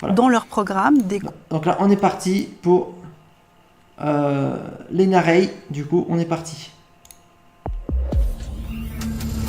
Voilà. dans leur programme des... Donc là, on est parti pour Lena Ray. Du coup, on est parti.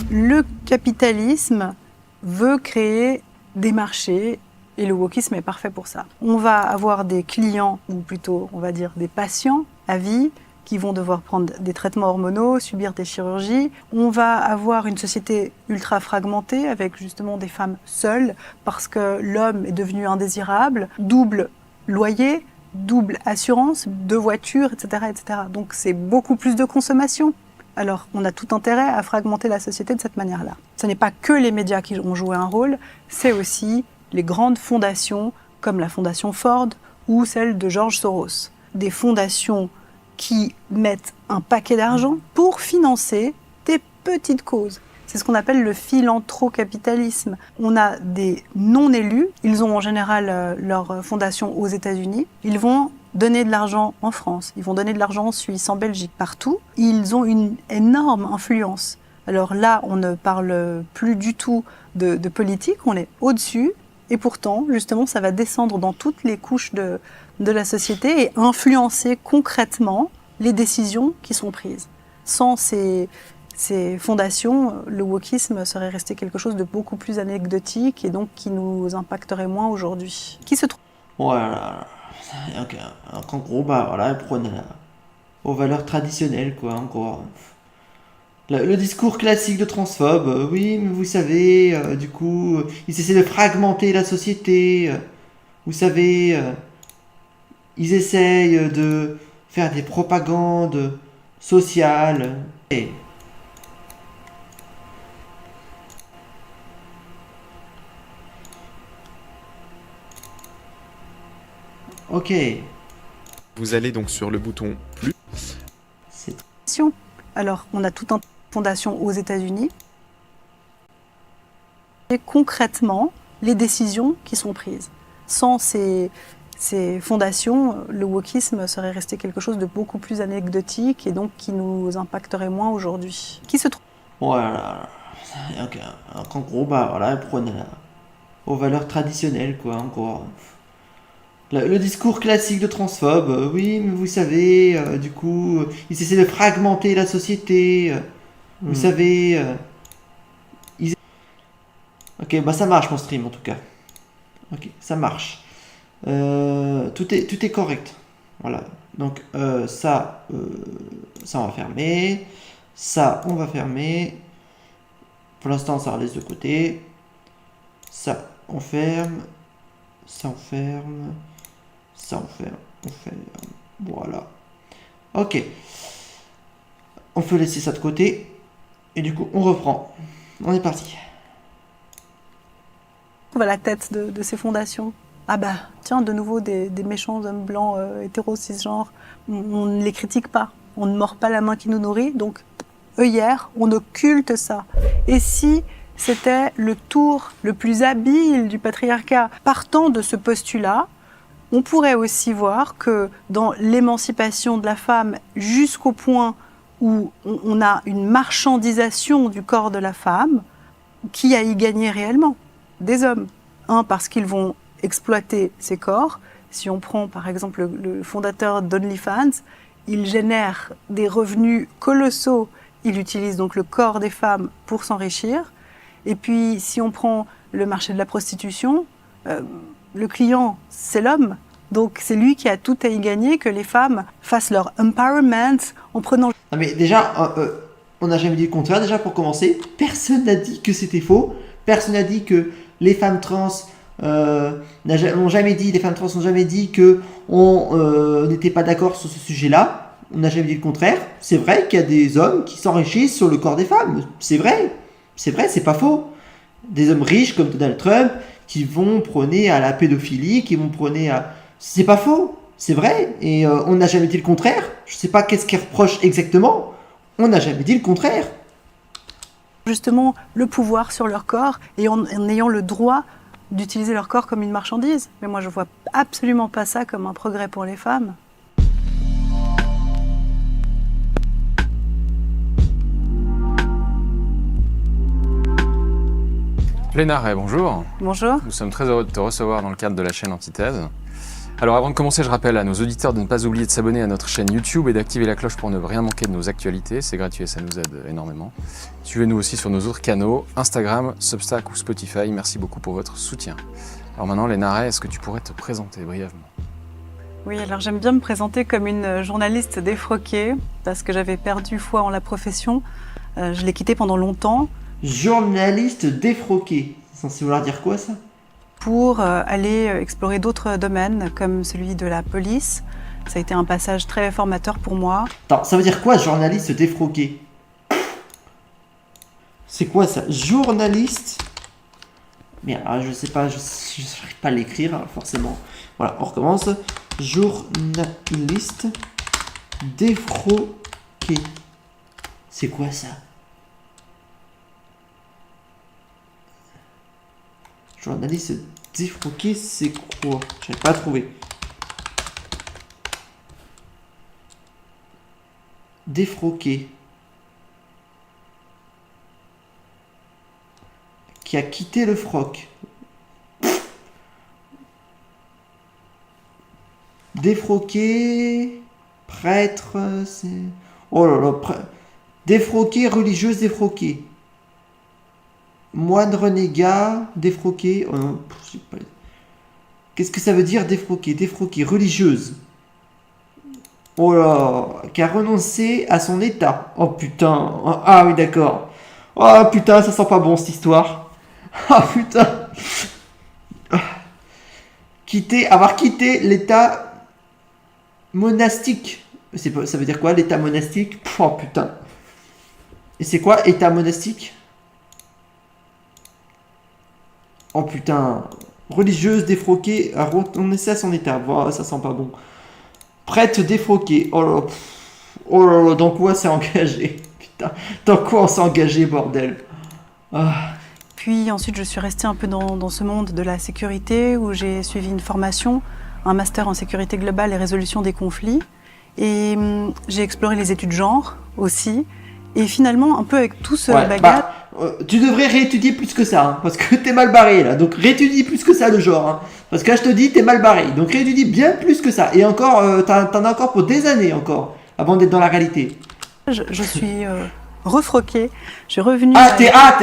Le capitalisme veut créer des marchés et le wokisme est parfait pour ça. On va avoir des clients, ou plutôt on va dire des patients à vie, qui vont devoir prendre des traitements hormonaux, subir des chirurgies. On va avoir une société ultra fragmentée avec justement des femmes seules parce que l'homme est devenu indésirable, double loyer, double assurance, deux voitures, etc., etc. Donc c'est beaucoup plus de consommation. Alors, on a tout intérêt à fragmenter la société de cette manière-là. Ce n'est pas que les médias qui ont joué un rôle, c'est aussi les grandes fondations comme la fondation Ford ou celle de George Soros. Des fondations qui mettent un paquet d'argent pour financer des petites causes. C'est ce qu'on appelle le philanthrocapitalisme. On a des non-élus, ils ont en général leur fondation aux États-Unis, ils vont donner de l'argent en France, ils vont donner de l'argent en Suisse, en Belgique, partout. Ils ont une énorme influence. Alors là, on ne parle plus du tout de politique, on est au-dessus, et pourtant, justement, ça va descendre dans toutes les couches de la société et influencer concrètement les décisions qui sont prises. Sans ces fondations, le wokisme serait resté quelque chose de beaucoup plus anecdotique et donc qui nous impacterait moins aujourd'hui. Qui se trouve Voilà. Ok. Donc, en gros, bah voilà, prône aux valeurs traditionnelles, quoi, en gros. Le discours classique de transphobe, oui, mais vous savez, du coup, ils essaient de fragmenter la société, vous savez, ils essayent de faire des propagandes sociales. Et, ok, Vous allez donc sur le bouton plus. c'est Alors, on a toute une fondation aux États-Unis. Et concrètement, les décisions qui sont prises. Sans ces fondations, le wokisme serait resté quelque chose de beaucoup plus anecdotique et donc qui nous impacterait moins aujourd'hui. Qui se trouve voilà. Ok. Donc, en gros, bah voilà, prône aux valeurs traditionnelles, quoi, en gros. Le discours classique de transphobe, oui, mais vous savez, du coup, ils essaient de fragmenter la société, vous savez, ils... Ok, bah ça marche mon stream en tout cas. Ok, ça marche. Tout est correct. Voilà. Donc ça on va fermer. Ça on va fermer. Pour l'instant ça laisse de côté. Ça on ferme. Ça on ferme. Ça on ferme. On ferme. Voilà. Ok. On peut laisser ça de côté. Et du coup on reprend. On est parti. à la tête de ces fondations? Ah bah, tiens, de nouveau des méchants hommes blancs hétéros cisgenres. On ne les critique pas. On ne mord pas la main qui nous nourrit. Donc, œillère, on occulte ça. Et si c'était le tour le plus habile du patriarcat, partant de ce postulat, on pourrait aussi voir que dans l'émancipation de la femme jusqu'au point où on a une marchandisation du corps de la femme, qui a y gagné réellement? Des hommes. Un, parce qu'ils vont exploiter ces corps. Si on prend par exemple le fondateur d'OnlyFans, il génère des revenus colossaux. Il utilise donc le corps des femmes pour s'enrichir. Et puis si on prend le marché de la prostitution, le client, c'est l'homme. Donc c'est lui qui a tout à y gagner, que les femmes fassent leur empowerment en prenant... Ah mais déjà, on n'a jamais dit le contraire, déjà pour commencer. Personne n'a dit que c'était faux. Personne n'a dit que les femmes trans n'ont jamais dit, les femmes trans n'ont jamais dit que on n'était pas d'accord sur ce sujet-là. On n'a jamais dit le contraire. C'est vrai qu'il y a des hommes qui s'enrichissent sur le corps des femmes. C'est vrai, c'est pas faux. Des hommes riches comme Donald Trump qui vont prôner à la pédophilie, qui vont prôner à... C'est pas faux, c'est vrai. Et on n'a jamais dit le contraire. Je sais pas qu'est-ce qu'ils reprochent exactement. On n'a jamais dit le contraire. Justement le pouvoir sur leur corps et en ayant le droit d'utiliser leur corps comme une marchandise. Mais moi, je vois absolument pas ça comme un progrès pour les femmes. Léna Ray, bonjour. Bonjour. Nous sommes très heureux de te recevoir dans le cadre de la chaîne Antithèse. Alors avant de commencer, je rappelle à nos auditeurs de ne pas oublier de s'abonner à notre chaîne YouTube et d'activer la cloche pour ne rien manquer de nos actualités. C'est gratuit et ça nous aide énormément. Suivez-nous aussi sur nos autres canaux, Instagram, Substack ou Spotify. Merci beaucoup pour votre soutien. Alors maintenant, Léna Ray, est-ce que tu pourrais te présenter brièvement ? Oui, alors j'aime bien me présenter comme une journaliste défroquée parce que j'avais perdu foi en la profession. Je l'ai quittée pendant longtemps. Journaliste défroqué. C'est censé vouloir dire quoi ça? Pour aller explorer d'autres domaines comme celui de la police. Ça a été un passage très formateur pour moi. Attends, ça veut dire quoi journaliste défroqué? C'est quoi ça? Journaliste. Merde, ah, je sais pas, je n'arrive pas à l'écrire hein, forcément. Voilà, on recommence. Journaliste défroqué. C'est quoi ça? Journaliste défroqué, c'est quoi? J'arrive pas à trouver. Défroqué. Qui a quitté le froc. Défroqué. Prêtre. C'est... Oh là là. Défroqué, religieuse défroquée. Moine renégat, défroqué. Oh non, je sais pas. Qu'est-ce que ça veut dire défroqué? Défroqué, religieuse. Oh là, qui a renoncé à son état. Oh putain. Ah oui, d'accord. Oh putain, ça sent pas bon cette histoire. Ah putain. Avoir quitté l'état monastique. Ça veut dire quoi l'état monastique? Oh putain. Et c'est quoi état monastique? Oh putain. Religieuse défroquée à renoncé à son état. Wow, ça sent pas bon. Prêtre défroquée. Oh là. Oh là là, dans quoi c'est engagé? Putain. Dans quoi on s'est engagé, bordel? Ah. Puis ensuite, je suis restée un peu dans ce monde de la sécurité où j'ai suivi une formation, un master en sécurité globale et résolution des conflits. Et j'ai exploré les études genre aussi. Et finalement, un peu avec tout ce bagage... tu devrais réétudier plus que ça, hein, parce que t'es mal barré là. Donc réétudie plus que ça le genre. Hein, parce que là, je te dis, t'es mal barré. Donc réétudie bien plus que ça. Et encore, t'en as encore pour des années encore, avant d'être dans la réalité. Je suis refroquée. Je suis revenue...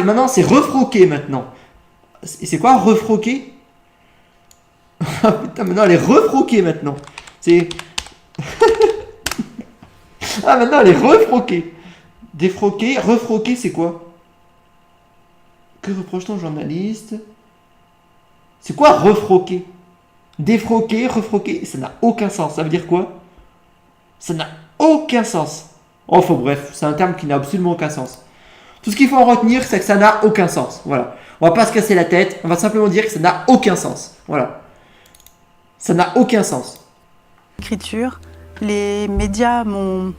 Maintenant, c'est refroqué maintenant. Et c'est quoi refroqué? Ah putain, maintenant, elle est refroquée maintenant. C'est... Ah, maintenant, elle est refroquée. Défroqué, refroqué, c'est quoi? Que reproche-t-on au journaliste? C'est quoi refroqué? Défroqué, refroqué, ça n'a aucun sens. Ça veut dire quoi? Ça n'a aucun sens. Enfin bref, c'est un terme qui n'a absolument aucun sens. Tout ce qu'il faut en retenir, c'est que ça n'a aucun sens. Voilà. On va pas se casser la tête, on va simplement dire que ça n'a aucun sens. Voilà. Ça n'a aucun sens. Écriture, les médias m'ont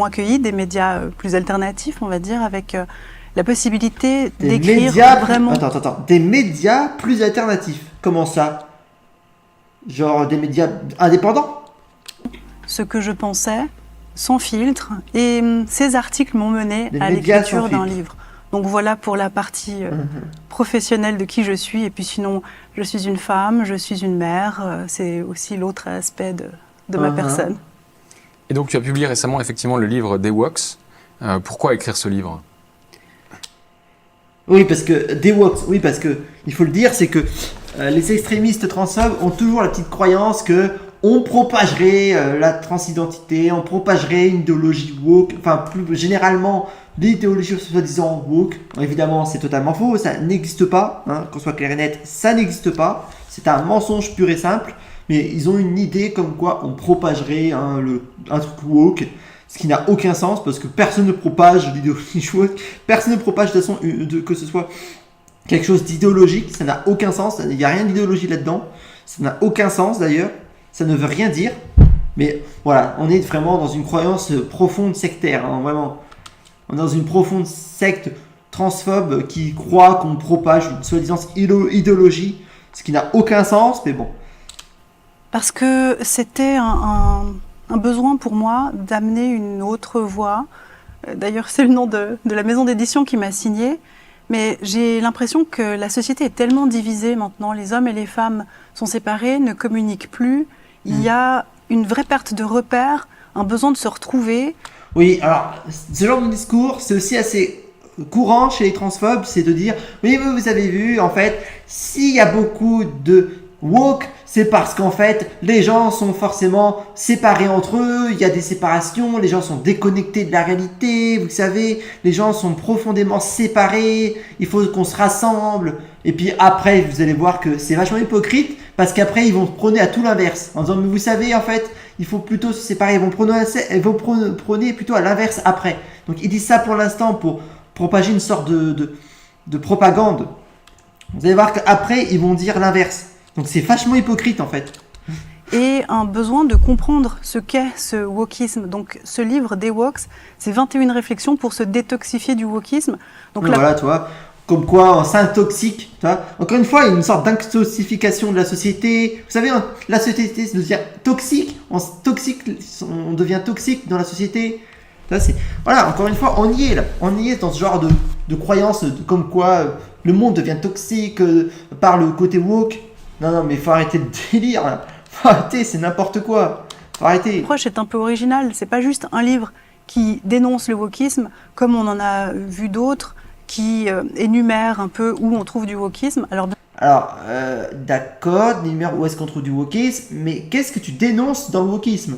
accueilli, des médias plus alternatifs, on va dire, avec la possibilité d'écrire vraiment... Attends. Des médias plus alternatifs. Comment ça? Genre des médias indépendants? Ce que je pensais, sans filtre. Et ces articles m'ont mené à l'écriture d'un livre. Donc voilà pour la partie professionnelle de qui je suis. Et puis sinon, je suis une femme, je suis une mère. C'est aussi l'autre aspect de ma personne. Et donc tu as publié récemment effectivement le livre Dewoks. Pourquoi écrire ce livre? Oui, parce que il faut le dire, c'est que les extrémistes transphobes ont toujours la petite croyance que on propagerait la transidentité, on propagerait une idéologie woke, enfin plus généralement l'idéologie soi-disant woke. Évidemment, c'est totalement faux, ça n'existe pas, hein, qu'on soit clair et net, ça n'existe pas, c'est un mensonge pur et simple, mais ils ont une idée comme quoi on propagerait un truc woke, ce qui n'a aucun sens parce que personne ne propage l'idéologie woke, personne ne propage de façon que ce soit quelque chose d'idéologique, ça n'a aucun sens, il n'y a rien d'idéologie là-dedans, ça n'a aucun sens d'ailleurs. Ça ne veut rien dire, mais voilà, on est vraiment dans une croyance profonde sectaire, hein, vraiment. On est dans une profonde secte transphobe qui croit qu'on propage une soi-disant idéologie, ce qui n'a aucun sens, mais bon. Parce que c'était un besoin pour moi d'amener une autre voix. D'ailleurs, c'est le nom de la maison d'édition qui m'a signé. Mais j'ai l'impression que la société est tellement divisée maintenant, les hommes et les femmes sont séparés, ne communiquent plus, il y a une vraie perte de repères, un besoin de se retrouver. Oui, alors, ce genre de discours, c'est aussi assez courant chez les transphobes, c'est de dire, oui, vous avez vu, en fait, s'il y a beaucoup de woke, c'est parce qu'en fait, les gens sont forcément séparés entre eux, il y a des séparations, les gens sont déconnectés de la réalité, vous savez, les gens sont profondément séparés, il faut qu'on se rassemble. Et puis après, vous allez voir que c'est vachement hypocrite, parce qu'après, ils vont prôner à tout l'inverse, en disant, mais vous savez, en fait, il faut plutôt se séparer, ils vont prôner plutôt à l'inverse après. Donc ils disent ça pour l'instant pour propager une sorte de propagande. Vous allez voir qu'après, ils vont dire l'inverse. Donc c'est vachement hypocrite en fait. Et un besoin de comprendre ce qu'est ce wokisme. Donc ce livre des woks, c'est 21 réflexions pour se détoxifier du wokisme. Donc Voilà, tu vois, comme quoi on s'intoxique. Tu vois. Encore une fois, il y a une sorte d'intoxication de la société. Vous savez, la société devient toxique. On devient toxique dans la société. Voilà, encore une fois, on y est là. On y est dans ce genre de croyance comme quoi le monde devient toxique par le côté woke. Non, mais faut arrêter le délire là. Faut arrêter, c'est n'importe quoi. Faut arrêter. L'approche est un peu originale. C'est pas juste un livre qui dénonce le wokisme, comme on en a vu d'autres, qui énumèrent un peu où on trouve du wokisme. Alors, d'accord, numéro où est-ce qu'on trouve du wokisme, mais qu'est-ce que tu dénonces dans le wokisme?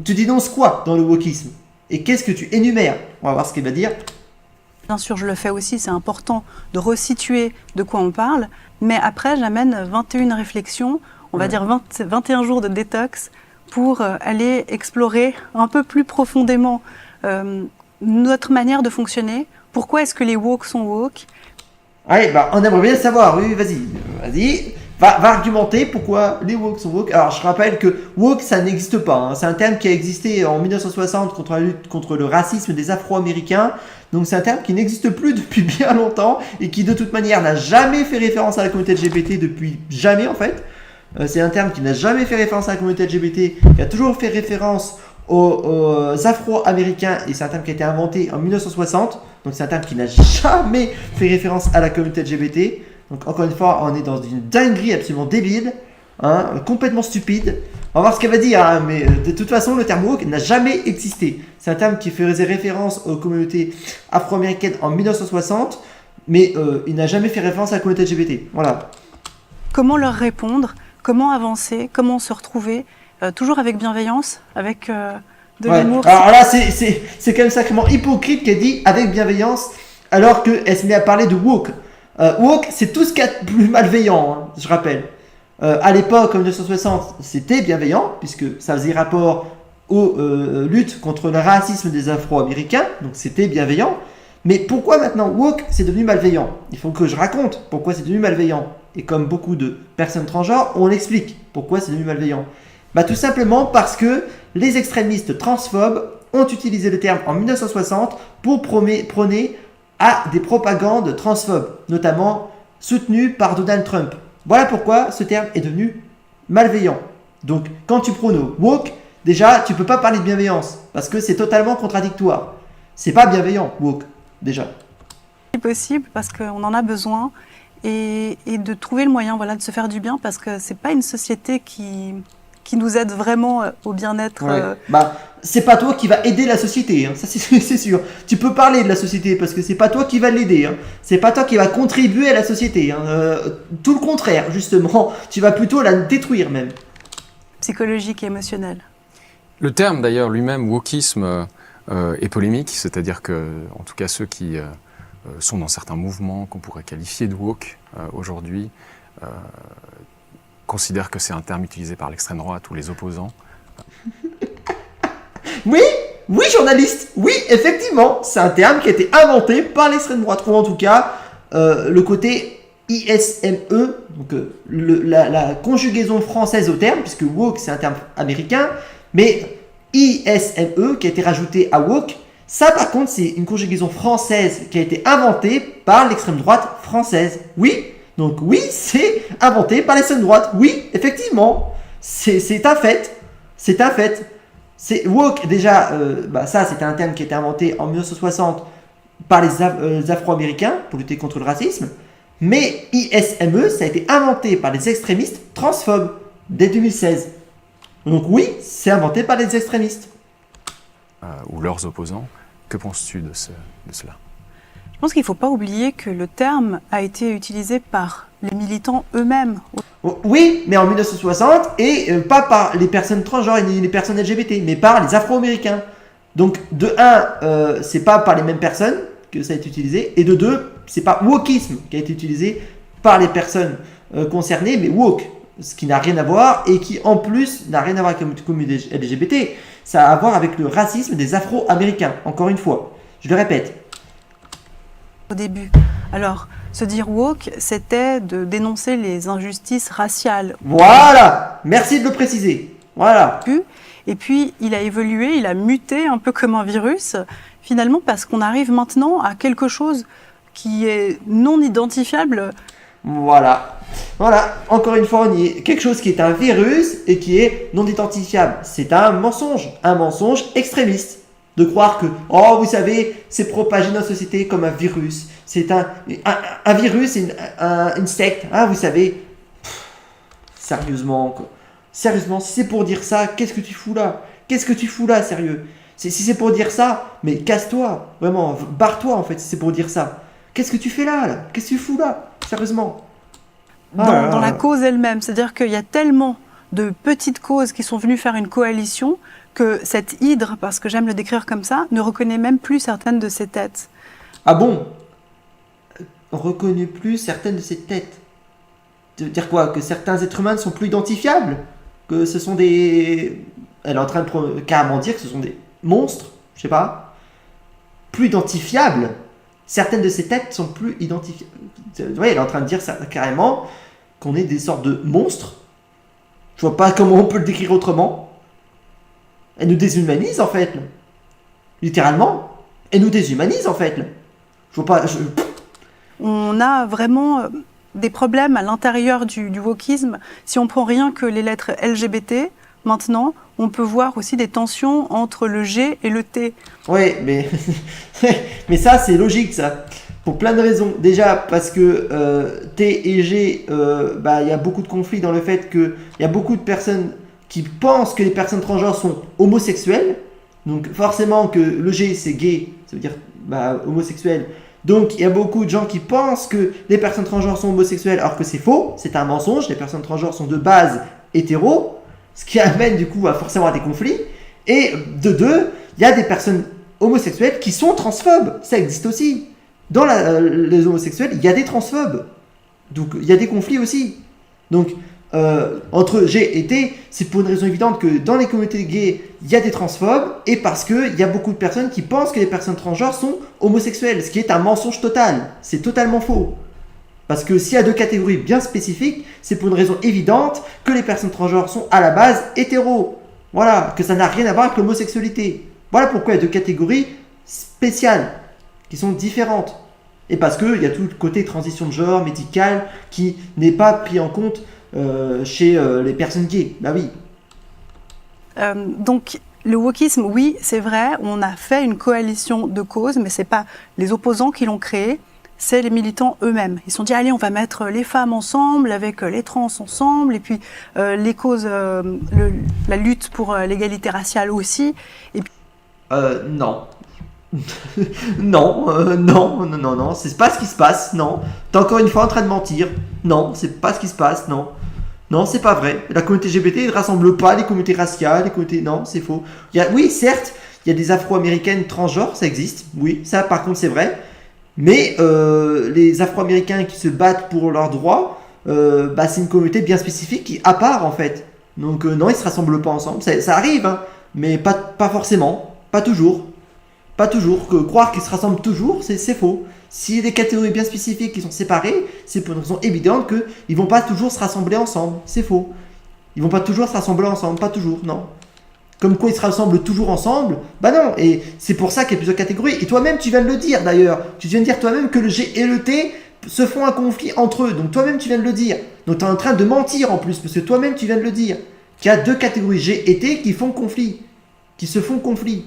Tu dénonces quoi dans le wokisme? Et qu'est-ce que tu énumères? On va voir ce qu'il va dire. bien sûr, je le fais aussi, c'est important de resituer de quoi on parle. Mais après, j'amène 21 réflexions, on va dire 21 jours de détox pour aller explorer un peu plus profondément notre manière de fonctionner. Pourquoi est-ce que les woke sont woke? Allez, on aimerait bien savoir. Oui, vas-y. Va argumenter pourquoi les woke sont woke. Alors, je rappelle que woke, ça n'existe pas. Hein. C'est un terme qui a existé en 1960 contre la lutte contre le racisme des Afro-Américains. Donc, c'est un terme qui n'existe plus depuis bien longtemps et qui, de toute manière, n'a jamais fait référence à la communauté LGBT depuis jamais, en fait. C'est un terme qui n'a jamais fait référence à la communauté LGBT, qui a toujours fait référence aux Afro-Américains, et c'est un terme qui a été inventé en 1960. Donc, c'est un terme qui n'a jamais fait référence à la communauté LGBT. Donc encore une fois, on est dans une dinguerie absolument débile, complètement stupide. On va voir ce qu'elle va dire, mais de toute façon, le terme woke n'a jamais existé. C'est un terme qui faisait référence aux communautés afro-américaines en 1960, mais il n'a jamais fait référence à la communauté LGBT. Voilà. Comment leur répondre? Comment avancer? Comment se retrouver? Toujours avec bienveillance, avec de l'amour. Alors là, c'est quand même sacrément hypocrite qu'elle dit avec bienveillance, alors qu'elle se met à parler de woke. Woke, c'est tout ce qu'il y a de plus malveillant, je rappelle. À l'époque, en 1960, c'était bienveillant, puisque ça faisait rapport aux luttes contre le racisme des Afro-Américains, donc c'était bienveillant. Mais pourquoi maintenant woke, c'est devenu malveillant? Il faut que je raconte pourquoi c'est devenu malveillant. Et comme beaucoup de personnes transgenres, on explique pourquoi c'est devenu malveillant. Tout simplement parce que les extrémistes transphobes ont utilisé le terme en 1960 pour prôner à des propagandes transphobes, notamment soutenues par Donald Trump. Voilà pourquoi ce terme est devenu malveillant. Donc, quand tu prônes woke, déjà, tu peux pas parler de bienveillance, parce que c'est totalement contradictoire. C'est pas bienveillant, woke, déjà. C'est possible, parce qu'on en a besoin, et de trouver le moyen de se faire du bien, parce que c'est pas une société qui nous aide vraiment au bien-être. C'est pas toi qui va aider la société, ça c'est sûr. Tu peux parler de la société parce que c'est pas toi qui va l'aider. C'est pas toi qui va contribuer à la société. Tout le contraire, justement. Tu vas plutôt la détruire même. Psychologique et émotionnel. Le terme d'ailleurs lui-même, wokisme, est polémique, c'est-à-dire que, en tout cas ceux qui sont dans certains mouvements qu'on pourrait qualifier de woke aujourd'hui, considère que c'est un terme utilisé par l'extrême droite ou les opposants. Oui, journaliste, oui, effectivement, c'est un terme qui a été inventé par l'extrême droite, ou en tout cas, le côté ISME, donc la conjugaison française au terme, puisque woke c'est un terme américain, mais ISME qui a été rajouté à woke, ça par contre c'est une conjugaison française qui a été inventée par l'extrême droite française, oui. Donc oui, c'est inventé par l'extrême droite. Oui, effectivement, c'est un fait. C'est un fait. C'est woke, déjà, ça c'était un terme qui a été inventé en 1960 par les Afro-Américains pour lutter contre le racisme, mais ISME, ça a été inventé par les extrémistes transphobes dès 2016. Donc oui, c'est inventé par les extrémistes. Ou leurs opposants. Que penses-tu de cela? Je pense qu'il ne faut pas oublier que le terme a été utilisé par les militants eux-mêmes. Oui, mais en 1960, et pas par les personnes transgenres ni les personnes LGBT, mais par les Afro-Américains. Donc, de un, c'est pas par les mêmes personnes que ça a été utilisé, et de deux, c'est pas wokisme qui a été utilisé par les personnes concernées, mais woke, ce qui n'a rien à voir, et qui en plus n'a rien à voir avec la communauté LGBT, ça a à voir avec le racisme des Afro-Américains, encore une fois, je le répète. Au début. Alors, se dire woke, c'était de dénoncer les injustices raciales. Voilà, merci de le préciser. Voilà. Et puis, il a évolué, il a muté un peu comme un virus, finalement, parce qu'on arrive maintenant à quelque chose qui est non identifiable. Voilà. Voilà, encore une fois, on y est. Quelque chose qui est un virus et qui est non identifiable. C'est un mensonge extrémiste. De croire que, oh, vous savez, c'est propagé dans la société comme un virus. C'est un virus, une secte. Hein, vous savez. Sérieusement, quoi. Sérieusement, si c'est pour dire ça, qu'est-ce que tu fous là? Qu'est-ce que tu fous là, sérieux? Si c'est pour dire ça, mais casse-toi. Vraiment, barre-toi en fait, si c'est pour dire ça. Qu'est-ce que tu fais là? Qu'est-ce que tu fous là? Sérieusement. Dans la cause elle-même. C'est-à-dire qu'il y a tellement de petites causes qui sont venues faire une coalition que cette hydre, parce que j'aime le décrire comme ça, ne reconnaît même plus certaines de ses têtes. Ah bon? On ne reconnaît plus certaines de ses têtes. De dire quoi? Que certains êtres humains ne sont plus identifiables? Que ce sont des... Elle est en train de carrément dire que ce sont des monstres, je sais pas. Plus identifiables. Certaines de ces têtes sont plus identifiables. Ouais, elle est en train de dire ça carrément, qu'on est des sortes de monstres. Je vois pas comment on peut le décrire autrement. Elle nous déshumanise en fait. Littéralement. Elle nous déshumanise en fait. Je vois pas... On a vraiment des problèmes à l'intérieur du wokisme. Si on prend rien que les lettres LGBT, maintenant, on peut voir aussi des tensions entre le G et le T. Oui, mais, mais ça, c'est logique, ça. Pour plein de raisons. Déjà, parce que T et G, y a beaucoup de conflits dans le fait qu'il y a beaucoup de personnes qui pensent que les personnes transgenres sont homosexuelles. Donc, forcément, que le G, c'est gay, ça veut dire homosexuel. Donc, il y a beaucoup de gens qui pensent que les personnes transgenres sont homosexuelles, alors que c'est faux, c'est un mensonge. Les personnes transgenres sont de base hétéros, ce qui amène du coup forcément à des conflits. Et de deux, il y a des personnes homosexuelles qui sont transphobes. Ça existe aussi. Dans les homosexuels, il y a des transphobes. Donc, il y a des conflits aussi. Donc, entre G et T, c'est pour une raison évidente que dans les communautés gays, il y a des transphobes et parce qu'il y a beaucoup de personnes qui pensent que les personnes transgenres sont homosexuelles, ce qui est un mensonge total. C'est totalement faux. Parce que s'il y a deux catégories bien spécifiques, c'est pour une raison évidente que les personnes transgenres sont à la base hétéros. Voilà, que ça n'a rien à voir avec l'homosexualité. Voilà pourquoi il y a deux catégories spéciales, qui sont différentes. Et parce qu'il y a tout le côté transition de genre, médical, qui n'est pas pris en compte chez les personnes gays. Bah oui. Donc, le wokisme, oui, c'est vrai, on a fait une coalition de causes, mais ce n'est pas les opposants qui l'ont créé, c'est les militants eux-mêmes. Ils se sont dit, allez, on va mettre les femmes ensemble, avec les trans ensemble, et puis les causes, la lutte pour l'égalité raciale aussi. Et puis... Non. non, c'est pas ce qui se passe, non. T'es encore une fois en train de mentir. Non, c'est pas ce qui se passe, non. Non, c'est pas vrai. La communauté LGBT ne rassemble pas les communautés raciales, les communautés... Non, c'est faux. Oui, certes, il y a des Afro-Américaines transgenres, ça existe. Oui, ça par contre c'est vrai. Mais les Afro-Américains qui se battent pour leurs droits, c'est une communauté bien spécifique qui à part en fait. Donc non, ils se rassemblent pas ensemble. Ça arrive, hein, mais pas forcément. Pas toujours. Pas toujours. Croire qu'ils se rassemblent toujours, c'est faux. S'il y a des catégories bien spécifiques qui sont séparées, c'est pour une raison évidente qu'ils vont pas toujours se rassembler ensemble. C'est faux. Ils vont pas toujours se rassembler ensemble, pas toujours, non. Comme quoi ils se rassemblent toujours ensemble, bah non. Et c'est pour ça qu'il y a plusieurs catégories. Et toi-même, tu viens de le dire d'ailleurs. Tu viens de dire toi-même que le G et le T se font un conflit entre eux. Donc toi-même, tu viens de le dire. Donc tu es en train de mentir en plus, parce que toi-même, tu viens de le dire. Qu'il y a deux catégories G et T qui font conflit. Qui se font conflit.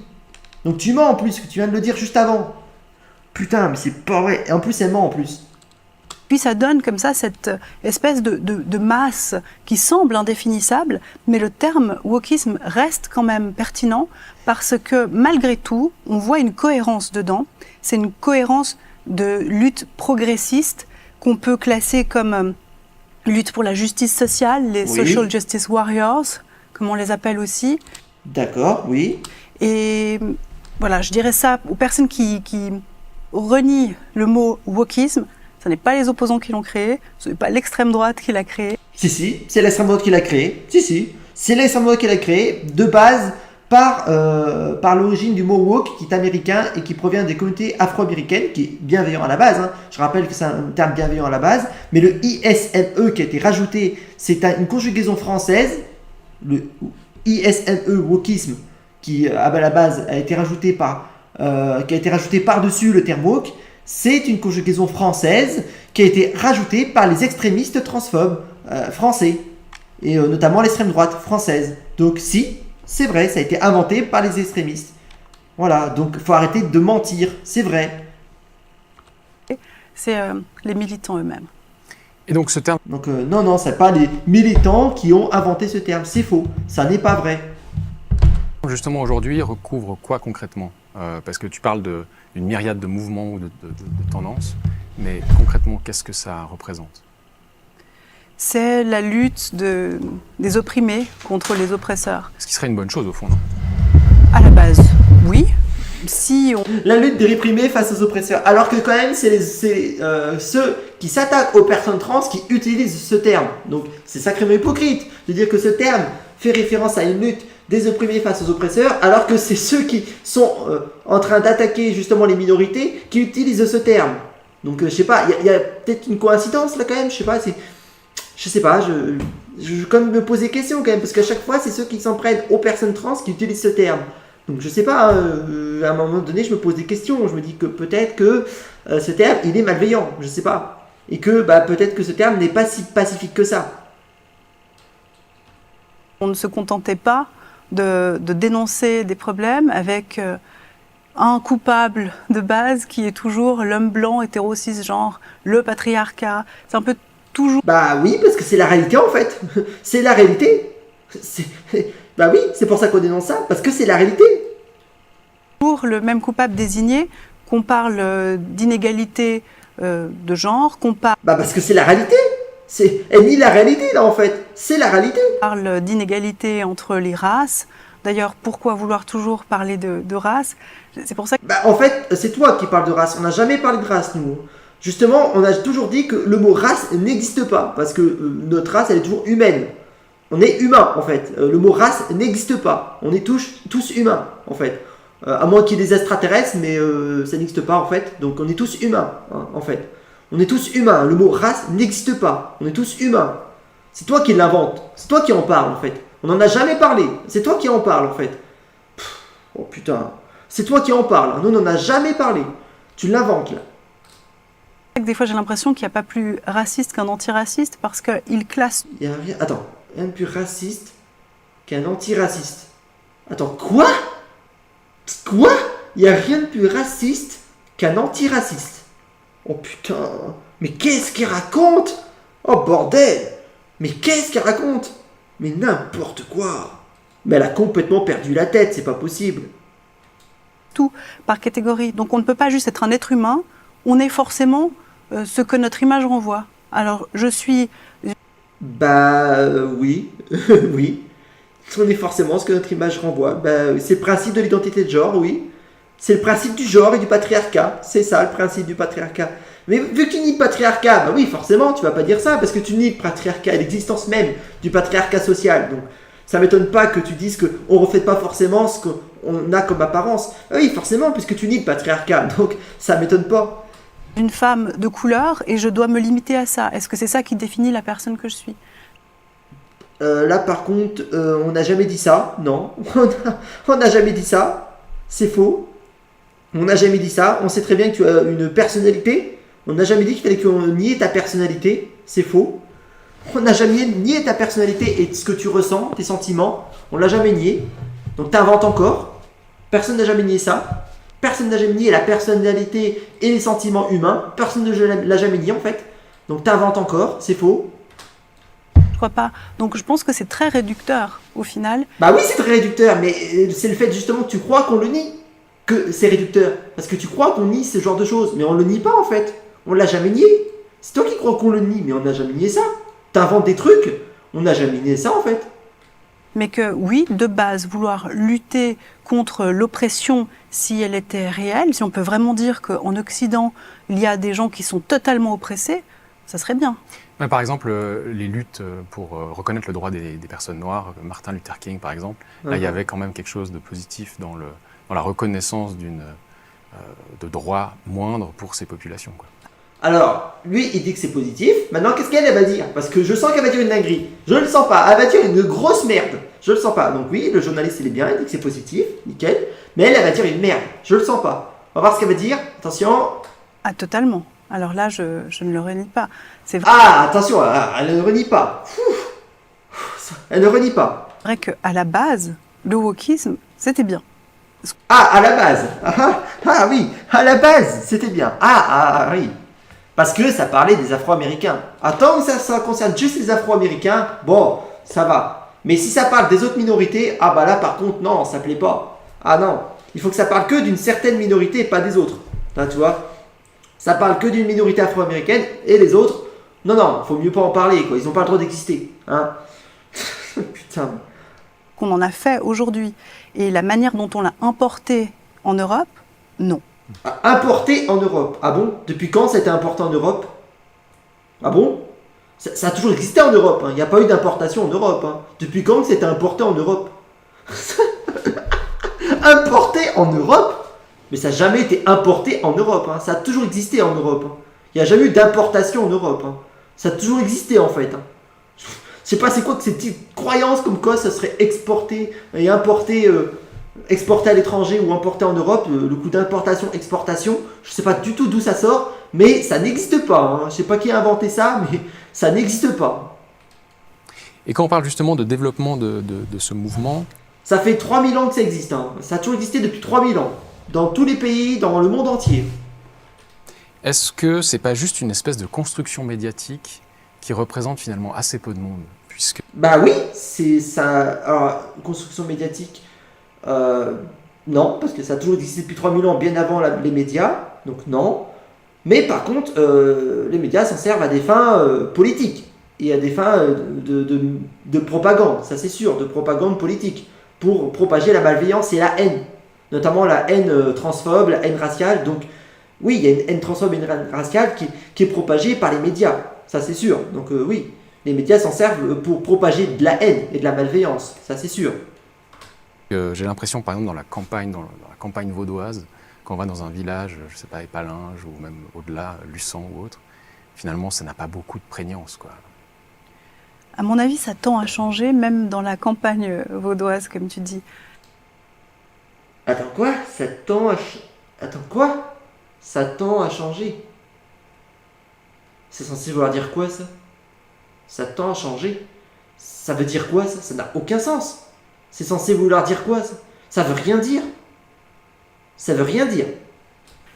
Donc tu mens en plus, que tu viens de le dire juste avant. Putain, mais c'est pas vrai. Et en plus, elle ment en plus. Puis ça donne comme ça cette espèce de masse qui semble indéfinissable, mais le terme wokisme reste quand même pertinent parce que malgré tout, on voit une cohérence dedans. C'est une cohérence de lutte progressiste qu'on peut classer comme lutte pour la justice sociale, les Oui. social justice warriors, comme on les appelle aussi. D'accord, oui. Et voilà, je dirais ça aux personnes qui renient le mot wokisme. Ce n'est pas les opposants qui l'ont créé, ce n'est pas l'extrême droite qui l'a créé. Si, c'est l'extrême droite qui l'a créé. Si, c'est l'extrême droite qui l'a créé, de base, par l'origine du mot woke, qui est américain et qui provient des communautés afro-américaines, qui est bienveillant à la base. Je rappelle que c'est un terme bienveillant à la base. Mais le ISME qui a été rajouté, c'est une conjugaison française. Le ISME, wokisme, qui à la base a été rajouté par-dessus le terme woke. C'est une conjugaison française qui a été rajoutée par les extrémistes transphobes français, et notamment l'extrême droite française. Donc si, c'est vrai, ça a été inventé par les extrémistes. Voilà, donc faut arrêter de mentir, c'est vrai. C'est les militants eux-mêmes. Et donc ce terme Donc non, c'est pas les militants qui ont inventé ce terme, c'est faux, ça n'est pas vrai. justement aujourd'hui recouvre quoi concrètement parce que tu parles d'une myriade de mouvements ou de tendances, mais concrètement, qu'est-ce que ça représente ? C'est la lutte des opprimés contre les oppresseurs. Ce qui serait une bonne chose au fond, non ? À la base, oui. Si on... La lutte des réprimés face aux oppresseurs. Alors que quand même, c'est ceux qui s'attaquent aux personnes trans qui utilisent ce terme. Donc c'est sacrément hypocrite de dire que ce terme fait référence à une lutte des opprimés face aux oppresseurs, alors que c'est ceux qui sont en train d'attaquer justement les minorités qui utilisent ce terme. Donc je sais pas, il y a peut-être une coïncidence là quand même, je sais pas, je quand même me pose des questions quand même, parce qu'à chaque fois c'est ceux qui s'en prennent aux personnes trans qui utilisent ce terme. Donc je sais pas, à un moment donné je me pose des questions, je me dis que peut-être que ce terme il est malveillant, je sais pas. Et que peut-être que ce terme n'est pas si pacifique que ça. On ne se contentait pas de dénoncer des problèmes avec un coupable de base qui est toujours l'homme blanc, hétéro, cisgenre, le patriarcat. C'est un peu toujours... Bah oui, parce que c'est la réalité en fait. C'est la réalité. Bah oui, c'est pour ça qu'on dénonce ça, parce que c'est la réalité. Toujours le même coupable désigné, qu'on parle d'inégalité de genre, qu'on parce que c'est la réalité. Elle nie la réalité là en fait. C'est la réalité. parle d'inégalité entre les races. D'ailleurs, pourquoi vouloir toujours parler de race ? C'est pour ça que... En fait, c'est toi qui parles de race. On n'a jamais parlé de race, nous. Justement, on a toujours dit que le mot race n'existe pas, parce que notre race, elle est toujours humaine. On est humain, en fait. Le mot race n'existe pas. On est tous humains, en fait. À moins qu'il y ait des extraterrestres, mais ça n'existe pas, en fait. Donc on est tous humains, hein, en fait. On est tous humains. Le mot race n'existe pas. On est tous humains. C'est toi qui l'inventes. C'est toi qui en parles, en fait. On n'en a jamais parlé. C'est toi qui en parles, en fait. Oh putain. C'est toi qui en parles. Nous, on n'en a jamais parlé. Tu l'inventes, là. des fois j'ai l'impression qu'il n'y a pas plus raciste qu'un antiraciste parce qu'il classe... Il y a rien... Attends. Rien de plus raciste qu'un antiraciste. Attends, quoi ? Quoi ? Il n'y a rien de plus raciste qu'un antiraciste. Oh putain. Mais qu'est-ce qu'il raconte ? Oh bordel ! Mais qu'est-ce qu'elle raconte ? Mais n'importe quoi. Mais elle a complètement perdu la tête, c'est pas possible. Tout par catégorie. Donc on ne peut pas juste être un être humain, on est forcément ce que notre image renvoie. Alors je suis... Oui, oui. On est forcément ce que notre image renvoie. C'est le principe de l'identité de genre, oui. C'est le principe du genre et du patriarcat. C'est ça le principe du patriarcat. Mais vu que tu nies le patriarcat, oui, forcément, tu vas pas dire ça, parce que tu nies le patriarcat et l'existence même du patriarcat social. Donc, ça m'étonne pas que tu dises qu'on reflète pas forcément ce qu'on a comme apparence. Oui, forcément, puisque tu nies le patriarcat, donc ça m'étonne pas. Une femme de couleur et je dois me limiter à ça. Est-ce que c'est ça qui définit la personne que je suis ? Là, par contre, on n'a jamais dit ça. Non, on n'a jamais dit ça. C'est faux. On n'a jamais dit ça. On sait très bien que tu as une personnalité. On n'a jamais dit qu'il fallait qu'on nie ta personnalité. C'est faux. On n'a jamais nié ta personnalité et ce que tu ressens, tes sentiments. On l'a jamais nié. Donc t'inventes encore. Personne n'a jamais nié ça. Personne n'a jamais nié la personnalité et les sentiments humains. Personne ne l'a jamais dit en fait. Donc t'inventes encore, c'est faux. Je crois pas. Donc je pense que c'est très réducteur au final. Bah oui, c'est très réducteur, mais c'est le fait justement que tu crois qu'on le nie que c'est réducteur. Parce que tu crois qu'on nie ce genre de choses, mais on le nie pas en fait. On l'a jamais nié. C'est toi qui crois qu'on le nie, mais on n'a jamais nié ça. T'inventes des trucs, on n'a jamais nié ça en fait. Mais que oui, de base, vouloir lutter contre l'oppression si elle était réelle, si on peut vraiment dire qu'en Occident, il y a des gens qui sont totalement oppressés, ça serait bien. Mais par exemple, les luttes pour reconnaître le droit des personnes noires, Martin Luther King par exemple, là il y avait quand même quelque chose de positif dans la reconnaissance de droits moindres pour ces populations, quoi. Alors, lui, il dit que c'est positif. Maintenant, qu'est-ce qu'elle va dire? Parce que je sens qu'elle va dire une dinguerie. Je le sens pas. Elle va dire une grosse merde. Je le sens pas. Donc oui, le journaliste, il est bien. Il dit que c'est positif. Nickel. Mais elle va dire une merde. Je le sens pas. On va voir ce qu'elle va dire. Attention. Ah, totalement. Alors là, je ne le renie pas. C'est vrai, Ah, attention. Elle ne renie pas. Elle ne renie pas. vrai qu'à la base, le wokisme, c'était bien. Ah, à la base. Ah oui. À la base, c'était bien. Ah oui. Parce que ça parlait des Afro-Américains. Attends, ça concerne juste les Afro-Américains, bon, ça va. Mais si ça parle des autres minorités, ah bah là par contre, non, ça plaît pas. Ah non, il faut que ça parle que d'une certaine minorité et pas des autres. Là, tu vois, ça parle que d'une minorité afro-américaine et les autres, non, faut mieux pas en parler, quoi. Ils ont pas le droit d'exister, hein. Putain. Qu'on en a fait aujourd'hui. Et la manière dont on l'a importé en Europe, non. Importé en Europe. Ah bon? Depuis quand ça a été importé en Europe? Ah bon? Ça a toujours existé en Europe, hein. Il n'y a pas eu d'importation en Europe, hein. Depuis quand c'était importé en Europe? Importé en Europe? Mais ça n'a jamais été importé en Europe, hein. Ça a toujours existé en Europe, hein. Il n'y a jamais eu d'importation en Europe, hein. Ça a toujours existé en fait, hein. Je sais pas c'est quoi que ces petites croyances comme quoi ça serait exporté et importé... exporté à l'étranger ou importé en Europe, le coût d'importation-exportation, je sais pas du tout d'où ça sort, mais ça n'existe pas, hein. Je sais pas qui a inventé ça, mais ça n'existe pas. Et quand on parle justement de développement de ce mouvement, Ça fait 3000 ans que ça existe, hein. Ça a toujours existé depuis 3000 ans, dans tous les pays, dans le monde entier. est-ce que c'est pas juste une espèce de construction médiatique qui représente finalement assez peu de monde, puisque Bah oui, c'est ça. Alors, construction médiatique, non, parce que ça a toujours existé depuis 3000 ans, bien avant les médias, donc non. Mais par contre, les médias s'en servent à des fins politiques et à des fins de propagande, ça c'est sûr, de propagande politique, pour propager la malveillance et la haine, notamment la haine transphobe, la haine raciale. Donc oui, il y a une haine transphobe et une haine raciale qui est propagée par les médias, ça c'est sûr. Donc oui, les médias s'en servent pour propager de la haine et de la malveillance, ça c'est sûr. j'ai l'impression par exemple dans la campagne vaudoise, quand on va dans un village, je sais pas, Épalinges ou même au-delà, Luçon ou autre, finalement ça n'a pas beaucoup de prégnance, quoi. À mon avis, ça tend à changer, même dans la campagne vaudoise, comme tu dis. Attends quoi? Attends quoi? Ça tend à changer. C'est censé vouloir dire quoi ça? Ça tend à changer. Ça veut dire quoi ça? Ça n'a aucun sens. C'est censé vouloir dire quoi ça? Ça veut rien dire. Ça veut rien dire.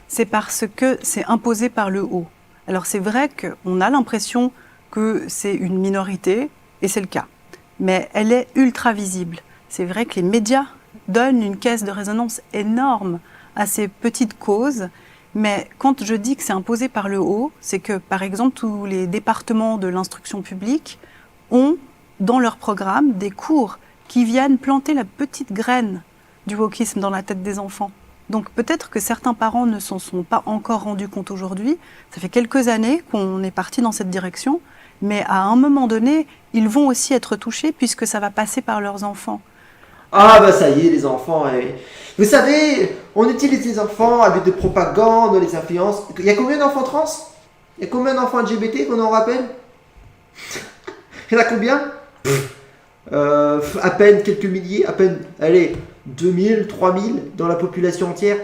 C'est parce que c'est imposé par le haut. Alors c'est vrai qu'on a l'impression que c'est une minorité, et c'est le cas. Mais elle est ultra visible. C'est vrai que les médias donnent une caisse de résonance énorme à ces petites causes. Mais quand je dis que c'est imposé par le haut, c'est que, par exemple, tous les départements de l'instruction publique ont, dans leur programme, des cours qui viennent planter la petite graine du wokisme dans la tête des enfants. Donc peut-être que certains parents ne s'en sont pas encore rendus compte aujourd'hui. Ça fait quelques années qu'on est parti dans cette direction. Mais à un moment donné, ils vont aussi être touchés puisque ça va passer par leurs enfants. Ah bah ça y est les enfants. Vous savez, on utilise les enfants à but de propagande, on les influence. Il y a combien d'enfants trans? Il y a combien d'enfants LGBT qu'on en rappelle? Il y en a combien? À peine quelques milliers, à peine, allez, 2000, 3000 dans la population entière.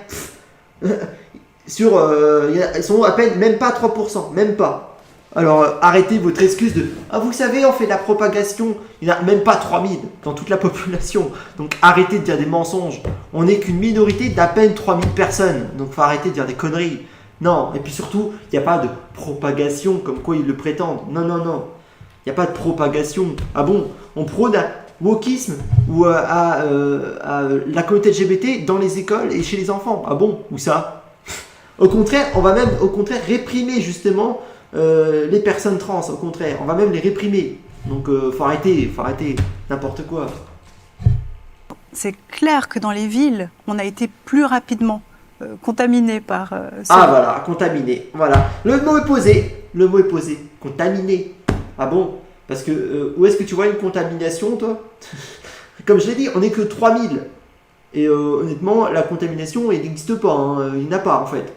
Ils sont à peine, même pas 3%, même pas. Alors arrêtez votre excuse de « Ah vous savez, on fait de la propagation ». Il n'y en a même pas 3000 dans toute la population. Donc arrêtez de dire des mensonges. On n'est qu'une minorité d'à peine 3000 personnes. Donc faut arrêter de dire des conneries. Non, et puis surtout, il n'y a pas de propagation comme quoi ils le prétendent. Non, non, non. Il n'y a pas de propagation. Ah bon, on prône un wokisme ou à la communauté LGBT dans les écoles et chez les enfants. Ah bon, où ça? Au contraire, on va même réprimer justement les personnes trans. Au contraire, on va même les réprimer. Donc faut arrêter n'importe quoi. C'est clair que dans les villes, on a été plus rapidement contaminé par... Ah voilà, contaminé. Voilà. Le mot est posé. Contaminé. Ah bon? Parce que où est-ce que tu vois une contamination, toi? Comme je l'ai dit, on n'est que 3000. Et honnêtement, la contamination, elle n'existe pas. Hein. Il n'y en a pas, en fait.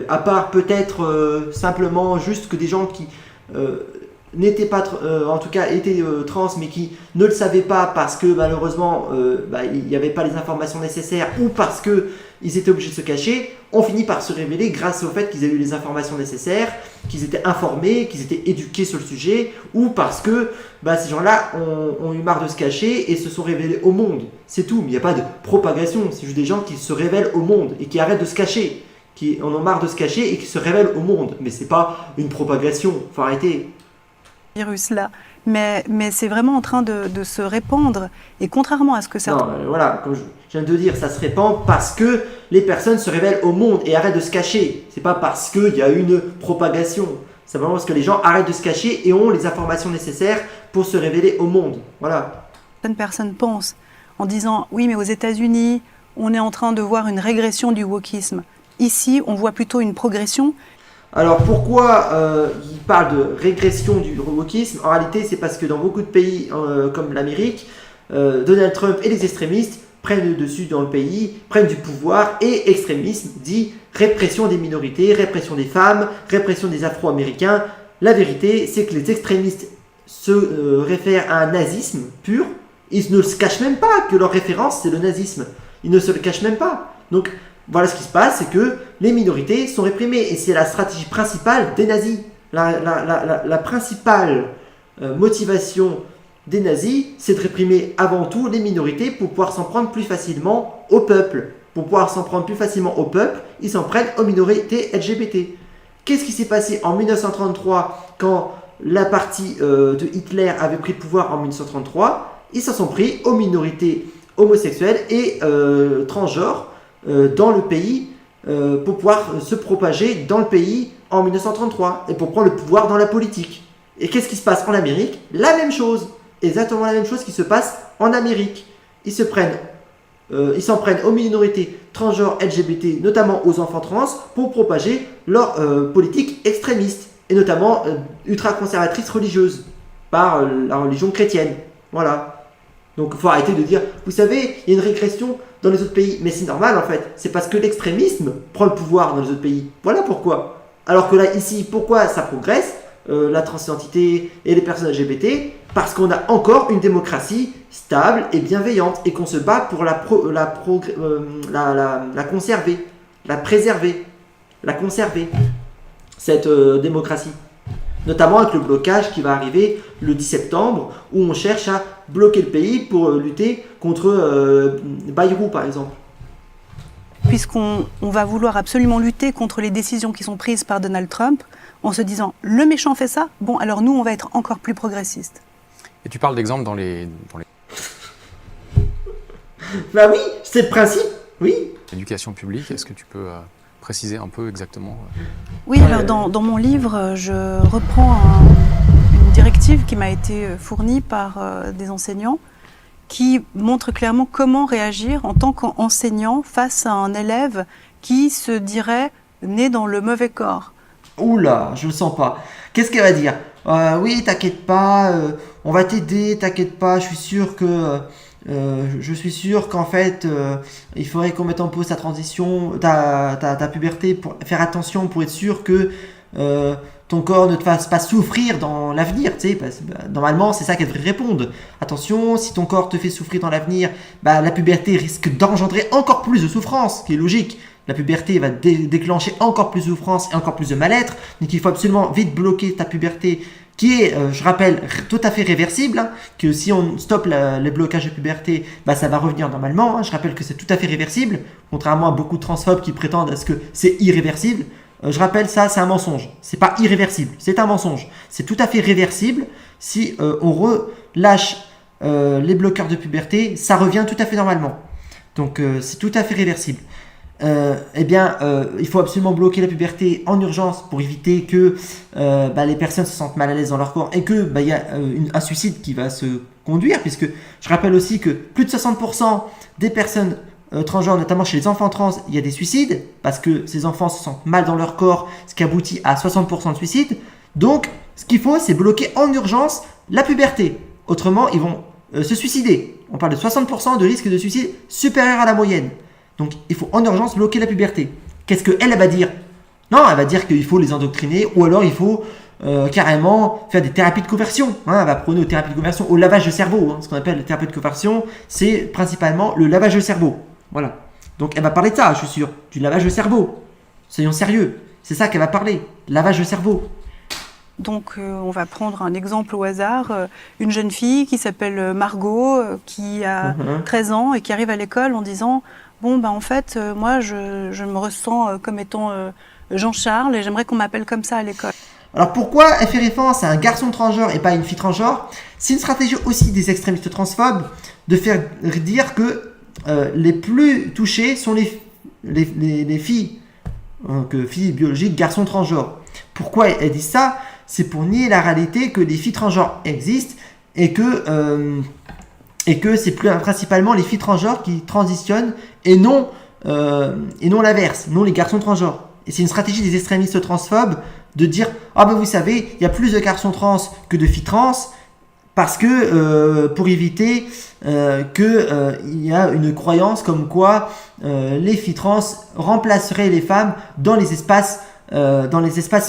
À part peut-être simplement juste que des gens qui n'étaient pas, en tout cas étaient trans, mais qui ne le savaient pas parce que malheureusement il n'y avait pas les informations nécessaires ou parce qu'ils étaient obligés de se cacher, ont fini par se révéler grâce au fait qu'ils avaient eu les informations nécessaires, qu'ils étaient informés, qu'ils étaient éduqués sur le sujet, ou parce que ces gens-là ont eu marre de se cacher et se sont révélés au monde. C'est tout, mais il n'y a pas de propagation, c'est juste des gens qui se révèlent au monde et qui arrêtent de se cacher, qui en ont marre de se cacher et qui se révèlent au monde. Mais c'est pas une propagation, faut arrêter. Virus-là. Mais c'est vraiment en train de se répandre. Et contrairement à ce que certains... Non, voilà, comme je viens de dire, ça se répand parce que les personnes se révèlent au monde et arrêtent de se cacher. C'est pas parce qu'il y a une propagation. C'est vraiment parce que les gens arrêtent de se cacher et ont les informations nécessaires pour se révéler au monde. Voilà. Certaines personnes pensent en disant « Oui, mais aux États-Unis, on est en train de voir une régression du wokisme. Ici, on voit plutôt une progression. » Alors pourquoi il parle de régression du wokisme? En réalité, c'est parce que dans beaucoup de pays comme l'Amérique, Donald Trump et les extrémistes prennent le dessus dans le pays, prennent du pouvoir, et extrémisme dit répression des minorités, répression des femmes, répression des Afro-Américains. La vérité, c'est que les extrémistes se réfèrent à un nazisme pur. Ils ne se cachent même pas que leur référence, c'est le nazisme. Ils ne se le cachent même pas. Donc, voilà ce qui se passe, c'est que les minorités sont réprimées et c'est la stratégie principale des nazis. La principale motivation des nazis, c'est de réprimer avant tout les minorités pour pouvoir s'en prendre plus facilement au peuple. Pour pouvoir s'en prendre plus facilement au peuple, ils s'en prennent aux minorités LGBT. Qu'est-ce qui s'est passé en 1933 quand la partie de Hitler avait pris le pouvoir en 1933? Ils s'en sont pris aux minorités homosexuelles et transgenres dans le pays pour pouvoir se propager dans le pays en 1933 et pour prendre le pouvoir dans la politique. Et qu'est-ce qui se passe en Amérique? La même chose, exactement la même chose qui se passe en Amérique. Ils s'en prennent aux minorités transgenres LGBT, notamment aux enfants trans, pour propager leur politique extrémiste et notamment ultra-conservatrice religieuse par la religion chrétienne. Voilà. Donc il faut arrêter de dire, vous savez, il y a une régression dans les autres pays. Mais c'est normal en fait, c'est parce que l'extrémisme prend le pouvoir dans les autres pays. Voilà pourquoi. Alors que là, ici, pourquoi ça progresse, la transidentité et les personnes LGBT? Parce qu'on a encore une démocratie stable et bienveillante et qu'on se bat pour la conserver, la préserver, la conserver, cette démocratie. Notamment avec le blocage qui va arriver le 10 septembre, où on cherche à bloquer le pays pour lutter contre Bayrou, par exemple. Puisqu'on va vouloir absolument lutter contre les décisions qui sont prises par Donald Trump, en se disant « le méchant fait ça, bon alors nous on va être encore plus progressistes ». Et tu parles d'exemples dans les... Bah oui, c'est le principe, oui. Éducation publique, est-ce que tu peux préciser un peu exactement Oui, alors dans mon livre, je reprends une directive qui m'a été fournie par des enseignants qui montre clairement comment réagir en tant qu'enseignant face à un élève qui se dirait né dans le mauvais corps. Oula, je le sens pas. Qu'est-ce qu'elle va dire? Oui, t'inquiète pas, on va t'aider, t'inquiète pas, je suis sûr qu'en fait, il faudrait qu'on mette en pause ta transition, ta puberté, pour faire attention, pour être sûr que ton corps ne te fasse pas souffrir dans l'avenir, tu sais, parce que normalement, c'est ça qu'elle devrait répondre. Attention, si ton corps te fait souffrir dans l'avenir, la puberté risque d'engendrer encore plus de souffrance, ce qui est logique. La puberté va déclencher encore plus de souffrance et encore plus de mal-être. Donc il faut absolument vite bloquer ta puberté qui est, je rappelle, tout à fait réversible, hein, que si on stoppe le blocage de puberté, bah, ça va revenir normalement. Hein. Je rappelle que c'est tout à fait réversible, contrairement à beaucoup de transphobes qui prétendent à ce que c'est irréversible. Je rappelle, ça, c'est un mensonge. C'est pas irréversible, c'est un mensonge. C'est tout à fait réversible. Si on relâche les bloqueurs de puberté, ça revient tout à fait normalement. Donc c'est tout à fait réversible. Il faut absolument bloquer la puberté en urgence pour éviter que les personnes se sentent mal à l'aise dans leur corps et que y a un suicide qui va se conduire, puisque je rappelle aussi que plus de 60% des personnes transgenres, notamment chez les enfants trans, il y a des suicides parce que ces enfants se sentent mal dans leur corps, ce qui aboutit à 60% de suicides. Donc ce qu'il faut, c'est bloquer en urgence la puberté, autrement ils vont se suicider. On parle de 60% de risque de suicide supérieur à la moyenne. Donc il faut en urgence bloquer la puberté. Qu'est-ce qu'elle va dire? Non, elle va dire qu'il faut les endoctriner, ou alors il faut carrément faire des thérapies de conversion. Hein, elle va prôner aux thérapies de conversion, au lavage de cerveau. Hein, ce qu'on appelle la thérapie de conversion, c'est principalement le lavage de cerveau. Voilà. Donc elle va parler de ça, je suis sûr, du lavage de cerveau. Soyons sérieux, c'est ça qu'elle va parler, lavage de cerveau. Donc on va prendre un exemple au hasard, une jeune fille qui s'appelle Margot, qui a 13 ans et qui arrive à l'école en disant « Bon, en fait, moi, je me ressens comme étant Jean-Charles et j'aimerais qu'on m'appelle comme ça à l'école. » Alors pourquoi elle fait référence à un garçon transgenre et pas à une fille transgenre? C'est une stratégie aussi des extrémistes transphobes de faire dire que les plus touchés sont les filles, que filles biologiques, garçons transgenres. Pourquoi elles disent ça? C'est pour nier la réalité que les filles transgenres existent et que c'est principalement les filles transgenres qui transitionnent et non l'inverse, non les garçons transgenres. Et c'est une stratégie des extrémistes transphobes de dire « Ah ben vous savez, il y a plus de garçons trans que de filles trans parce que pour éviter qu'il y a une croyance comme quoi les filles trans remplaceraient les femmes dans les espaces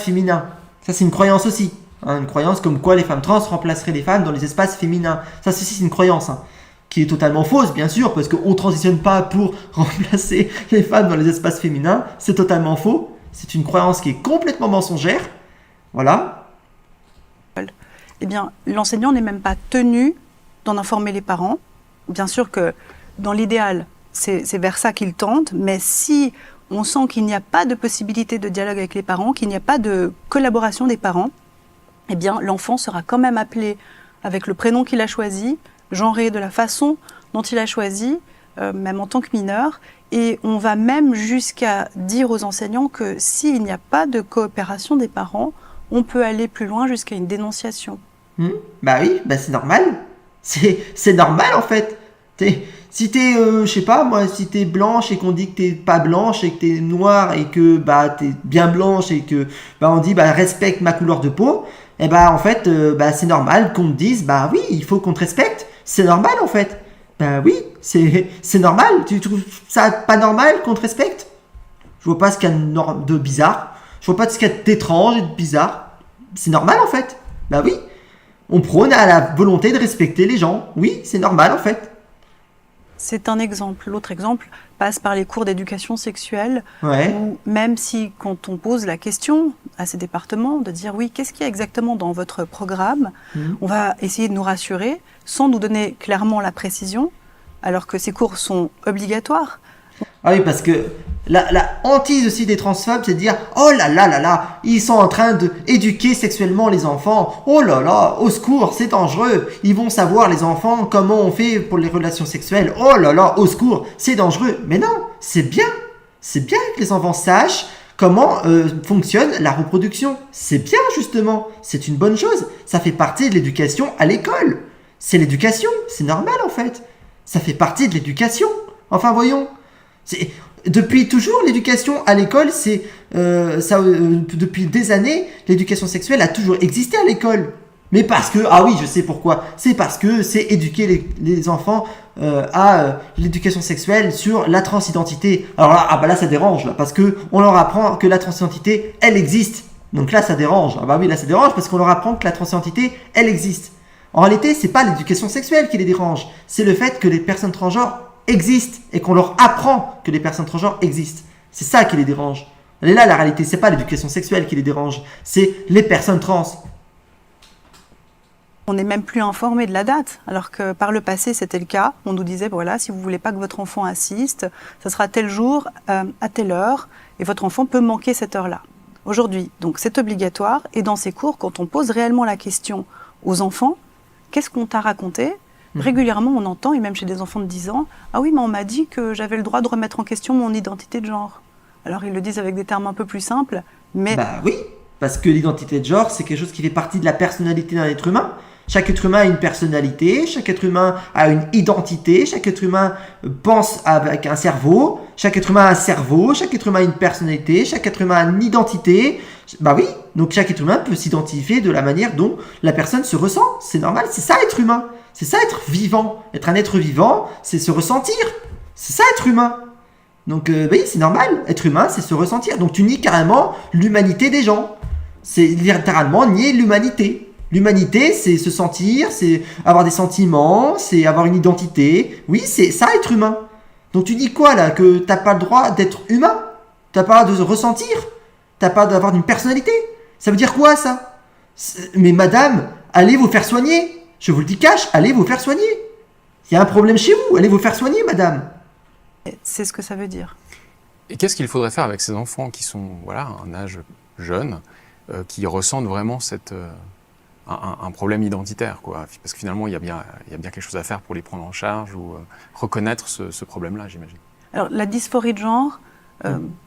féminins. » Ça c'est une croyance aussi. Hein, une croyance comme quoi les femmes trans remplaceraient les femmes dans les espaces féminins. Ça c'est une croyance qui est totalement fausse, bien sûr, parce qu'on ne transitionne pas pour remplacer les femmes dans les espaces féminins. C'est totalement faux. C'est une croyance qui est complètement mensongère. Voilà. Eh bien, l'enseignant n'est même pas tenu d'en informer les parents. Bien sûr que dans l'idéal, c'est vers ça qu'il tente, mais si on sent qu'il n'y a pas de possibilité de dialogue avec les parents, qu'il n'y a pas de collaboration des parents, eh bien, l'enfant sera quand même appelé avec le prénom qu'il a choisi, genré de la façon dont il a choisi, même en tant que mineur. Et on va même jusqu'à dire aux enseignants que s'il n'y a pas de coopération des parents, on peut aller plus loin jusqu'à une dénonciation. Bah oui, c'est normal. C'est normal en fait. Si t'es, je sais pas moi, si t'es blanche et qu'on dit que t'es pas blanche et que t'es noire et que t'es bien blanche et que on dit respecte ma couleur de peau, et en fait c'est normal qu'on te dise oui il faut qu'on te respecte. C'est normal en fait. Oui, c'est normal. Tu trouves ça pas normal qu'on te respecte? Je vois pas ce qu'il y a de bizarre. Je vois pas ce qu'il y a d'étrange et de bizarre. C'est normal en fait. Oui. On prône à la volonté de respecter les gens. Oui, c'est normal en fait. C'est un exemple. L'autre exemple passe par les cours d'éducation sexuelle, ouais. Où même si quand on pose la question à ces départements de dire oui, qu'est-ce qu'il y a exactement dans votre programme, on va essayer de nous rassurer sans nous donner clairement la précision, alors que ces cours sont obligatoires. Ah oui, parce que la hantise aussi des transphobes, c'est de dire « Oh là là là là, ils sont en train d'éduquer sexuellement les enfants. Oh là là, au secours, c'est dangereux. Ils vont savoir, les enfants, comment on fait pour les relations sexuelles. Oh là là, au secours, c'est dangereux. » Mais non, c'est bien. C'est bien que les enfants sachent comment fonctionne la reproduction. C'est bien, justement. C'est une bonne chose. Ça fait partie de l'éducation à l'école. C'est l'éducation. C'est normal, en fait. Ça fait partie de l'éducation. Enfin, voyons. Depuis toujours, l'éducation à l'école, depuis des années, l'éducation sexuelle a toujours existé à l'école. Mais parce que, ah oui, je sais pourquoi. C'est parce que c'est éduquer les enfants à l'éducation sexuelle sur la transidentité. Alors là, là ça dérange, là, parce que on leur apprend que la transidentité, elle existe. Donc là, ça dérange. Oui, là, ça dérange parce qu'on leur apprend que la transidentité, elle existe. En réalité, c'est pas l'éducation sexuelle qui les dérange. C'est le fait que les personnes transgenres existent et qu'on leur apprend que les personnes transgenres existent. C'est ça qui les dérange. Elle est là la réalité, c'est pas l'éducation sexuelle qui les dérange, c'est les personnes trans. On n'est même plus informé de la date, alors que par le passé, c'était le cas. On nous disait, voilà, si vous ne voulez pas que votre enfant assiste, ça sera tel jour, à telle heure, et votre enfant peut manquer cette heure-là. Aujourd'hui, donc c'est obligatoire, et dans ces cours, quand on pose réellement la question aux enfants, qu'est-ce qu'on t'a raconté ? Régulièrement, on entend, et même chez des enfants de 10 ans, « Ah oui, mais on m'a dit que j'avais le droit de remettre en question mon identité de genre. » Alors ils le disent avec des termes un peu plus simples, mais... Bah oui, parce que l'identité de genre, c'est quelque chose qui fait partie de la personnalité d'un être humain. Chaque être humain a une personnalité, chaque être humain a une identité, chaque être humain pense avec un cerveau, chaque être humain a un cerveau, chaque être humain a une personnalité, chaque être humain a une identité. Bah oui, donc chaque être humain peut s'identifier de la manière dont la personne se ressent. C'est normal, c'est ça être humain. C'est ça être vivant. Être un être vivant, c'est se ressentir. C'est ça être humain. Donc oui, c'est normal. Être humain, c'est se ressentir. Donc tu nies carrément l'humanité des gens. C'est littéralement nier l'humanité. L'humanité, c'est se sentir, c'est avoir des sentiments, c'est avoir une identité. Oui, c'est ça être humain. Donc tu dis quoi là? Que t'as pas le droit d'être humain? T'as pas le droit de ressentir? T'as pas d'avoir une personnalité? Ça veut dire quoi ça? Mais madame, allez vous faire soigner. Je vous le dis cash, allez vous faire soigner. Il y a un problème chez vous, allez vous faire soigner madame. c'est ce que ça veut dire. Et qu'est-ce qu'il faudrait faire avec ces enfants qui sont voilà, à un âge jeune, qui ressentent vraiment un problème identitaire, quoi. Parce que finalement, il y a bien quelque chose à faire pour les prendre en charge ou reconnaître ce problème-là, j'imagine. Alors, la dysphorie de genre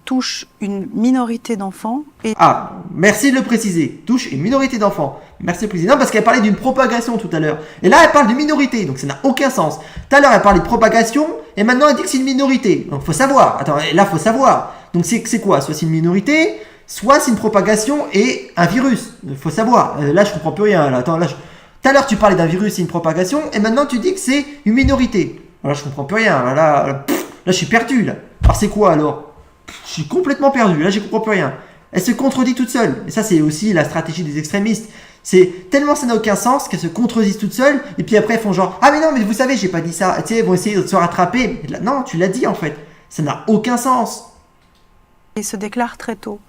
touche une minorité d'enfants. Et... Ah, merci de le préciser. Touche une minorité d'enfants. Merci de le préciser. Non, parce qu'elle parlait d'une propagation tout à l'heure. Et là, elle parle de minorité, donc ça n'a aucun sens. Tout à l'heure, elle parlait de propagation, et maintenant, elle dit que c'est une minorité. Donc, faut savoir. Attends, là, faut savoir. Donc, c'est quoi? Soit c'est une minorité, soit c'est une propagation et un virus. Il faut savoir. Là, je comprends plus rien. Là. Attends, tout à l'heure, tu parlais d'un virus et une propagation, et maintenant, tu dis que c'est une minorité. Là, je comprends plus rien. Là, je suis perdu. Là. Alors, c'est quoi alors? Je suis complètement perdu. Là, je comprends plus rien. Elle se contredit toute seule. Et ça, c'est aussi la stratégie des extrémistes. C'est tellement ça n'a aucun sens qu'elles se contredisent toutes seules. Et puis après, elles font genre, ah mais non, mais vous savez, j'ai pas dit ça. Tu sais, elles vont essayer de se rattraper. Là, non, tu l'as dit en fait. Ça n'a aucun sens. Ils se déclarent très tôt.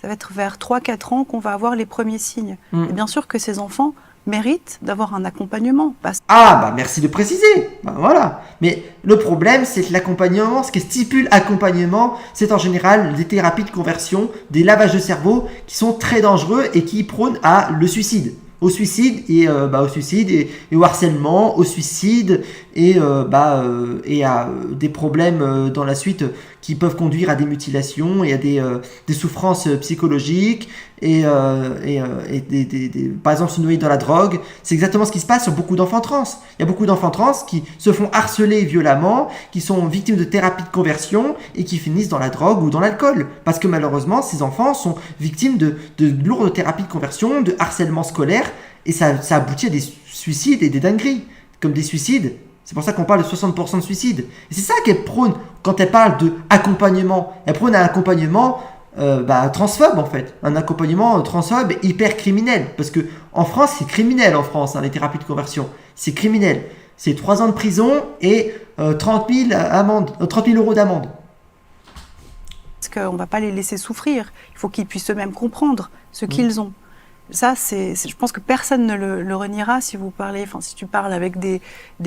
Ça va être vers 3-4 ans qu'on va avoir les premiers signes. Et bien sûr que ces enfants méritent d'avoir un accompagnement. Ah, bah merci de préciser. Bah voilà. Mais le problème, c'est que l'accompagnement, ce qui stipule accompagnement, c'est en général des thérapies de conversion, des lavages de cerveau qui sont très dangereux et qui prônent à le suicide. Au suicide et au harcèlement, au suicide et à des problèmes dans la suite qui peuvent conduire à des mutilations et à des souffrances psychologiques et par exemple se noyer dans la drogue. C'est exactement ce qui se passe sur beaucoup d'enfants trans. Il y a beaucoup d'enfants trans qui se font harceler violemment, qui sont victimes de thérapies de conversion et qui finissent dans la drogue ou dans l'alcool. Parce que malheureusement, ces enfants sont victimes de lourdes thérapies de conversion, de harcèlement scolaire et ça aboutit à des suicides et des dingueries. Comme des suicides. C'est pour ça qu'on parle de 60% de suicides. Et c'est ça qu'elle prône quand elle parle d'accompagnement. Elle prône un accompagnement transphobe en fait. Un accompagnement transphobe hyper criminel. Parce que en France, c'est criminel en France, les thérapies de conversion. C'est criminel. C'est 3 ans de prison et 30 000 euros d'amende. Parce qu'on ne va pas les laisser souffrir. Il faut qu'ils puissent eux-mêmes comprendre ce qu'ils ont. Ça, je pense que personne ne le reniera si vous parlez, si tu parles avec des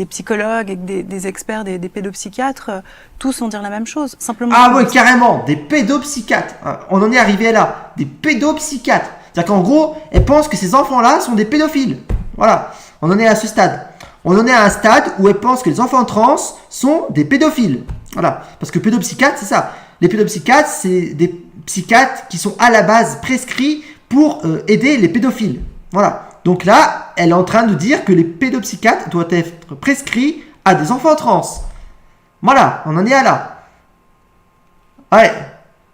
psychologues, avec des experts, des pédopsychiatres, tous vont dire la même chose. Simplement. Ah ouais, carrément, des pédopsychiatres. On en est arrivé là, des pédopsychiatres. C'est-à-dire qu'en gros, elles pensent que ces enfants-là sont des pédophiles. Voilà, on en est à ce stade. On en est à un stade où elles pensent que les enfants trans sont des pédophiles. Voilà, parce que pédopsychiatre, c'est ça. Les pédopsychiatres, c'est des psychiatres qui sont à la base prescrits pour aider les pédophiles. Voilà. Donc là, elle est en train de dire que les pédopsychiatres doivent être prescrits à des enfants trans. Voilà, on en est à là. Ouais,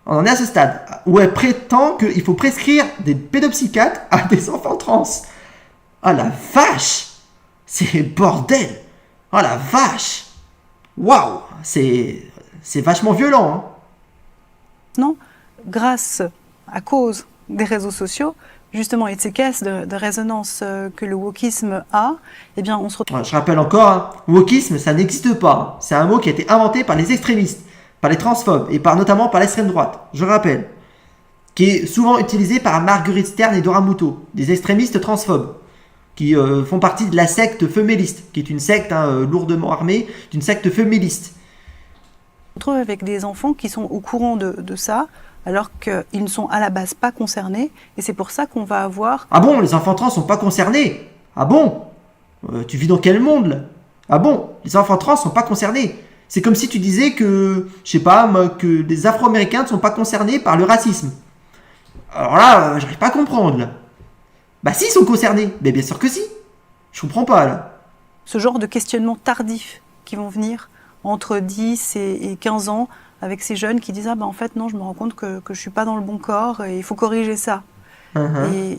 on en est à ce stade où elle prétend qu'il faut prescrire des pédopsychiatres à des enfants trans. Ah la vache! C'est bordel! Oh la vache! Waouh! C'est vachement violent. Hein. Non, à cause des réseaux sociaux, justement, et de ces caisses de résonance que le wokisme a, eh bien, on se retrouve... Je rappelle encore, wokisme, ça n'existe pas. C'est un mot qui a été inventé par les extrémistes. par les transphobes et notamment par l'extrême droite, je rappelle, qui est souvent utilisé par Marguerite Stern et Dora Muto, des extrémistes transphobes, qui font partie de la secte feméliste, qui est une secte lourdement armée, d'une secte feméliste. On se retrouve avec des enfants qui sont au courant de ça, alors qu'ils ne sont à la base pas concernés, et c'est pour ça qu'on va avoir... Ah bon, les enfants trans sont pas concernés? Ah bon? Tu vis dans quel monde là? Ah bon, les enfants trans sont pas concernés? C'est comme si tu disais que, je sais pas, que les Afro-Américains ne sont pas concernés par le racisme. Alors là, j'arrive pas à comprendre là. Bah si, ils sont concernés. Mais bien sûr que si. Je comprends pas là. Ce genre de questionnements tardifs qui vont venir entre 10 et 15 ans avec ces jeunes qui disent « Ah ben en fait non, je me rends compte que je suis pas dans le bon corps et il faut corriger ça ».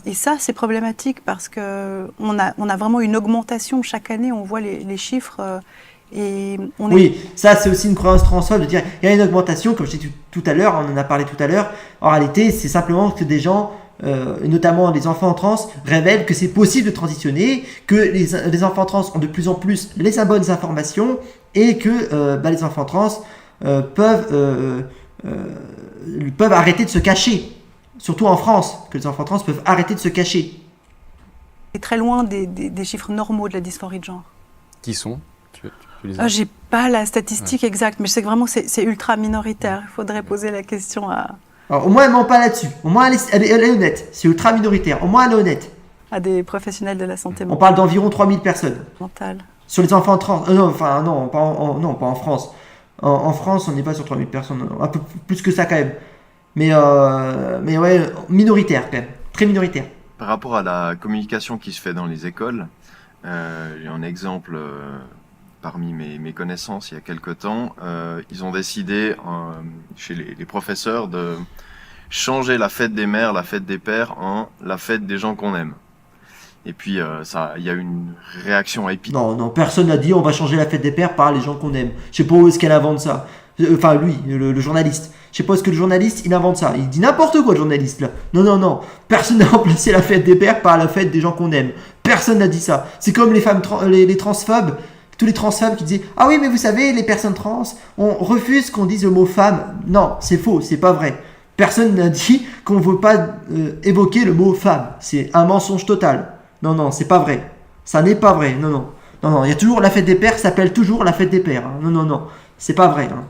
Et ça, c'est problématique parce qu'on a vraiment une augmentation chaque année, on voit les chiffres. Oui, ça c'est aussi une croyance transphobe de dire il y a une augmentation, comme je disais tout à l'heure, on en a parlé tout à l'heure. En réalité, c'est simplement que des gens, notamment les enfants trans, révèlent que c'est possible de transitionner, que les enfants trans ont de plus en plus les bonnes informations et que les enfants trans peuvent arrêter de se cacher. Surtout en France, que les enfants trans peuvent arrêter de se cacher. C'est très loin des chiffres normaux de la dysphorie de genre. Qui sont j'ai pas la statistique exacte, mais je sais que vraiment c'est ultra minoritaire. Il faudrait poser la question Alors, au moins, elle ment pas là-dessus. Au moins, elle est honnête. C'est ultra minoritaire. Au moins, elle est honnête. à des professionnels de la santé On parle d'environ 3000 personnes. mentale. Sur les enfants trans. Non, pas en France. En France, on n'est pas sur 3000 personnes. Non, un peu plus que ça quand même. Mais ouais, minoritaire quand même. Très minoritaire. Par rapport à la communication qui se fait dans les écoles, j'ai un exemple parmi mes connaissances il y a quelque temps. Ils ont décidé chez les professeurs de changer la fête des mères, la fête des pères en la fête des gens qu'on aime. Et puis il y a eu une réaction épidémique. Non, personne n'a dit on va changer la fête des pères par les gens qu'on aime. Je sais pas où est-ce qu'elle invente ça. Enfin, lui, le journaliste. Je sais pas où est-ce que le journaliste, il invente ça. Il dit n'importe quoi, le journaliste, là. Non. Personne n'a remplacé la fête des pères par la fête des gens qu'on aime. Personne n'a dit ça. C'est comme les femmes, les transphobes. Tous les transphobes qui disaient ah oui, mais vous savez, les personnes trans, on refuse qu'on dise le mot femme. Non, c'est faux, c'est pas vrai. Personne n'a dit qu'on veut pas évoquer le mot femme. C'est un mensonge total. Non, c'est pas vrai. Ça n'est pas vrai. Non. Il y a toujours la fête des pères, s'appelle toujours la fête des pères. Hein. Non. C'est pas vrai. Hein.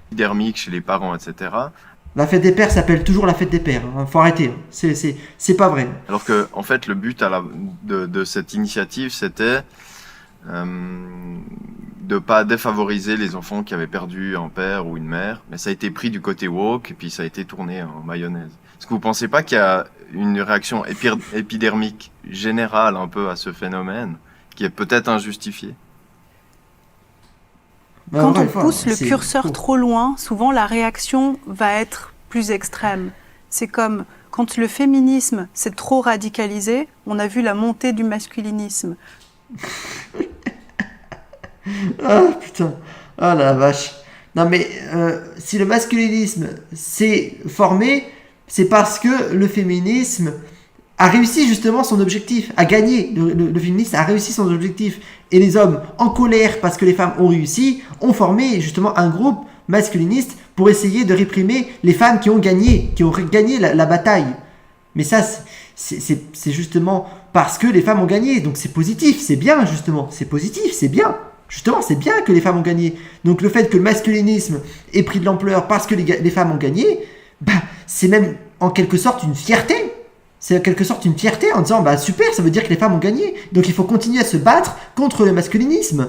Épidermique chez les parents, etc. La fête des pères s'appelle toujours la fête des pères. Hein. Faut arrêter. C'est pas vrai. Alors que, en fait, le but de cette initiative, c'était de pas défavoriser les enfants qui avaient perdu un père ou une mère, mais ça a été pris du côté woke et puis ça a été tourné en mayonnaise. Est-ce que vous pensez pas qu'il y a une réaction épidermique générale un peu à ce phénomène qui est peut-être injustifiée? Quand on pousse le curseur trop loin, souvent la réaction va être plus extrême. C'est comme quand le féminisme s'est trop radicalisé, on a vu la montée du masculinisme. Ah putain, ah la vache. Non mais si le masculinisme s'est formé, c'est parce que le féminisme a réussi justement son objectif, a gagné. Le féminisme a réussi son objectif. Et les hommes, en colère parce que les femmes ont réussi, ont formé justement un groupe masculiniste pour essayer de réprimer les femmes qui ont gagné la bataille. Mais ça, c'est justement parce que les femmes ont gagné. Donc c'est positif, c'est bien justement. C'est positif, c'est bien. Justement, c'est bien que les femmes ont gagné. Donc le fait que le masculinisme ait pris de l'ampleur parce que les femmes ont gagné, c'est même en quelque sorte une fierté. C'est en quelque sorte une fierté en disant super, ça veut dire que les femmes ont gagné. Donc il faut continuer à se battre contre le masculinisme.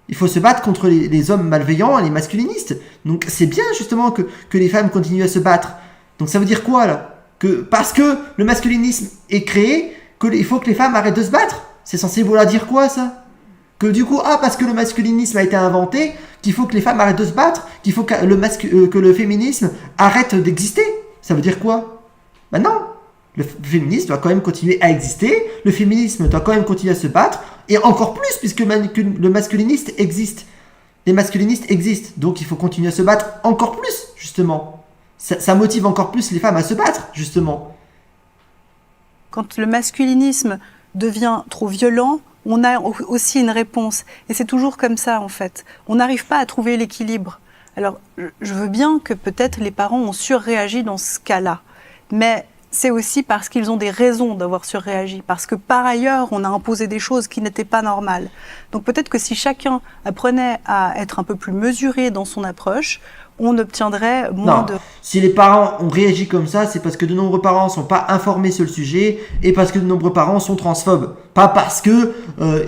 Il faut se battre contre les hommes malveillants et les masculinistes. Donc c'est bien justement que les femmes continuent à se battre. Donc ça veut dire quoi là? Que parce que le masculinisme est créé, il faut que les femmes arrêtent de se battre? C'est censé vouloir dire quoi ça? Que du coup, parce que le masculinisme a été inventé, qu'il faut que les femmes arrêtent de se battre, qu'il faut que le féminisme arrête d'exister? Ça veut dire quoi? Non. Le féminisme doit quand même continuer à exister, le féminisme doit quand même continuer à se battre, et encore plus puisque le masculiniste existe. Les masculinistes existent, donc il faut continuer à se battre encore plus, justement. Ça motive encore plus les femmes à se battre, justement. Quand le masculinisme devient trop violent, on a aussi une réponse. Et c'est toujours comme ça, en fait. On n'arrive pas à trouver l'équilibre. Alors, je veux bien que peut-être les parents ont surréagi dans ce cas-là, mais c'est aussi parce qu'ils ont des raisons d'avoir surréagi, parce que par ailleurs, on a imposé des choses qui n'étaient pas normales. Donc peut-être que si chacun apprenait à être un peu plus mesuré dans son approche, on obtiendrait moins Non, si les parents ont réagi comme ça, c'est parce que de nombreux parents ne sont pas informés sur le sujet et parce que de nombreux parents sont transphobes. Pas parce que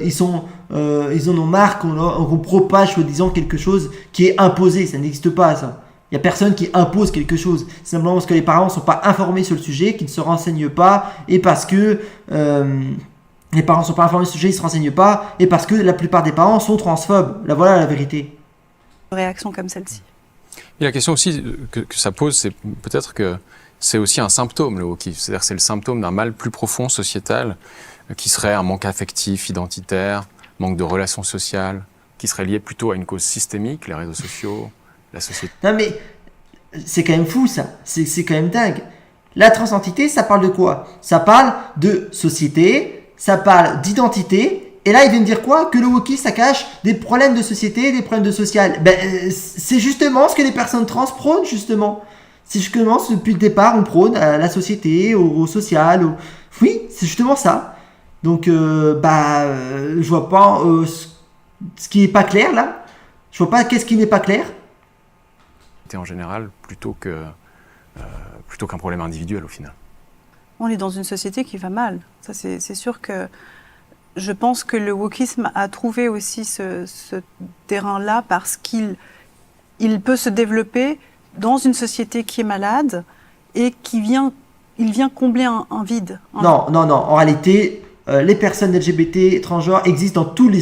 ils en ont marre qu'on propage soi-disant quelque chose qui est imposé. Ça n'existe pas, ça. Il n'y a personne qui impose quelque chose. C'est simplement parce que les parents ne sont pas informés sur le sujet, qu'ils ne se renseignent pas, et parce que les parents ne sont pas informés sur le sujet, ils ne se renseignent pas, et parce que la plupart des parents sont transphobes. Là, voilà la vérité. réaction comme celle-ci. Et la question aussi que ça pose, c'est peut-être que c'est aussi un symptôme, le wokisme. C'est-à-dire que c'est le symptôme d'un mal plus profond sociétal, qui serait un manque affectif, identitaire, manque de relations sociales, qui serait lié plutôt à une cause systémique, les réseaux sociaux, la société. Non mais, c'est quand même fou ça, c'est quand même dingue. La transidentité, ça parle de quoi? Ça parle de société, ça parle d'identité, et là ils viennent dire quoi? Que le wokisme ça cache des problèmes de société, des problèmes de social. C'est justement ce que les personnes trans prônent justement. C'est justement depuis le départ on prône à la société, au social, oui, c'est justement ça. Donc je vois pas ce qui est pas clair là. Je vois pas qu'est-ce qui n'est pas clair. En général, plutôt qu'un problème individuel au final. On est dans une société qui va mal. Ça, c'est sûr que je pense que le wokisme a trouvé aussi ce terrain-là parce qu'il peut se développer dans une société qui est malade et il vient combler un vide. Non. En réalité, les personnes LGBT, transgenres existent dans toutes les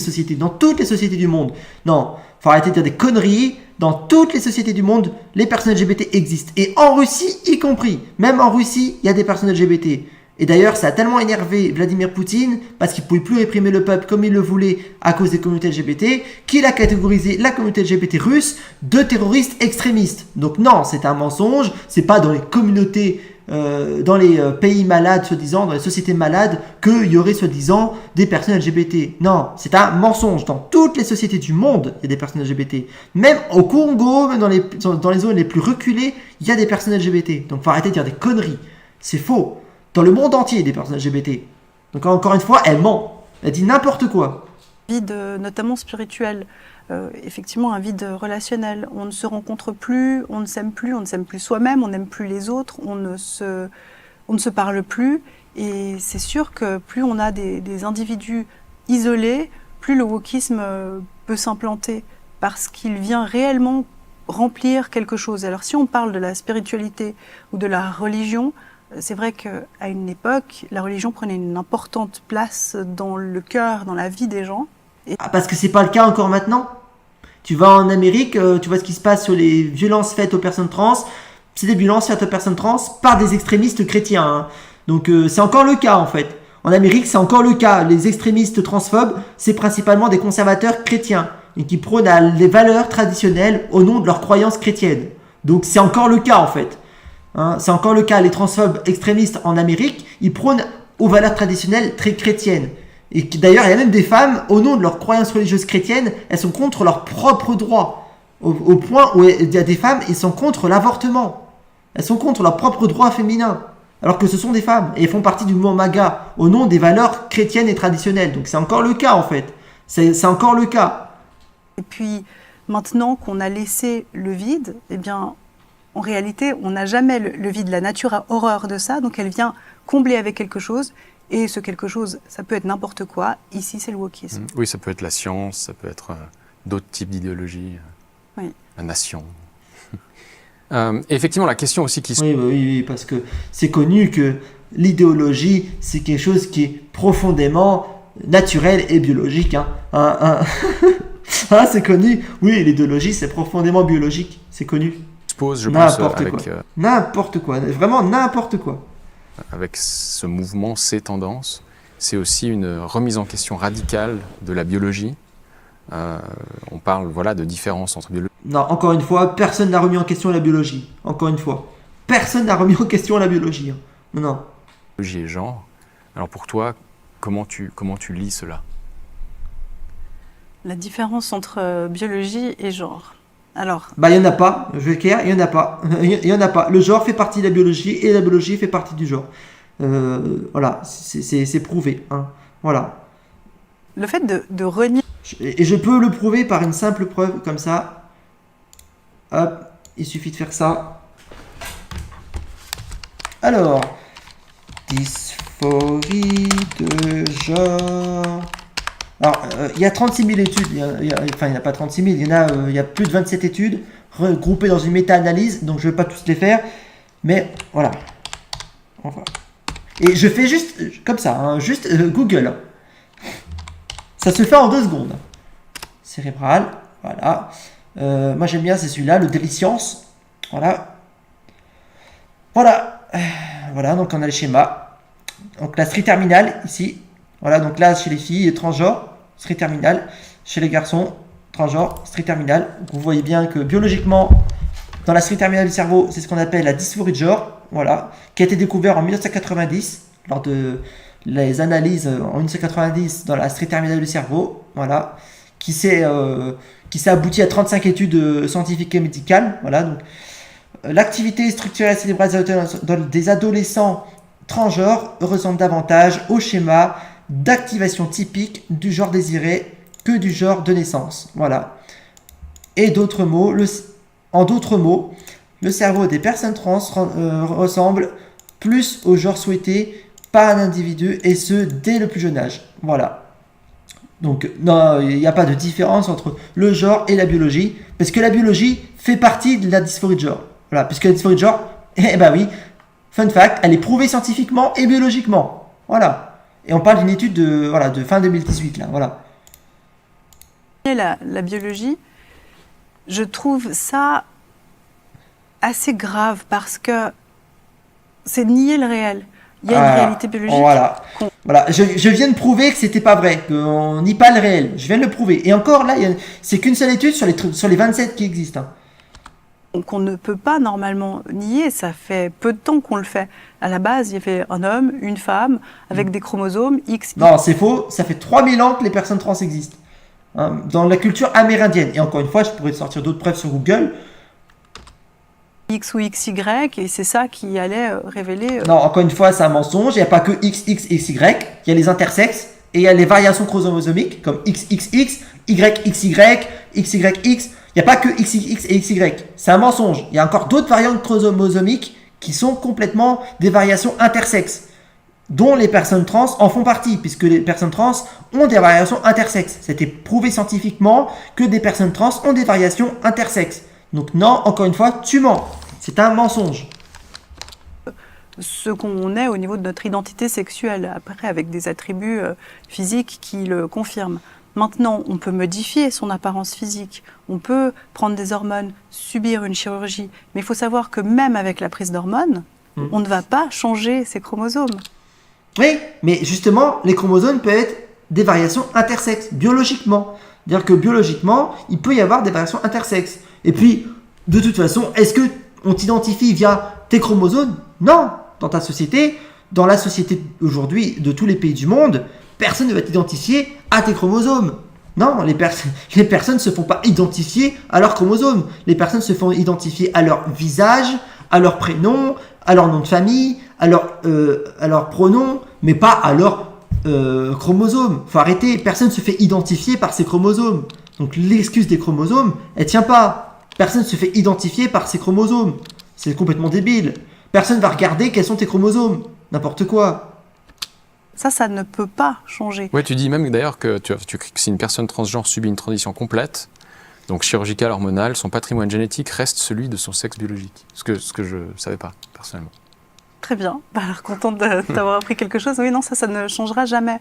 sociétés du monde. Non, faut arrêter de dire des conneries. Dans toutes les sociétés du monde, les personnes LGBT existent. Et en Russie, y compris. Même en Russie, il y a des personnes LGBT. Et d'ailleurs, ça a tellement énervé Vladimir Poutine, parce qu'il ne pouvait plus réprimer le peuple comme il le voulait à cause des communautés LGBT, qu'il a catégorisé la communauté LGBT russe de terroristes extrémistes. Donc non, c'est un mensonge. C'est pas dans les communautés, dans les pays malades, soi-disant, dans les sociétés malades, qu'il y aurait soi-disant des personnes LGBT. Non, c'est un mensonge. Dans toutes les sociétés du monde, il y a des personnes LGBT. Même au Congo, même dans les zones les plus reculées, il y a des personnes LGBT. Donc faut arrêter de dire des conneries. C'est faux. Dans le monde entier, il y a des personnes LGBT. Donc encore une fois, elle ment. Elle dit n'importe quoi. Vide, notamment spirituel. Effectivement, un vide relationnel. On ne se rencontre plus, on ne s'aime plus soi-même, on n'aime plus les autres, on ne se parle plus. Et c'est sûr que plus on a des individus isolés, plus le wokisme peut s'implanter, parce qu'il vient réellement remplir quelque chose. Alors si on parle de la spiritualité ou de la religion, c'est vrai qu'à une époque, la religion prenait une importante place dans le cœur, dans la vie des gens. Parce que c'est pas le cas encore maintenant. Tu vas en Amérique, tu vois ce qui se passe sur les violences faites aux personnes trans. C'est des violences faites aux personnes trans par des extrémistes chrétiens. Hein. Donc c'est encore le cas en fait. En Amérique, c'est encore le cas. Les extrémistes transphobes, c'est principalement des conservateurs chrétiens et qui prônent les valeurs traditionnelles au nom de leurs croyances chrétiennes. Donc c'est encore le cas en fait. Hein, c'est encore le cas. Les transphobes extrémistes en Amérique, ils prônent aux valeurs traditionnelles très chrétiennes. Et d'ailleurs, il y a même des femmes, au nom de leurs croyances religieuses chrétiennes, elles sont contre leurs propres droits. Au point où il y a des femmes, ils sont contre l'avortement. Elles sont contre leurs propres droits féminins. Alors que ce sont des femmes. Et elles font partie du mouvement MAGA, au nom des valeurs chrétiennes et traditionnelles. Donc c'est encore le cas en fait. C'est encore le cas. Et puis, maintenant qu'on a laissé le vide, eh bien, en réalité, on n'a jamais le vide. La nature a horreur de ça, donc elle vient combler avec quelque chose. Et ce quelque chose, ça peut être n'importe quoi. Ici, c'est le wokisme. Oui, ça peut être la science, ça peut être d'autres types d'idéologies, Oui. la nation. Effectivement, la question aussi qui se... Oui, parce que c'est connu que l'idéologie, c'est quelque chose qui est profondément naturel et biologique. C'est connu. Oui, l'idéologie, c'est profondément biologique. C'est connu. se pose, je pense, N'importe quoi. Vraiment n'importe quoi. Avec ce mouvement, ces tendances, c'est aussi une remise en question radicale de la biologie. On parle de différence entre biologie. Non, encore une fois, personne n'a remis en question la biologie. Encore une fois. Personne n'a remis en question la biologie. Non. Biologie et genre. Alors pour toi, comment tu lis cela? La différence entre biologie et genre. Alors, Bah, il n'y en a pas, je vais clair, il n'y en a pas. Il y en a pas. Le genre fait partie de la biologie et la biologie fait partie du genre. Voilà, c'est prouvé. Hein. Voilà. le fait de renier Et je peux le prouver par une simple preuve comme ça. Hop, il suffit de faire ça. Alors, dysphorie de genre. Alors, il y a 36 000 études. Enfin, il n'y en a pas 36 000. Il y a plus de 27 études regroupées dans une méta-analyse. Donc, je ne vais pas tous les faire. Mais voilà. Enfin. Et je fais juste comme ça. Hein, juste Google. Ça se fait en 2 secondes. Cérébral. Voilà. Moi, j'aime bien, c'est celui-là, le Déliciencé. Voilà. Voilà. Voilà, donc on a le schéma. Donc la strie terminale, ici. Voilà, donc là, chez les filles, transgenre, strie terminale. Chez les garçons, transgenre, strie terminale. Donc vous voyez bien que biologiquement, dans la strie terminale du cerveau, c'est ce qu'on appelle la dysphorie de genre. Voilà. Qui a été découvert en 1990, lors de les analyses en 1990 dans la strie terminale du cerveau. Voilà. Qui s'est abouti à 35 études scientifiques et médicales. Voilà, donc l'activité structurelle cérébrale des adolescents transgenres ressemble davantage au schéma d'activation typique du genre désiré que du genre de naissance. Voilà. Et en d'autres mots, le cerveau des personnes trans ressemble plus au genre souhaité par un individu, et ce dès le plus jeune âge. Voilà. Donc, non, il n'y a pas de différence entre le genre et la biologie, parce que la biologie fait partie de la dysphorie de genre. Voilà, puisque la dysphorie de genre, eh ben oui, fun fact, elle est prouvée scientifiquement et biologiquement. Voilà. Et on parle d'une étude de fin 2018, là, voilà. la biologie, je trouve ça assez grave parce que c'est nier le réel. Il y a une réalité biologique. Voilà. Voilà. Je viens de prouver que c'était pas vrai, qu'on nie pas le réel. Je viens de le prouver. Et encore là, c'est qu'une seule étude sur les 27 qui existent. Hein. Qu'on ne peut pas normalement nier, ça fait peu de temps qu'on le fait. À la base, il y avait un homme, une femme, avec des chromosomes X. Non, c'est faux. Ça fait 3000 ans que les personnes trans existent. Hein, dans la culture amérindienne. Et encore une fois, je pourrais sortir d'autres preuves sur Google. X ou XY, et c'est ça qui allait révéler... Non, encore une fois, c'est un mensonge. Il n'y a pas que XX et XY. Il y a les intersexes et il y a les variations chromosomiques, comme XXX, YXY, XYX. Il n'y a pas que XX et XY. C'est un mensonge. Il y a encore d'autres variantes chromosomiques qui sont complètement des variations intersexes, dont les personnes trans en font partie, puisque les personnes trans ont des variations intersexes. C'était prouvé scientifiquement que des personnes trans ont des variations intersexes. Donc non, encore une fois, tu mens. C'est un mensonge. Ce qu'on est au niveau de notre identité sexuelle, après avec des attributs physiques qui le confirment. Maintenant, on peut modifier son apparence physique, on peut prendre des hormones, subir une chirurgie, mais il faut savoir que même avec la prise d'hormones, on ne va pas changer ses chromosomes. Oui, mais justement, les chromosomes peuvent être des variations intersexes, biologiquement. C'est-à-dire que biologiquement, il peut y avoir des variations intersexes. Et puis, de toute façon, est-ce que on t'identifie via tes chromosomes? Non. Dans ta société, dans la société aujourd'hui de tous les pays du monde, personne ne va t'identifier à tes chromosomes. Non, les personnes ne se font pas identifier à leurs chromosomes. Les personnes se font identifier à leur visage, à leur prénom, à leur nom de famille, à leur pronom, mais pas à leur chromosomes. Faut arrêter. Personne ne se fait identifier par ses chromosomes. Donc l'excuse des chromosomes, elle tient pas. Personne ne se fait identifier par ses chromosomes. C'est complètement débile. Personne ne va regarder quels sont tes chromosomes. N'importe quoi. Ça ne peut pas changer. Ouais, tu dis même d'ailleurs que si une personne transgenre subit une transition complète, donc chirurgicale, hormonale, son patrimoine génétique reste celui de son sexe biologique. Ce que je ne savais pas, personnellement. Très bien. Alors, contente d'avoir appris quelque chose. Oui, non, ça ne changera jamais.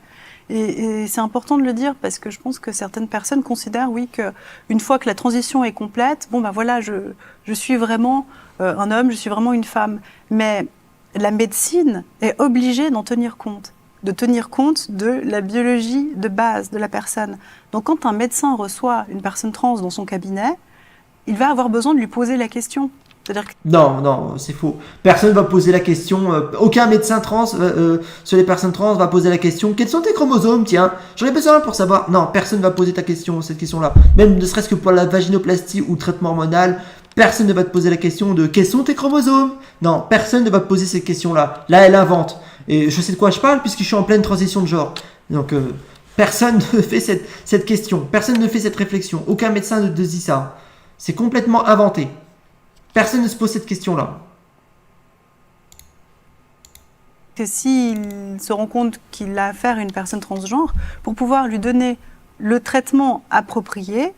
Et c'est important de le dire parce que je pense que certaines personnes considèrent, oui, qu'une fois que la transition est complète, bon, ben voilà, je suis vraiment un homme, je suis vraiment une femme. Mais la médecine est obligée d'en tenir compte, de tenir compte de la biologie de base de la personne. Donc, quand un médecin reçoit une personne trans dans son cabinet, il va avoir besoin de lui poser la question. C'est-à-dire que Non, c'est faux. Personne va poser la question, aucun médecin trans sur les personnes trans va poser la question quels sont tes chromosomes, tiens, j'en ai besoin pour savoir. Non, personne va poser cette question-là. Même ne serait-ce que pour la vaginoplastie ou le traitement hormonal, personne ne va te poser la question de quels sont tes chromosomes. Non, personne ne va te poser cette question-là. Là, elle invente. Et je sais de quoi je parle puisque je suis en pleine transition de genre. Donc, personne ne fait cette question. Personne ne fait cette réflexion. Aucun médecin ne dit ça. C'est complètement inventé. Personne ne se pose cette question-là. s'il se rend compte qu'il a affaire à une personne transgenre, pour pouvoir lui donner le traitement approprié,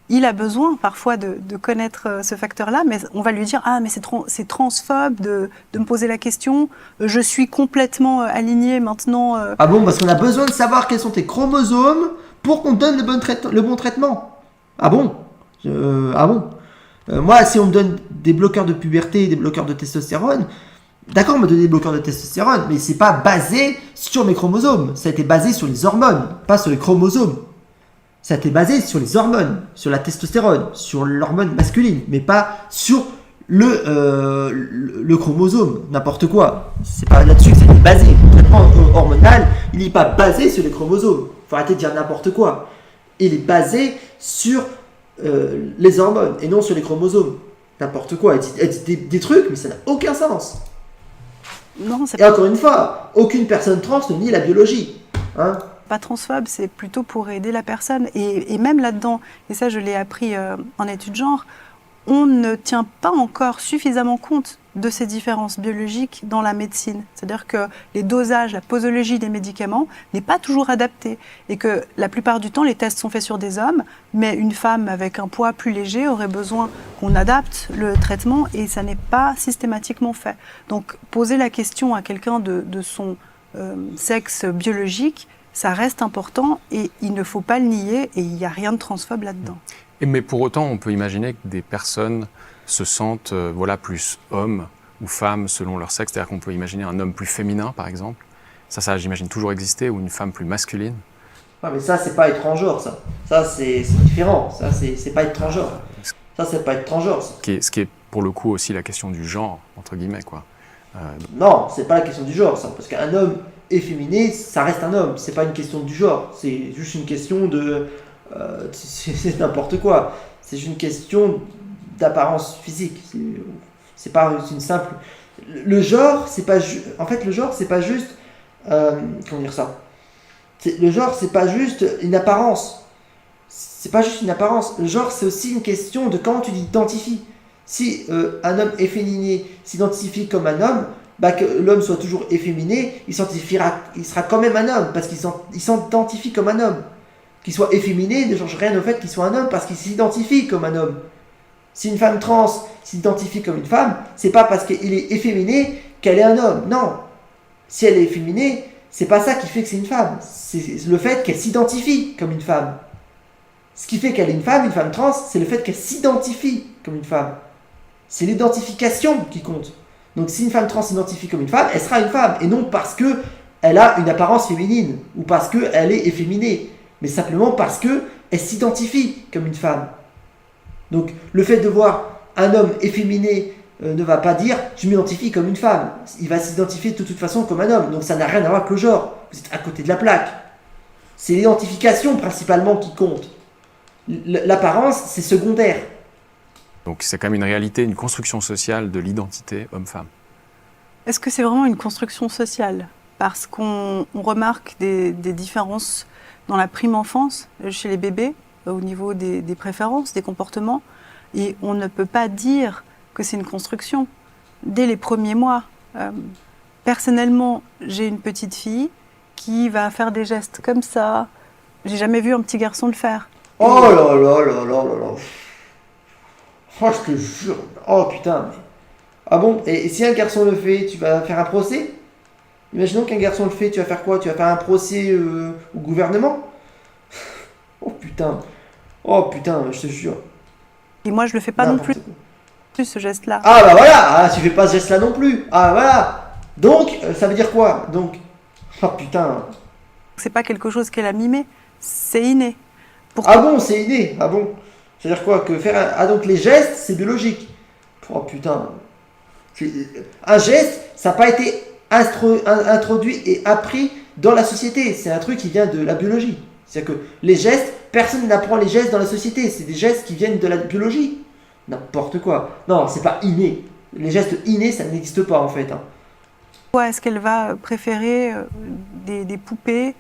il a besoin parfois de connaître ce facteur-là, mais on va lui dire « Ah, mais c'est transphobe de me poser la question, je suis complètement aligné maintenant. » Ah bon, parce qu'on a besoin de savoir quels sont tes chromosomes pour qu'on te donne le bon traitement. Ah bon moi, si on me donne des bloqueurs de puberté, des bloqueurs de testostérone, d'accord, on me donne des bloqueurs de testostérone, mais c'est pas basé sur mes chromosomes. Ça a été basé sur les hormones, pas sur les chromosomes. Ça a été basé sur les hormones, sur la testostérone, sur l'hormone masculine, mais pas sur le chromosome, n'importe quoi. C'est pas là-dessus que ça a été basé. Le traitement hormonal, il n'est pas basé sur les chromosomes. Faut arrêter de dire n'importe quoi. Il est basé sur les hormones et non sur les chromosomes. N'importe quoi. Elle dit des trucs, mais ça n'a aucun sens. Non, c'est Et encore une fois, aucune personne trans ne nie la biologie. Hein? Pas transphobe, c'est plutôt pour aider la personne. Et même là-dedans, et ça je l'ai appris en études genre, on ne tient pas encore suffisamment compte de ces différences biologiques dans la médecine. C'est-à-dire que les dosages, la posologie des médicaments n'est pas toujours adaptée. Et que la plupart du temps, les tests sont faits sur des hommes, mais une femme avec un poids plus léger aurait besoin qu'on adapte le traitement et ça n'est pas systématiquement fait. Donc poser la question à quelqu'un de son sexe biologique, ça reste important et il ne faut pas le nier et il n'y a rien de transphobe là-dedans. Mais pour autant, on peut imaginer que des personnes se sentent plus hommes ou femmes selon leur sexe. C'est-à-dire qu'on peut imaginer un homme plus féminin, par exemple. Ça j'imagine, toujours exister, ou une femme plus masculine. Ouais, mais ça, c'est pas être transgenre, ça. Ça, c'est différent. Ça, c'est pas être transgenre. Ça, c'est pas être transgenre. Ça. Ce qui est, pour le coup, aussi la question du genre, entre guillemets, quoi. Non, c'est pas la question du genre, ça. Parce qu'un homme efféminé, ça reste un homme. C'est pas une question du genre. C'est juste une question de... c'est n'importe quoi. C'est juste une question d'apparence physique. C'est pas une simple... Le genre, c'est pas... En fait, le genre, c'est pas juste... comment dire ça? Le genre, c'est pas juste une apparence. C'est pas juste une apparence. Le genre, c'est aussi une question de comment tu t'identifies. Si un homme efféminé s'identifie comme un homme, bah que l'homme soit toujours efféminé, il sera quand même un homme, parce qu'il s'identifie comme un homme. Qu'il soit efféminé ne change rien au fait qu'il soit un homme, parce qu'il s'identifie comme un homme. Si une femme trans s'identifie comme une femme, c'est pas parce qu'il est efféminé qu'elle est un homme. Non. Si elle est efféminée, c'est pas ça qui fait que c'est une femme. C'est le fait qu'elle s'identifie comme une femme. Ce qui fait qu'elle est une femme trans, c'est le fait qu'elle s'identifie comme une femme. C'est l'identification qui compte. Donc si une femme trans s'identifie comme une femme, elle sera une femme. Et non parce qu'elle a une apparence féminine ou parce qu'elle est efféminée. Mais simplement parce qu'elle s'identifie comme une femme. Donc le fait de voir un homme efféminé ne va pas dire « je m'identifie comme une femme ». Il va s'identifier de toute façon comme un homme. Donc ça n'a rien à voir avec le genre. Vous êtes à côté de la plaque. C'est l'identification principalement qui compte. L'apparence, c'est secondaire. Donc c'est quand même une réalité, une construction sociale de l'identité homme-femme. Est-ce que c'est vraiment une construction sociale? Parce qu'on remarque des différences dans la prime enfance, chez les bébés, au niveau des préférences, des comportements, et on ne peut pas dire que c'est une construction. Dès les premiers mois, personnellement, j'ai une petite fille qui va faire des gestes comme ça. J'ai jamais vu un petit garçon le faire. Oh là là là là là là. Oh, je te jure. Oh putain. Mais... Ah bon? Et si un garçon le fait, tu vas faire un procès? Imaginons qu'un garçon le fait, tu vas faire quoi? Tu vas faire un procès au gouvernement? Oh putain. Oh putain, je te jure. Et moi, je le fais pas non plus, ce geste-là. Ah bah voilà, tu fais pas ce geste-là non plus. Ah voilà. Donc, ça veut dire quoi? Donc, oh putain. C'est pas quelque chose qu'elle a mimé, c'est inné. Ah bon, c'est inné. Ah bon. C'est-à-dire quoi? Que faire Ah donc les gestes, c'est biologique. Oh putain. Un geste, ça n'a pas été introduit et appris dans la société. C'est un truc qui vient de la biologie. C'est-à-dire que les gestes, personne n'apprend les gestes dans la société. C'est des gestes qui viennent de la biologie. N'importe quoi. Non, c'est pas inné. Les gestes innés, ça n'existe pas en fait. Hein. Pourquoi est-ce qu'elle va préférer des poupées?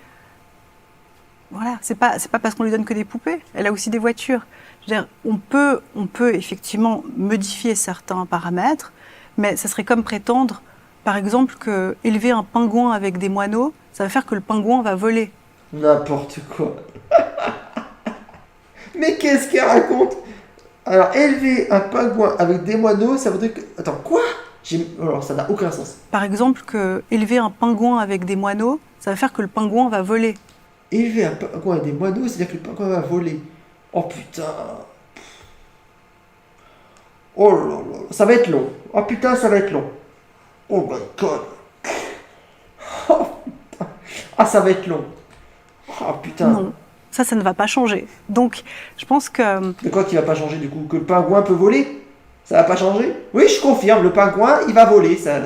Voilà, c'est pas parce qu'on lui donne que des poupées. Elle a aussi des voitures. Je veux dire, on peut effectivement modifier certains paramètres, mais ça serait comme prétendre, par exemple, que élever un pingouin avec des moineaux, ça va faire que le pingouin va voler. N'importe quoi. Mais qu'est-ce qu'elle raconte? Alors, élever un pingouin avec des moineaux, ça voudrait que... Attends, quoi? Alors, ça n'a aucun sens. Par exemple, que élever un pingouin avec des moineaux, ça va faire que le pingouin va voler. Élever un pingouin avec des moineaux, c'est-à-dire que le pingouin va voler. Oh putain. Oh là là, ça va être long. Oh putain, ça va être long. Oh my god. Oh putain. Ah, ça va être long. Oh putain. Non, ça ne va pas changer. Donc, je pense que... De quoi qui va pas changer du coup? Que le pingouin peut voler? Ça va pas changer? Oui, je confirme, le pingouin, il va voler. Ça...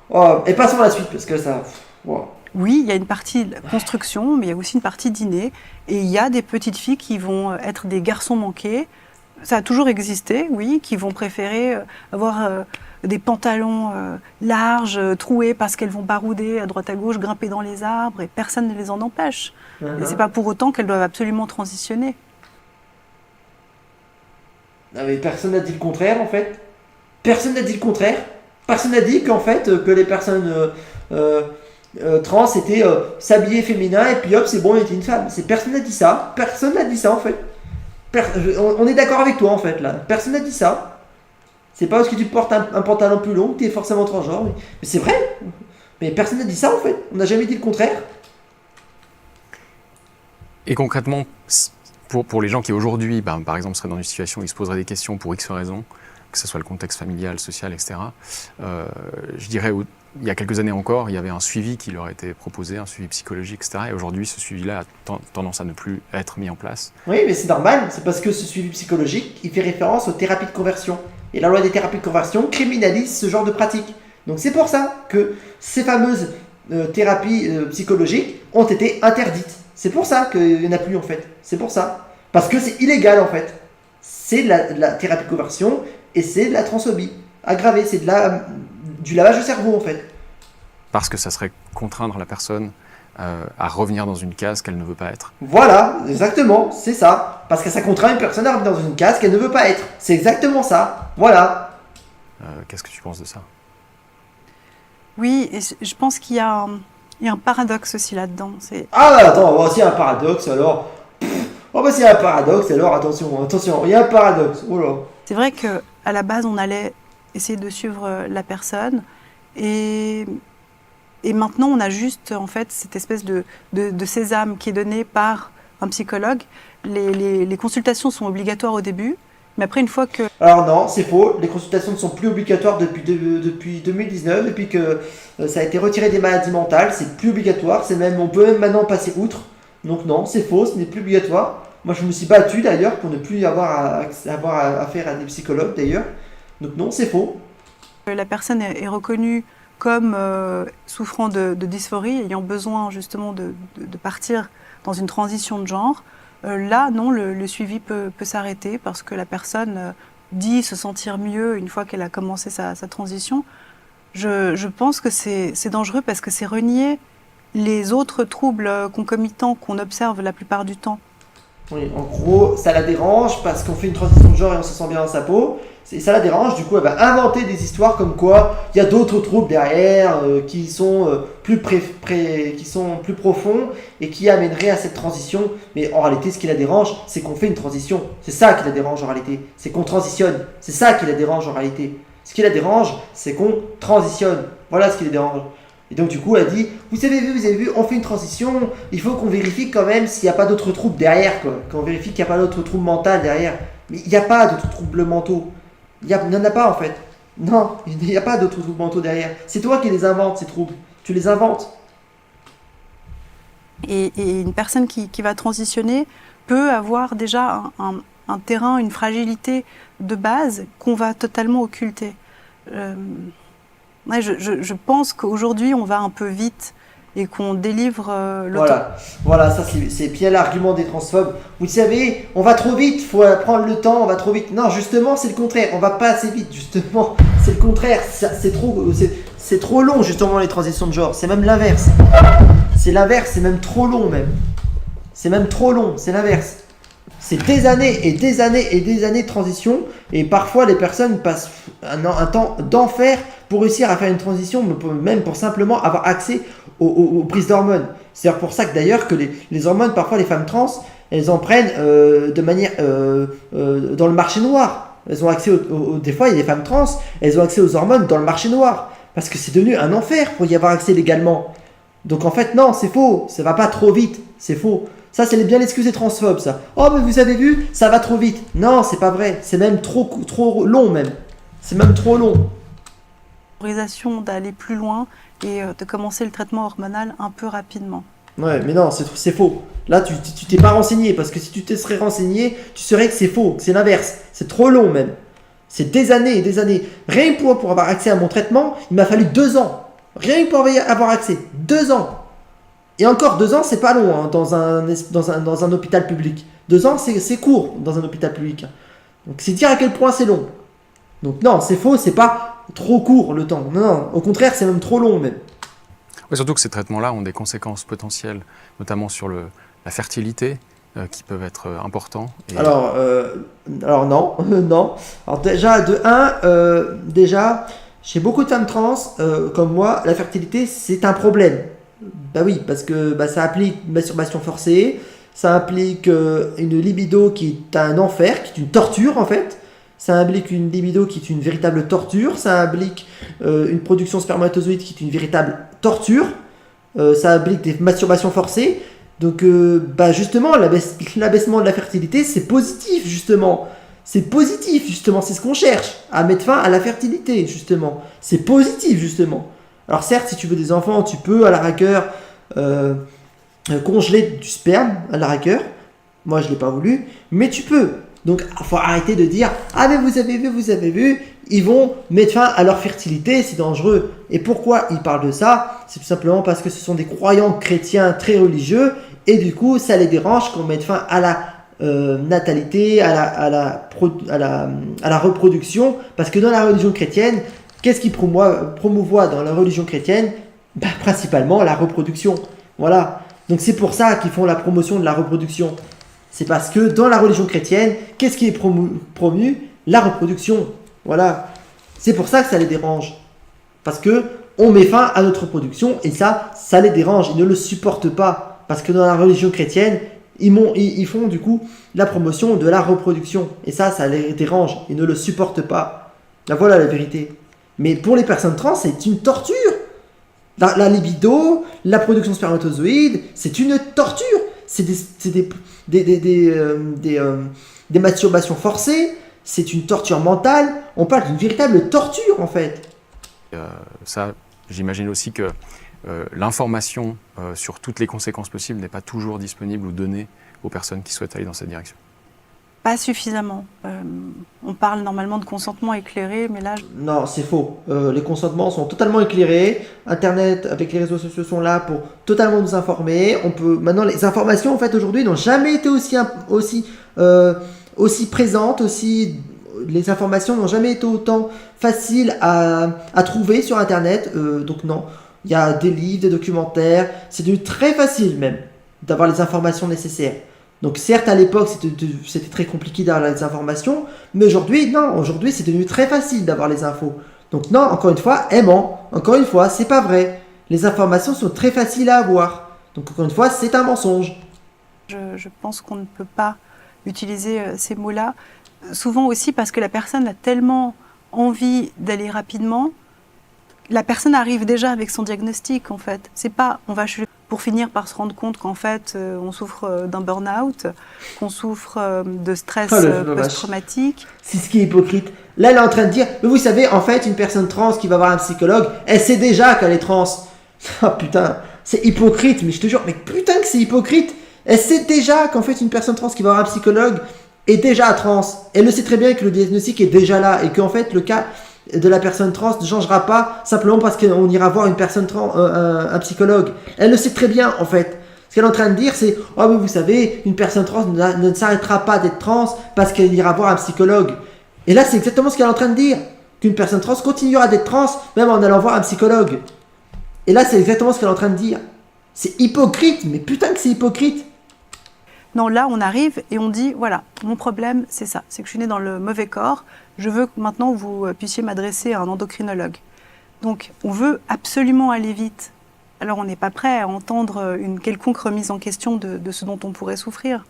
Oh, et passons à la suite, parce que ça... Wow. Oui, il y a une partie de construction, mais il y a aussi une partie d'inné. Et il y a des petites filles qui vont être des garçons manqués. Ça a toujours existé, oui, qui vont préférer avoir des pantalons larges, troués, parce qu'elles vont barouder à droite à gauche, grimper dans les arbres, et personne ne les en empêche. Et c'est pas pour autant qu'elles doivent absolument transitionner. Non, mais personne n'a dit le contraire, en fait. Personne n'a dit le contraire. Personne n'a dit qu'en fait, que les personnes trans étaient s'habiller féminin, et puis hop, c'est bon, on était une femme. Personne n'a dit ça. Personne n'a dit ça, en fait. On est d'accord avec toi, en fait, là. Personne n'a dit ça. C'est pas parce que tu portes un pantalon plus long que tu es forcément transgenre. Mais c'est vrai. Mais personne n'a dit ça, en fait. On n'a jamais dit le contraire. Et concrètement, pour les gens qui aujourd'hui, par exemple, seraient dans une situation où ils se poseraient des questions pour X raisons, que ce soit le contexte familial, social, etc., je dirais, il y a quelques années encore, il y avait un suivi qui leur était proposé, un suivi psychologique, etc. Et aujourd'hui, ce suivi-là a tendance à ne plus être mis en place. Oui, mais c'est normal. C'est parce que ce suivi psychologique, il fait référence aux thérapies de conversion. Et la loi des thérapies de conversion criminalise ce genre de pratique. Donc c'est pour ça que ces fameuses thérapies psychologiques ont été interdites. C'est pour ça qu'il n'y en a plus, en fait. C'est pour ça. Parce que c'est illégal, en fait. C'est de la thérapie de conversion et c'est de la transphobie aggravée. C'est du lavage de cerveau, en fait. Parce que ça serait contraindre la personne à revenir dans une case qu'elle ne veut pas être. Voilà, exactement, c'est ça. Parce que ça contraint une personne à revenir dans une case qu'elle ne veut pas être. C'est exactement ça. Voilà. Qu'est-ce que tu penses de ça? Oui, et je pense qu'il y a un paradoxe aussi là-dedans. Ah bah attends, s'il y a un paradoxe alors... Oh bah s'il y a un paradoxe alors, attention, il y a un paradoxe. Oh là. C'est vrai qu'à la base, on allait essayer de suivre la personne et maintenant, on a juste en fait cette espèce de sésame qui est donné par un psychologue. Les consultations sont obligatoires au début, mais après, une fois que... Alors non, c'est faux. Les consultations ne sont plus obligatoires depuis 2019, depuis que ça a été retiré des maladies mentales. C'est plus obligatoire. On peut même maintenant passer outre. Donc non, c'est faux, ce n'est plus obligatoire. Moi, je me suis battu d'ailleurs pour ne plus avoir affaire à des psychologues d'ailleurs. Donc non, c'est faux. La personne est reconnue comme souffrant de dysphorie, ayant besoin justement de partir dans une transition de genre. Là, non, le suivi peut s'arrêter parce que la personne dit se sentir mieux une fois qu'elle a commencé sa transition. Je pense que c'est dangereux parce que c'est renier les autres troubles concomitants qu'on observe la plupart du temps. Oui, en gros, ça la dérange parce qu'on fait une transition de genre et on se sent bien dans sa peau. Ça la dérange, du coup, elle va inventer des histoires comme quoi il y a d'autres troubles derrière qui sont plus profonds et qui amèneraient à cette transition. Mais en réalité, ce qui la dérange, c'est qu'on fait une transition. C'est ça qui la dérange en réalité. C'est qu'on transitionne. C'est ça qui la dérange en réalité. Ce qui la dérange, c'est qu'on transitionne. Voilà ce qui la dérange. Et donc du coup, elle dit, vous avez vu, on fait une transition, il faut qu'on vérifie quand même s'il n'y a pas d'autres troubles derrière, quoi. Qu'on vérifie qu'il n'y a pas d'autres troubles mentaux derrière. Mais il n'y a pas d'autres troubles mentaux. Il n'y en a pas en fait. Non, il n'y a pas d'autres troubles mentaux derrière. C'est toi qui les inventes, ces troubles. Tu les inventes. Et une personne qui va transitionner peut avoir déjà un un terrain, une fragilité de base qu'on va totalement occulter. Je pense qu'aujourd'hui, on va un peu vite et qu'on délivre le temps. Voilà, ça c'est bien l'argument des transphobes. Vous savez, on va trop vite, faut prendre le temps, on va trop vite. Non, justement, c'est le contraire, on va pas assez vite, justement, c'est le contraire, c'est trop long, justement, les transitions de genre, c'est même l'inverse. C'est l'inverse, c'est même trop long, même. C'est même trop long, c'est l'inverse. C'est des années et des années et des années de transition, et parfois les personnes passent un temps d'enfer pour réussir à faire une transition, même pour simplement avoir accès aux prises d'hormones. C'est pour ça que d'ailleurs que les hormones, parfois les femmes trans, elles en prennent de manière dans le marché noir. Elles ont accès des fois il y a des femmes trans, elles ont accès aux hormones dans le marché noir, parce que c'est devenu un enfer pour y avoir accès légalement. Donc en fait non, c'est faux, ça va pas trop vite, c'est faux. Ça, c'est bien l'excuse des transphobes, ça. Oh, mais vous avez vu, ça va trop vite. Non, c'est pas vrai. C'est même trop long, même. C'est même trop long. L'autorisation d'aller plus loin et de commencer le traitement hormonal un peu rapidement. Ouais, mais non, c'est faux. Là, tu t'es pas renseigné, parce que si tu te serais renseigné, tu saurais que c'est faux, que c'est l'inverse. C'est trop long, même. C'est des années et des années. Rien que pour avoir accès à mon traitement, il m'a fallu 2 ans. Rien que pour avoir accès. 2 ans. Et encore 2 ans, c'est pas long hein, dans un hôpital public. 2 ans, c'est court dans un hôpital public. Donc c'est dire à quel point c'est long. Donc non, c'est faux, c'est pas trop court le temps. Non, au contraire, c'est même trop long même. Ouais, surtout que ces traitements-là ont des conséquences potentielles, notamment sur la fertilité, qui peuvent être importants. Et... Alors non, non. Alors déjà, chez beaucoup de femmes trans, comme moi, la fertilité, c'est un problème. Bah oui, parce que ça implique une masturbation forcée, ça implique une libido qui est un enfer, qui est une torture en fait. Ça implique une libido qui est une véritable torture, ça implique une production spermatozoïde qui est une véritable torture, ça implique des masturbations forcées. Donc justement, l'abaissement de la fertilité, c'est positif justement. C'est positif justement, c'est ce qu'on cherche, à mettre fin à la fertilité justement. C'est positif justement. Alors certes, si tu veux des enfants, tu peux à la rigueur congeler du sperme à la rigueur. Moi, je ne l'ai pas voulu, mais tu peux. Donc, il faut arrêter de dire « Ah mais vous avez vu, ils vont mettre fin à leur fertilité, c'est dangereux. » Et pourquoi ils parlent de ça? C'est tout simplement parce que ce sont des croyants chrétiens très religieux et du coup, ça les dérange qu'on mette fin à la natalité, à la reproduction. Parce que dans la religion chrétienne, qu'est-ce qu'ils promouvoient dans la religion chrétienne? Principalement la reproduction. Voilà. Donc c'est pour ça qu'ils font la promotion de la reproduction. C'est parce que dans la religion chrétienne, qu'est-ce qui est promu? La reproduction. Voilà. C'est pour ça que ça les dérange. Parce que on met fin à notre reproduction et ça les dérange. Ils ne le supportent pas. Parce que dans la religion chrétienne, ils font du coup la promotion de la reproduction. Et ça les dérange. Ils ne le supportent pas. Là, voilà la vérité. Mais pour les personnes trans, c'est une torture. La libido, la production spermatozoïde, c'est une torture. C'est des masturbations forcées, c'est une torture mentale. On parle d'une véritable torture en fait. Ça, j'imagine aussi que l'information sur toutes les conséquences possibles n'est pas toujours disponible ou donnée aux personnes qui souhaitent aller dans cette direction. Pas suffisamment. On parle normalement de consentement éclairé, mais là... Non, c'est faux. Les consentements sont totalement éclairés. Internet, avec les réseaux sociaux, sont là pour totalement nous informer. Maintenant, les informations, en fait, aujourd'hui, n'ont jamais été aussi présentes, les informations n'ont jamais été autant faciles à trouver sur Internet. Donc non, il y a des livres, des documentaires. C'est devenu très facile même d'avoir les informations nécessaires. Donc certes, à l'époque, c'était très compliqué d'avoir les informations, mais aujourd'hui, non, aujourd'hui, c'est devenu très facile d'avoir les infos. Donc non, encore une fois, elle ment. Encore une fois, c'est pas vrai. Les informations sont très faciles à avoir. Donc encore une fois, c'est un mensonge. Je pense qu'on ne peut pas utiliser ces mots-là, souvent aussi parce que la personne a tellement envie d'aller rapidement. La personne arrive déjà avec son diagnostic, en fait. C'est pas, on va chez pour finir par se rendre compte qu'en fait, on souffre d'un burn-out, qu'on souffre de stress post-traumatique. C'est ce qui est hypocrite. Là, elle est en train de dire, mais vous savez, en fait, une personne trans qui va voir un psychologue, elle sait déjà qu'elle est trans. Ah putain, c'est hypocrite, mais je te jure, mais putain que c'est hypocrite. Elle sait déjà qu'en fait, une personne trans qui va voir un psychologue est déjà trans, elle le sait très bien que le diagnostic est déjà là et qu'en fait le cas de la personne trans ne changera pas simplement parce qu'on ira voir une personne trans, un psychologue. Elle le sait très bien en fait. Ce qu'elle est en train de dire, c'est « Oh, mais vous savez, une personne trans ne s'arrêtera pas d'être trans parce qu'elle ira voir un psychologue. » Et là, c'est exactement ce qu'elle est en train de dire. Qu'une personne trans continuera d'être trans même en allant voir un psychologue. Et là, c'est exactement ce qu'elle est en train de dire. C'est hypocrite, mais putain que c'est hypocrite. Non, là, on arrive et on dit, voilà, mon problème, c'est ça. C'est que je suis née dans le mauvais corps. Je veux que maintenant, vous puissiez m'adresser à un endocrinologue. Donc, on veut absolument aller vite. Alors, on n'est pas prêt à entendre une quelconque remise en question de ce dont on pourrait souffrir.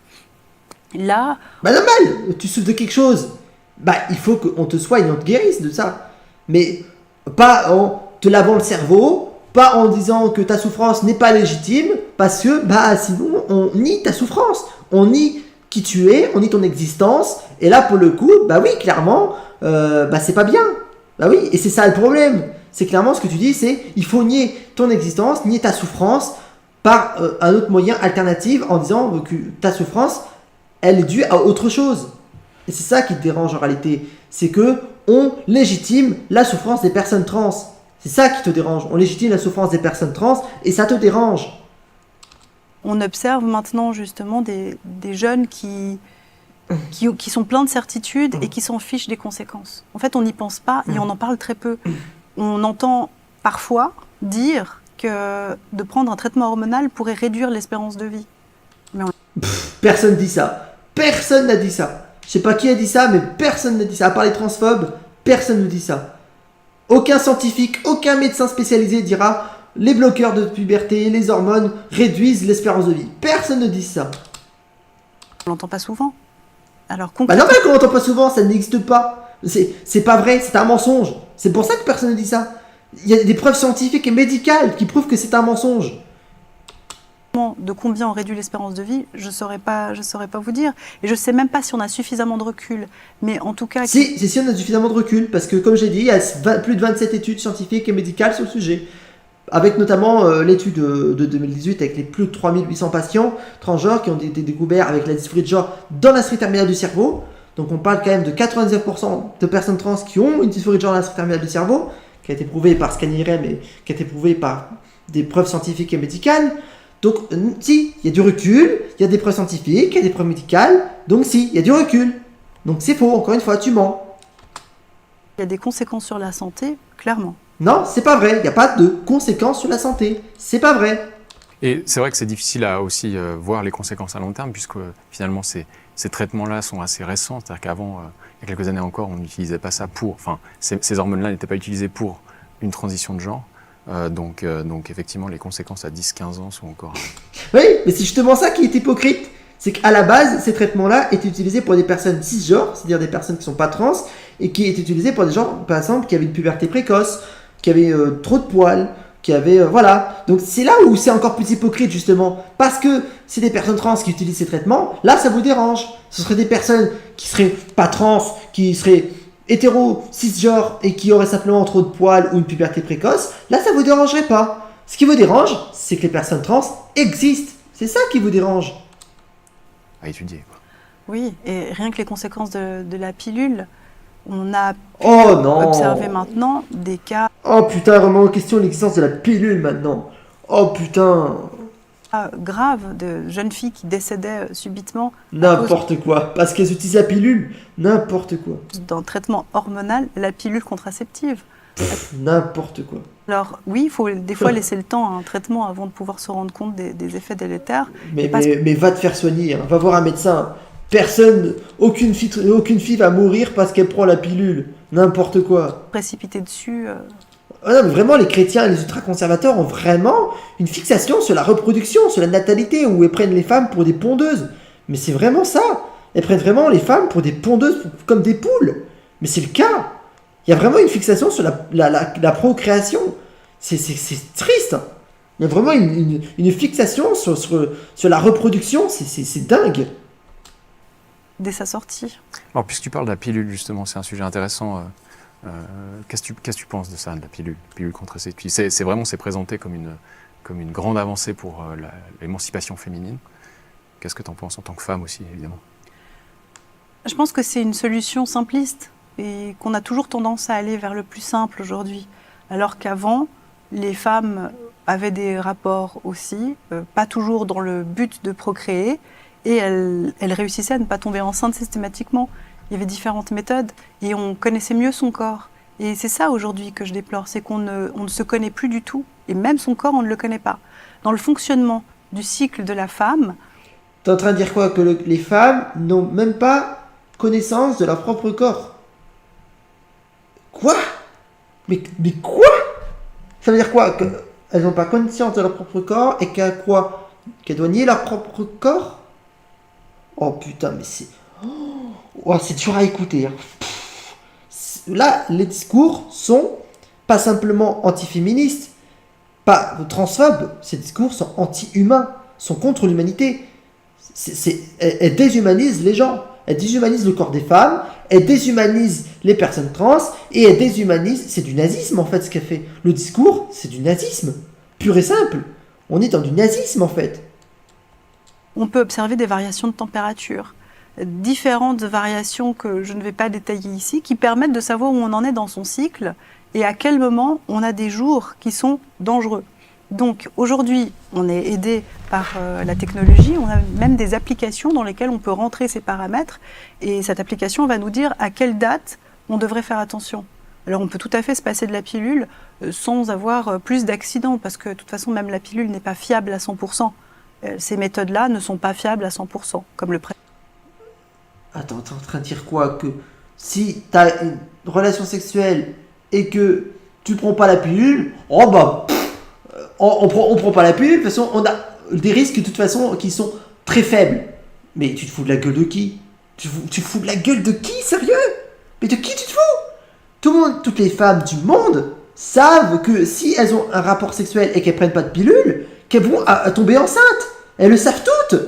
Là... Bah normal, tu souffres de quelque chose. Bah, il faut qu'on te soigne, on te guérisse de ça. Mais pas en te lavant le cerveau, pas en disant que ta souffrance n'est pas légitime, parce que bah sinon on nie ta souffrance, on nie qui tu es, on nie ton existence, et là pour le coup, bah oui, clairement, bah c'est pas bien. Bah oui, et c'est ça le problème. C'est clairement ce que tu dis, c'est il faut nier ton existence, nier ta souffrance par un autre moyen alternatif en disant que ta souffrance, elle est due à autre chose. Et c'est ça qui te dérange en réalité. C'est que on légitime la souffrance des personnes trans. C'est ça qui te dérange. On légitime la souffrance des personnes trans et ça te dérange. On observe maintenant justement des jeunes qui sont pleins de certitudes et qui s'en fichent des conséquences. En fait, on n'y pense pas et on en parle très peu. On entend parfois dire que de prendre un traitement hormonal pourrait réduire l'espérance de vie. Mais personne dit ça. Personne n'a dit ça. Je sais pas qui a dit ça, mais personne n'a dit ça. À part les transphobes, personne ne dit ça. Aucun scientifique, aucun médecin spécialisé dira les bloqueurs de puberté, les hormones réduisent l'espérance de vie. Personne ne dit ça. on l'entend pas souvent. Alors Bah concrètement, normal qu'on l'entend pas souvent, ça n'existe pas. C'est pas vrai, c'est un mensonge. C'est pour ça que personne ne dit ça. Il y a des preuves scientifiques et médicales qui prouvent que c'est un mensonge. de combien on réduit l'espérance de vie, je saurais pas vous dire. Et je sais même pas si on a suffisamment de recul. Mais en tout cas... Si on a suffisamment de recul, parce que comme j'ai dit, il y a plus de 27 études scientifiques et médicales sur le sujet. Avec notamment l'étude de 2018 avec les plus de 3800 patients transgenres qui ont été découverts avec la dysphorie de genre dans la street terminale du cerveau. Donc on parle quand même de 99% de personnes trans qui ont une dysphorie de genre dans la street terminale du cerveau, qui a été prouvée par scan IRM et qui a été prouvée par des preuves scientifiques et médicales. Donc si, il y a du recul, il y a des preuves scientifiques, il y a des preuves médicales, donc si, il y a du recul. Donc c'est faux, encore une fois, tu mens. Il y a des conséquences sur la santé, clairement. Non, c'est pas vrai, il n'y a pas de conséquences sur la santé. C'est pas vrai. Et c'est vrai que c'est difficile à aussi voir les conséquences à long terme, puisque finalement ces traitements-là sont assez récents. C'est-à-dire qu'avant, il y a quelques années encore, on n'utilisait pas ça pour... Enfin, ces hormones-là n'étaient pas utilisées pour une transition de genre. Donc effectivement, les conséquences à 10-15 ans sont encore... Oui, mais c'est justement ça qui est hypocrite. C'est qu'à la base, ces traitements-là étaient utilisés pour des personnes cisgenres, c'est-à-dire des personnes qui ne sont pas trans, et qui étaient utilisés pour des gens, par exemple, qui avaient une puberté précoce, qui avaient trop de poils, qui avaient... voilà. Donc c'est là où c'est encore plus hypocrite, justement. Parce que c'est des personnes trans qui utilisent ces traitements, là, ça vous dérange. Ce seraient des personnes qui seraient pas trans, qui seraient hétéro, cisgenres, et qui auraient simplement trop de poils ou une puberté précoce, là, ça vous dérangerait pas. Ce qui vous dérange, c'est que les personnes trans existent. C'est ça qui vous dérange. à étudier, quoi. Oui, et rien que les conséquences de la pilule, on a Oh non. observé maintenant des cas Oh putain, vraiment en question l'existence de la pilule maintenant. Oh putain. graves de jeunes filles qui décédaient subitement N'importe quoi. Parce qu'elles utilisent la pilule. N'importe quoi. d'un traitement hormonal, la pilule contraceptive. N'importe quoi. Alors oui, il faut des fois laisser le temps à un traitement avant de pouvoir se rendre compte des effets délétères. Mais va te faire soigner, hein. Va voir un médecin. Personne, aucune fille va mourir parce qu'elle prend la pilule. N'importe quoi. Précipiter dessus. Ah non, mais vraiment, les chrétiens et les ultra-conservateurs ont vraiment une fixation sur la reproduction, sur la natalité, où ils prennent les femmes pour des pondeuses. Mais c'est vraiment ça. Ils prennent vraiment les femmes pour des pondeuses, comme des poules. Mais c'est le cas. Il y a vraiment une fixation sur la procréation. C'est triste. Il y a vraiment une fixation sur la reproduction. C'est dingue. Dès sa sortie. Alors, puisque tu parles de la pilule, justement, c'est un sujet intéressant. Qu'est-ce que tu penses de ça, de la pilule contraceptive? C'est présenté comme une grande avancée pour l'émancipation féminine. Qu'est-ce que tu en penses en tant que femme aussi, évidemment? Je pense que c'est une solution simpliste et qu'on a toujours tendance à aller vers le plus simple aujourd'hui. Alors qu'avant, les femmes avaient des rapports aussi, pas toujours dans le but de procréer, et elles réussissaient à ne pas tomber enceinte systématiquement. Il y avait différentes méthodes et on connaissait mieux son corps. Et c'est ça aujourd'hui que je déplore, c'est qu'on ne se connaît plus du tout, et même son corps, on ne le connaît pas. Dans le fonctionnement du cycle de la femme, T'es en train de dire quoi? Que les femmes n'ont même pas connaissance de leur propre corps? Quoi? Mais quoi? Ça veut dire quoi? Qu'elles n'ont pas connaissance de leur propre corps et qu'elles quoi? Qu'elles doivent nier leur propre corps? Oh putain, mais c'est... Oh, c'est dur à écouter. Hein. Là, les discours sont pas simplement anti-féministes, pas transphobes, ces discours sont anti-humains, sont contre l'humanité. Elles déshumanisent les gens, elles déshumanisent le corps des femmes, elles déshumanisent les personnes trans, et elles déshumanisent... C'est du nazisme en fait ce qu'elle fait. Le discours, c'est du nazisme, pur et simple. On est dans du nazisme en fait. on peut observer des variations de température, différentes variations que je ne vais pas détailler ici, qui permettent de savoir où on en est dans son cycle et à quel moment on a des jours qui sont dangereux. Donc aujourd'hui, on est aidé par la technologie, on a même des applications dans lesquelles on peut rentrer ces paramètres et cette application va nous dire à quelle date on devrait faire attention. Alors on peut tout à fait se passer de la pilule sans avoir plus d'accidents parce que de toute façon même la pilule n'est pas fiable à 100%. Ces méthodes-là ne sont pas fiables à 100%, comme le pré. Attends, t'es en train de dire quoi? Que si t'as une relation sexuelle et que tu prends pas la pilule, oh bah, on prend pas la pilule, de toute façon, on a des risques de toute façon qui sont très faibles. Mais tu te fous de la gueule de qui? Tu te fous de la gueule de qui, sérieux? Mais de qui tu te fous? Tout le monde, toutes les femmes du monde savent que si elles ont un rapport sexuel et qu'elles prennent pas de pilule, qu'elles vont tomber enceintes. Elles le savent toutes.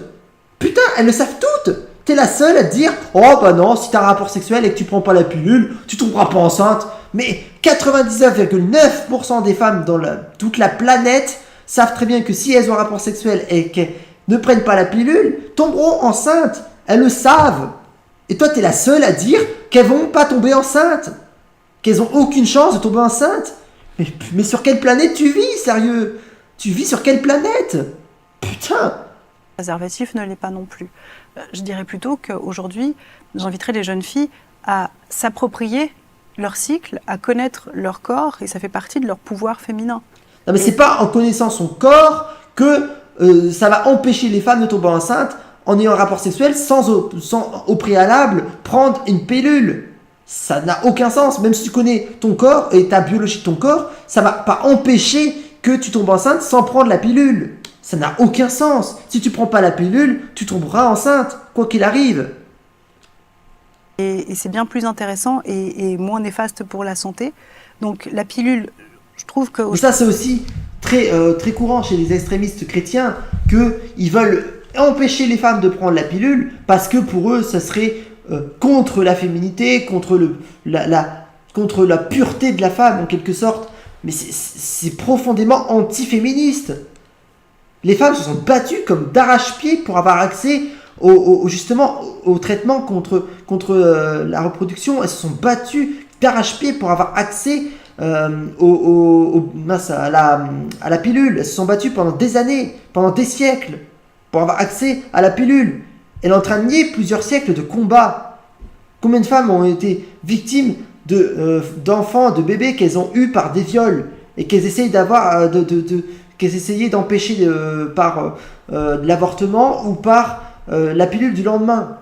Putain, elles le savent toutes. T'es la seule à te dire « Oh bah non, si t'as un rapport sexuel et que tu prends pas la pilule, tu tomberas pas enceinte. » Mais 99,9% des femmes dans toute la planète savent très bien que si elles ont un rapport sexuel et qu'elles ne prennent pas la pilule, tomberont enceintes. Elles le savent. Et toi, t'es la seule à dire qu'elles vont pas tomber enceintes. Qu'elles ont aucune chance de tomber enceintes. Mais sur quelle planète tu vis, sérieux? Tu vis sur quelle planète? Putain! Le préservatif ne l'est pas non plus. Je dirais plutôt qu'aujourd'hui, j'inviterais les jeunes filles à s'approprier leur cycle, à connaître leur corps, et ça fait partie de leur pouvoir féminin. Non mais c'est pas en connaissant son corps que ça va empêcher les femmes de tomber enceintes en ayant un rapport sexuel sans au préalable prendre une pilule. Ça n'a aucun sens. Même si tu connais ton corps et ta biologie de ton corps, ça va pas empêcher que tu tombes enceinte sans prendre la pilule. Ça n'a aucun sens. Si tu prends pas la pilule, tu tomberas enceinte, quoi qu'il arrive. Et c'est bien plus intéressant et moins néfaste pour la santé. Donc la pilule, je trouve que... Mais ça c'est aussi très courant chez les extrémistes chrétiens, qu'ils veulent empêcher les femmes de prendre la pilule parce que pour eux ça serait contre la féminité, contre la pureté de la femme en quelque sorte. Mais c'est profondément anti-féministe. Les femmes se sont battues comme d'arrache-pied pour avoir accès justement au traitement contre la reproduction. Elles se sont battues d'arrache-pied pour avoir accès à la pilule. Elles se sont battues pendant des années, pendant des siècles, pour avoir accès à la pilule. Elle est en train de nier plusieurs siècles de combats. Combien de femmes ont été victimes d'enfants, de bébés qu'elles ont eus par des viols et qu'elles essayent d'avoir qu'elles essayaient d'empêcher par l'avortement ou par la pilule du lendemain.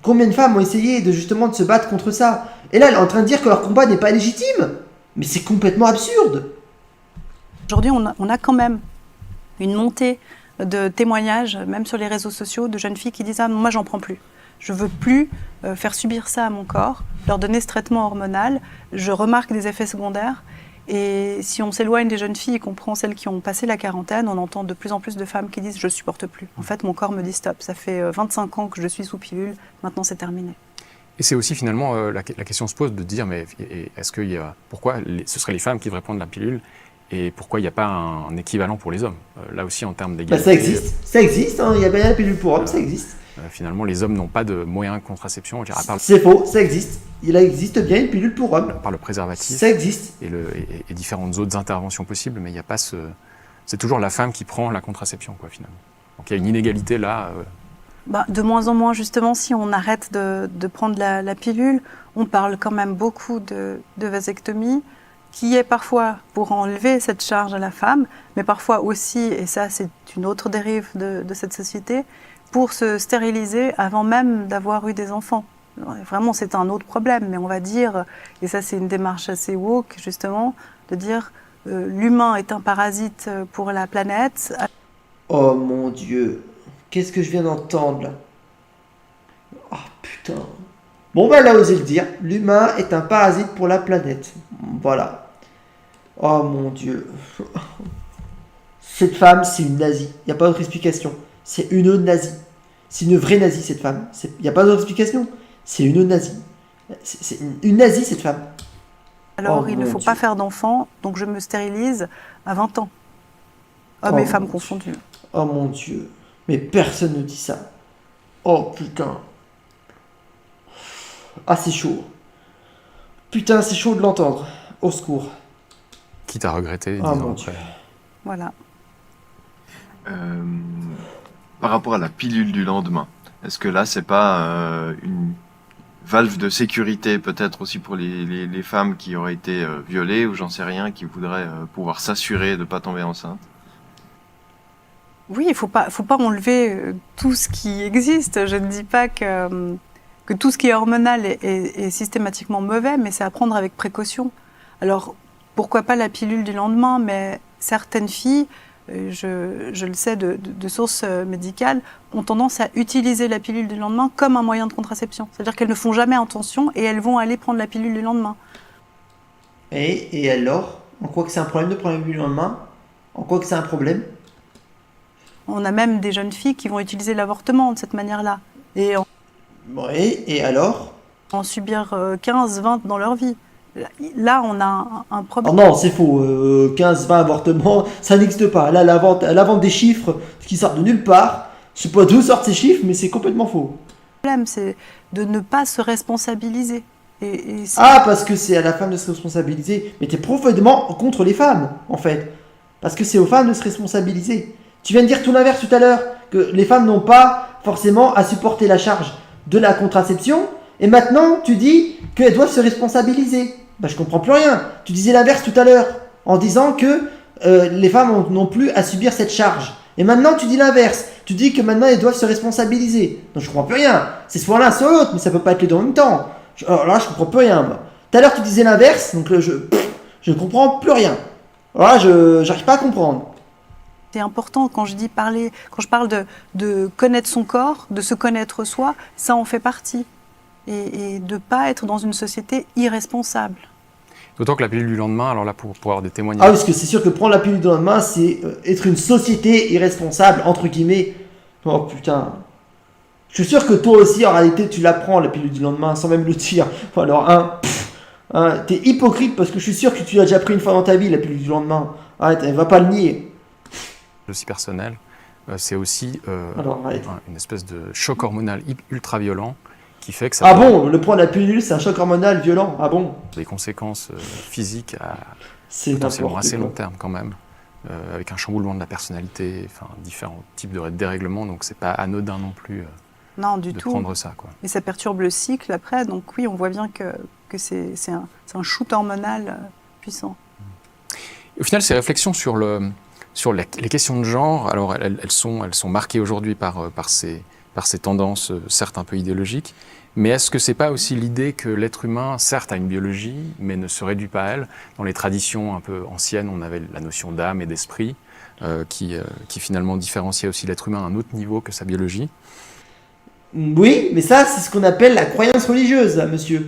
Combien de femmes ont essayé de se battre contre ça? Et là, elle est en train de dire que leur combat n'est pas légitime. Mais c'est complètement absurde. Aujourd'hui, on a quand même une montée de témoignages, même sur les réseaux sociaux, de jeunes filles qui disent « Ah, moi, j'en prends plus. Je veux plus faire subir ça à mon corps, leur donner ce traitement hormonal. Je remarque des effets secondaires. » Et si on s'éloigne des jeunes filles et qu'on prend celles qui ont passé la quarantaine, on entend de plus en plus de femmes qui disent « Je ne supporte plus. En fait, mon corps me dit stop. Ça fait 25 ans que je suis sous pilule. Maintenant, c'est terminé. » Et c'est aussi finalement, la question se pose de dire, mais est-ce qu'il y a, pourquoi ce seraient les femmes qui devraient prendre la pilule et pourquoi il n'y a pas un équivalent pour les hommes? Là aussi, en termes d'égalité. Ça existe, hein, il y a bien la pilule pour hommes, ça existe. finalement, les hommes n'ont pas de moyens de contraception, je dirais, à part, C'est faux, ça existe. Il existe bien une pilule pour hommes. par le préservatif Ça existe. et différentes autres interventions possibles, mais il n'y a pas ce... C'est toujours la femme qui prend la contraception, quoi, finalement. Donc il y a une inégalité là. De moins en moins, justement, si on arrête de prendre la pilule, on parle quand même beaucoup de vasectomie, qui est parfois pour enlever cette charge à la femme, mais parfois aussi, et ça c'est une autre dérive de cette société, pour se stériliser avant même d'avoir eu des enfants. Vraiment, c'est un autre problème, mais on va dire, et ça c'est une démarche assez woke, justement, de dire l'humain est un parasite pour la planète. Oh mon Dieu, qu'est-ce que je viens d'entendre là? Oh putain. Bon bah elle a osé le dire, l'humain est un parasite pour la planète. Voilà. Oh mon Dieu. Cette femme, c'est une nazie. Il n'y a pas d'autre explication. C'est une nazie. C'est une vraie nazie, cette femme. Il n'y a pas d'autre explication. C'est une nazie. C'est une nazie, cette femme. Alors, Oh il ne mon faut Dieu. pas faire d'enfants, donc je me stérilise à 20 ans. Hommes Oh et femmes mon confondus. Oh mon Dieu. Mais personne ne dit ça. Oh putain. Ah, c'est chaud. Putain, c'est chaud de l'entendre. Au secours. Quitte à regretter 10 Oh ans mon après. Dieu. Voilà. Par rapport à la pilule du lendemain, est-ce que là, c'est pas une valve de sécurité peut-être aussi pour les femmes qui auraient été violées ou j'en sais rien, qui voudraient pouvoir s'assurer de pas tomber enceinte? Oui, il faut pas enlever tout ce qui existe. Je ne dis pas que tout ce qui est hormonal est systématiquement mauvais, mais c'est à prendre avec précaution. Alors, pourquoi pas la pilule du lendemain, mais certaines filles, je le sais de sources médicales, ont tendance à utiliser la pilule du lendemain comme un moyen de contraception. C'est-à-dire qu'elles ne font jamais attention et elles vont aller prendre la pilule du lendemain. Et alors? En quoi que c'est un problème de prendre la pilule le lendemain? En quoi que c'est un problème? On a même des jeunes filles qui vont utiliser l'avortement de cette manière-là et Ouais, et alors? en subir 15, 20 dans leur vie. Là, on a un Oh problème. non, c'est faux. 15-20 avortements, ça n'existe pas. Là, la vente des chiffres qui sortent de nulle part. Je sais pas d'où sortent ces chiffres, mais c'est complètement faux. Le problème, c'est de ne pas se responsabiliser. Et c'est- Ah, parce que c'est à la femme de se responsabiliser. Mais t'es profondément contre les femmes, en fait. Parce que c'est aux femmes de se responsabiliser. Tu viens de dire tout l'inverse tout à l'heure, que les femmes n'ont pas forcément à supporter la charge de la contraception. Et maintenant, tu dis qu'elles doivent se responsabiliser. Bah, je comprends plus rien. Tu disais l'inverse tout à l'heure, en disant que les femmes n'ont plus à subir cette charge. Et maintenant, tu dis l'inverse. Tu dis que maintenant, elles doivent se responsabiliser. Donc, je comprends plus rien. C'est soit l'un, soit l'autre, mais ça peut pas être les deux en même temps. Alors là, je comprends plus rien. Moi. Tout à l'heure, tu disais l'inverse, donc je comprends plus rien. Alors là, j'arrive pas à comprendre. c'est important quand je parle de connaître son corps, de se connaître soi, ça en fait partie. Et de ne pas être dans une société irresponsable. D'autant que la pilule du lendemain, alors là, pour avoir des Ah, témoignages, parce que c'est sûr que prendre la pilule du lendemain, c'est être une société irresponsable, entre guillemets. Oh putain. Je suis sûr que toi aussi, en réalité, tu la prends, la pilule du lendemain, sans même le dire. Enfin, alors, t'es hypocrite parce que je suis sûr que tu l'as déjà pris une fois dans ta vie, la pilule du lendemain. Arrête, elle va pas le nier. aussi personnel, c'est aussi Alors, arrête. une espèce de choc hormonal ultra violent qui fait que ça Ah peut bon, le prendre la pilule, c'est un choc hormonal violent. Ah bon? avoir des conséquences physiques à C'est potentiellement n'importe assez quoi. long terme quand même, avec un chamboulement de la personnalité, enfin différents types de dérèglements, donc c'est pas anodin non plus Non, du de tout. prendre ça, quoi. Et ça perturbe le cycle après. Donc oui, on voit bien que c'est un shoot hormonal puissant. Au final, ces réflexions sur les questions de genre, alors elles sont marquées aujourd'hui par ces tendances, certes un peu idéologiques, mais est-ce que c'est pas aussi l'idée que l'être humain, certes, a une biologie, mais ne se réduit pas à elle? Dans les traditions un peu anciennes, on avait la notion d'âme et d'esprit, qui finalement différenciait aussi l'être humain à un autre niveau que sa biologie. Oui, mais ça, c'est ce qu'on appelle la croyance religieuse, là, monsieur.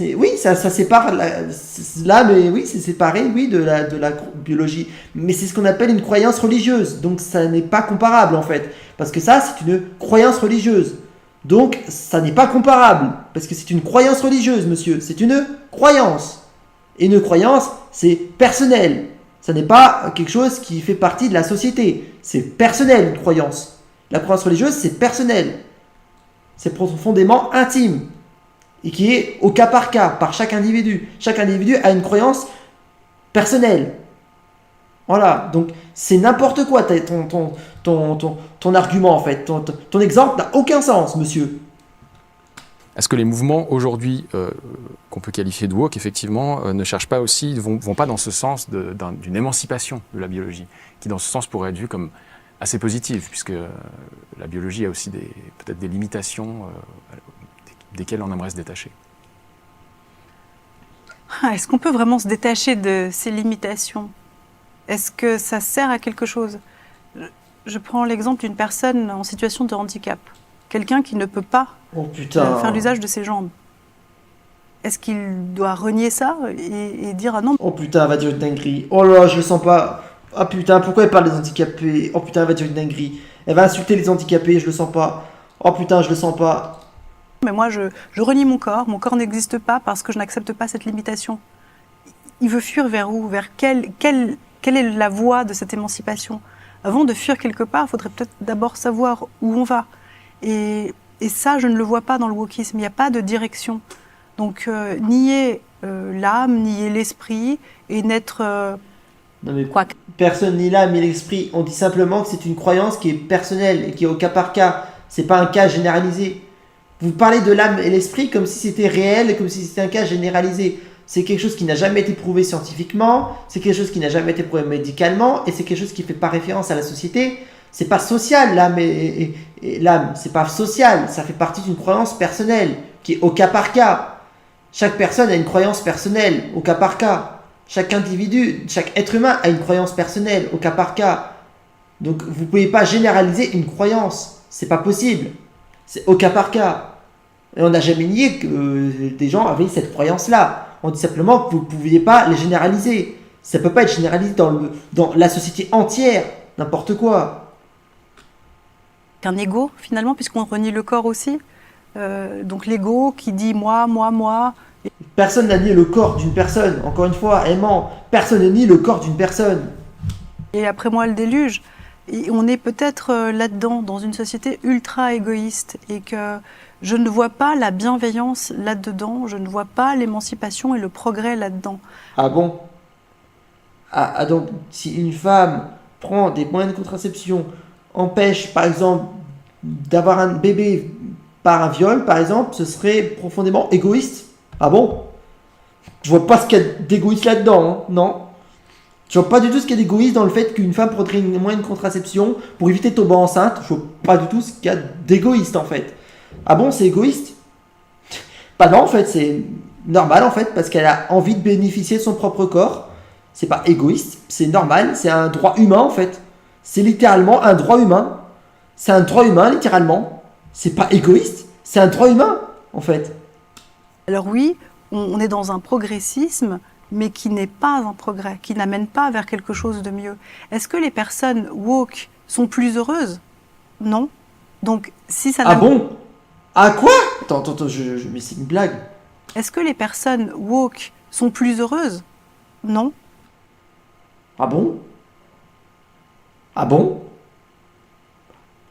Oui, ça sépare là, mais oui, c'est séparé, oui, de la biologie. Mais c'est ce qu'on appelle une croyance religieuse. Donc, ça n'est pas comparable, en fait. Parce que ça, c'est une croyance religieuse. Donc, ça n'est pas comparable. Parce que c'est une croyance religieuse, monsieur. C'est une croyance. Et une croyance, c'est personnel. Ça n'est pas quelque chose qui fait partie de la société. C'est personnel, une croyance. La croyance religieuse, c'est personnel. C'est profondément intime. Et qui est au cas par chaque individu. Chaque individu a une croyance personnelle. Voilà, donc c'est n'importe quoi ton argument en fait. Ton exemple n'a aucun sens, monsieur. Est-ce que les mouvements aujourd'hui qu'on peut qualifier de woke, effectivement, ne cherchent pas aussi, vont pas dans ce sens d'une émancipation de la biologie, qui dans ce sens pourrait être vue comme assez positive, puisque la biologie a aussi peut-être des limitations desquelles on aimerait se détacher. Est-ce qu'on peut vraiment se détacher de ces limitations? Est-ce que ça sert à quelque chose? Je prends l'exemple d'une personne en situation de handicap. Quelqu'un qui ne peut pas faire l'usage de ses jambes. Est-ce qu'il doit renier ça et dire ah non? Oh putain, elle va dire une dinguerie. Oh là, je le sens pas. Ah putain, pourquoi elle parle des handicapés? Oh putain, elle va dire une dinguerie. Elle va insulter les handicapés, je le sens pas. Oh putain, je le sens pas. Mais moi, je renie mon corps n'existe pas parce que je n'accepte pas cette limitation. Il veut fuir vers où? Vers quelle est la voie de cette émancipation? Avant de fuir quelque part, il faudrait peut-être d'abord savoir où on va. Et ça, je ne le vois pas dans le wokisme. Il n'y a pas de direction. Donc, nier l'âme, nier l'esprit et n'être... Non mais personne nie l'âme ni l'esprit. On dit simplement que c'est une croyance qui est personnelle et qui est au cas par cas. C'est pas un cas généralisé. Vous parlez de l'âme et l'esprit comme si c'était réel et comme si c'était un cas généralisé. C'est quelque chose qui n'a jamais été prouvé scientifiquement, c'est quelque chose qui n'a jamais été prouvé médicalement, et c'est quelque chose qui ne fait pas référence à la société. C'est pas social, l'âme et l'âme, c'est pas social, ça fait partie d'une croyance personnelle, qui est au cas par cas. Chaque personne a une croyance personnelle, au cas par cas. Chaque individu, chaque être humain a une croyance personnelle, au cas par cas. Donc vous ne pouvez pas généraliser une croyance, c'est pas possible. C'est au cas par cas. Et on n'a jamais nié que des gens avaient cette croyance-là. On dit simplement que vous ne pouviez pas les généraliser. Ça ne peut pas être généralisé dans la société entière, n'importe quoi. Un ego, finalement, puisqu'on renie le corps aussi. Donc l'ego qui dit moi, moi, moi. Personne n'a nié le corps d'une personne. Encore une fois, aimant, personne n'a nié le corps d'une personne. Et après moi, le déluge. Et on est peut-être là-dedans, dans une société ultra égoïste, et que je ne vois pas la bienveillance là-dedans, je ne vois pas l'émancipation et le progrès là-dedans. Ah bon? Donc, si une femme prend des moyens de contraception, empêche, par exemple, d'avoir un bébé par un viol, par exemple, ce serait profondément égoïste? Ah bon? Je vois pas ce qu'il y a d'égoïste là-dedans, hein, non? Je vois pas du tout ce qu'il y a d'égoïste dans le fait qu'une femme prendrait une moyen de contraception pour éviter de tomber enceinte. Je vois pas du tout ce qu'il y a d'égoïste en fait. Ah bon, c'est égoïste? Bah non, en fait, c'est normal en fait, parce qu'elle a envie de bénéficier de son propre corps. C'est pas égoïste, c'est normal, c'est un droit humain en fait. C'est littéralement un droit humain. C'est un droit humain, littéralement. C'est pas égoïste, c'est un droit humain en fait. Alors oui, on est dans un progressisme, mais qui n'est pas un progrès, qui n'amène pas vers quelque chose de mieux. Est-ce que les personnes woke sont plus heureuses? Non. Donc, si ça... Ah bon? Ah quoi? Attends, mais c'est une blague. Est-ce que les personnes woke sont plus heureuses? Non. Ah bon? Ah bon?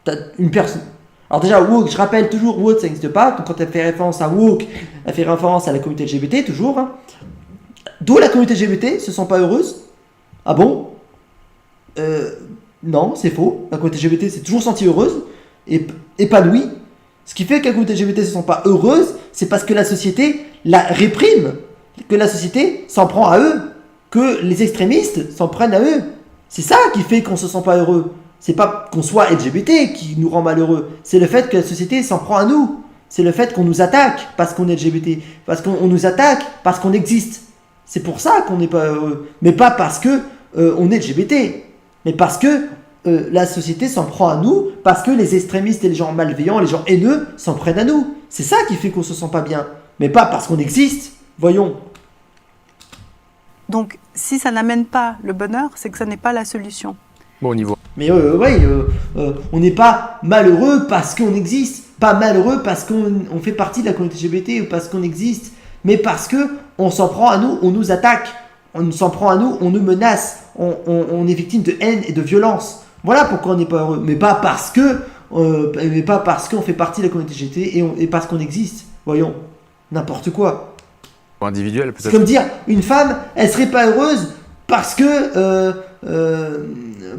T'as une personne... Alors déjà, woke, je rappelle toujours, woke, ça n'existe pas. Donc quand elle fait référence à woke, elle fait référence à la communauté LGBT, toujours. Hein. D'où la communauté LGBT se sent pas heureuse? Ah bon? Non, c'est faux. La communauté LGBT s'est toujours sentie heureuse et épanouie. Ce qui fait que la communauté LGBT se sent pas heureuse, c'est parce que la société la réprime, que la société s'en prend à eux, que les extrémistes s'en prennent à eux. C'est ça qui fait qu'on se sent pas heureux. C'est pas qu'on soit LGBT qui nous rend malheureux, c'est le fait que la société s'en prend à nous. C'est le fait qu'on nous attaque parce qu'on est LGBT, parce qu'on nous attaque parce qu'on existe. C'est pour ça qu'on n'est pas heureux, mais pas parce que on est LGBT, mais parce que la société s'en prend à nous, parce que les extrémistes et les gens malveillants, les gens haineux s'en prennent à nous. C'est ça qui fait qu'on se sent pas bien, mais pas parce qu'on existe. Voyons. Donc, si ça n'amène pas le bonheur, c'est que ça n'est pas la solution. Bon, au niveau... Mais on n'est pas malheureux parce qu'on existe, pas malheureux parce qu'on fait partie de la communauté LGBT ou parce qu'on existe, mais parce que on s'en prend à nous, on nous attaque, on s'en prend à nous, on nous menace, on est victime de haine et de violence. Voilà pourquoi on n'est pas heureux, mais pas parce que mais pas parce qu'on fait partie de la communauté LGBT et parce qu'on existe. Voyons, n'importe quoi. Pour individuel, C'est peut-être. comme dire, une femme, elle serait pas heureuse parce que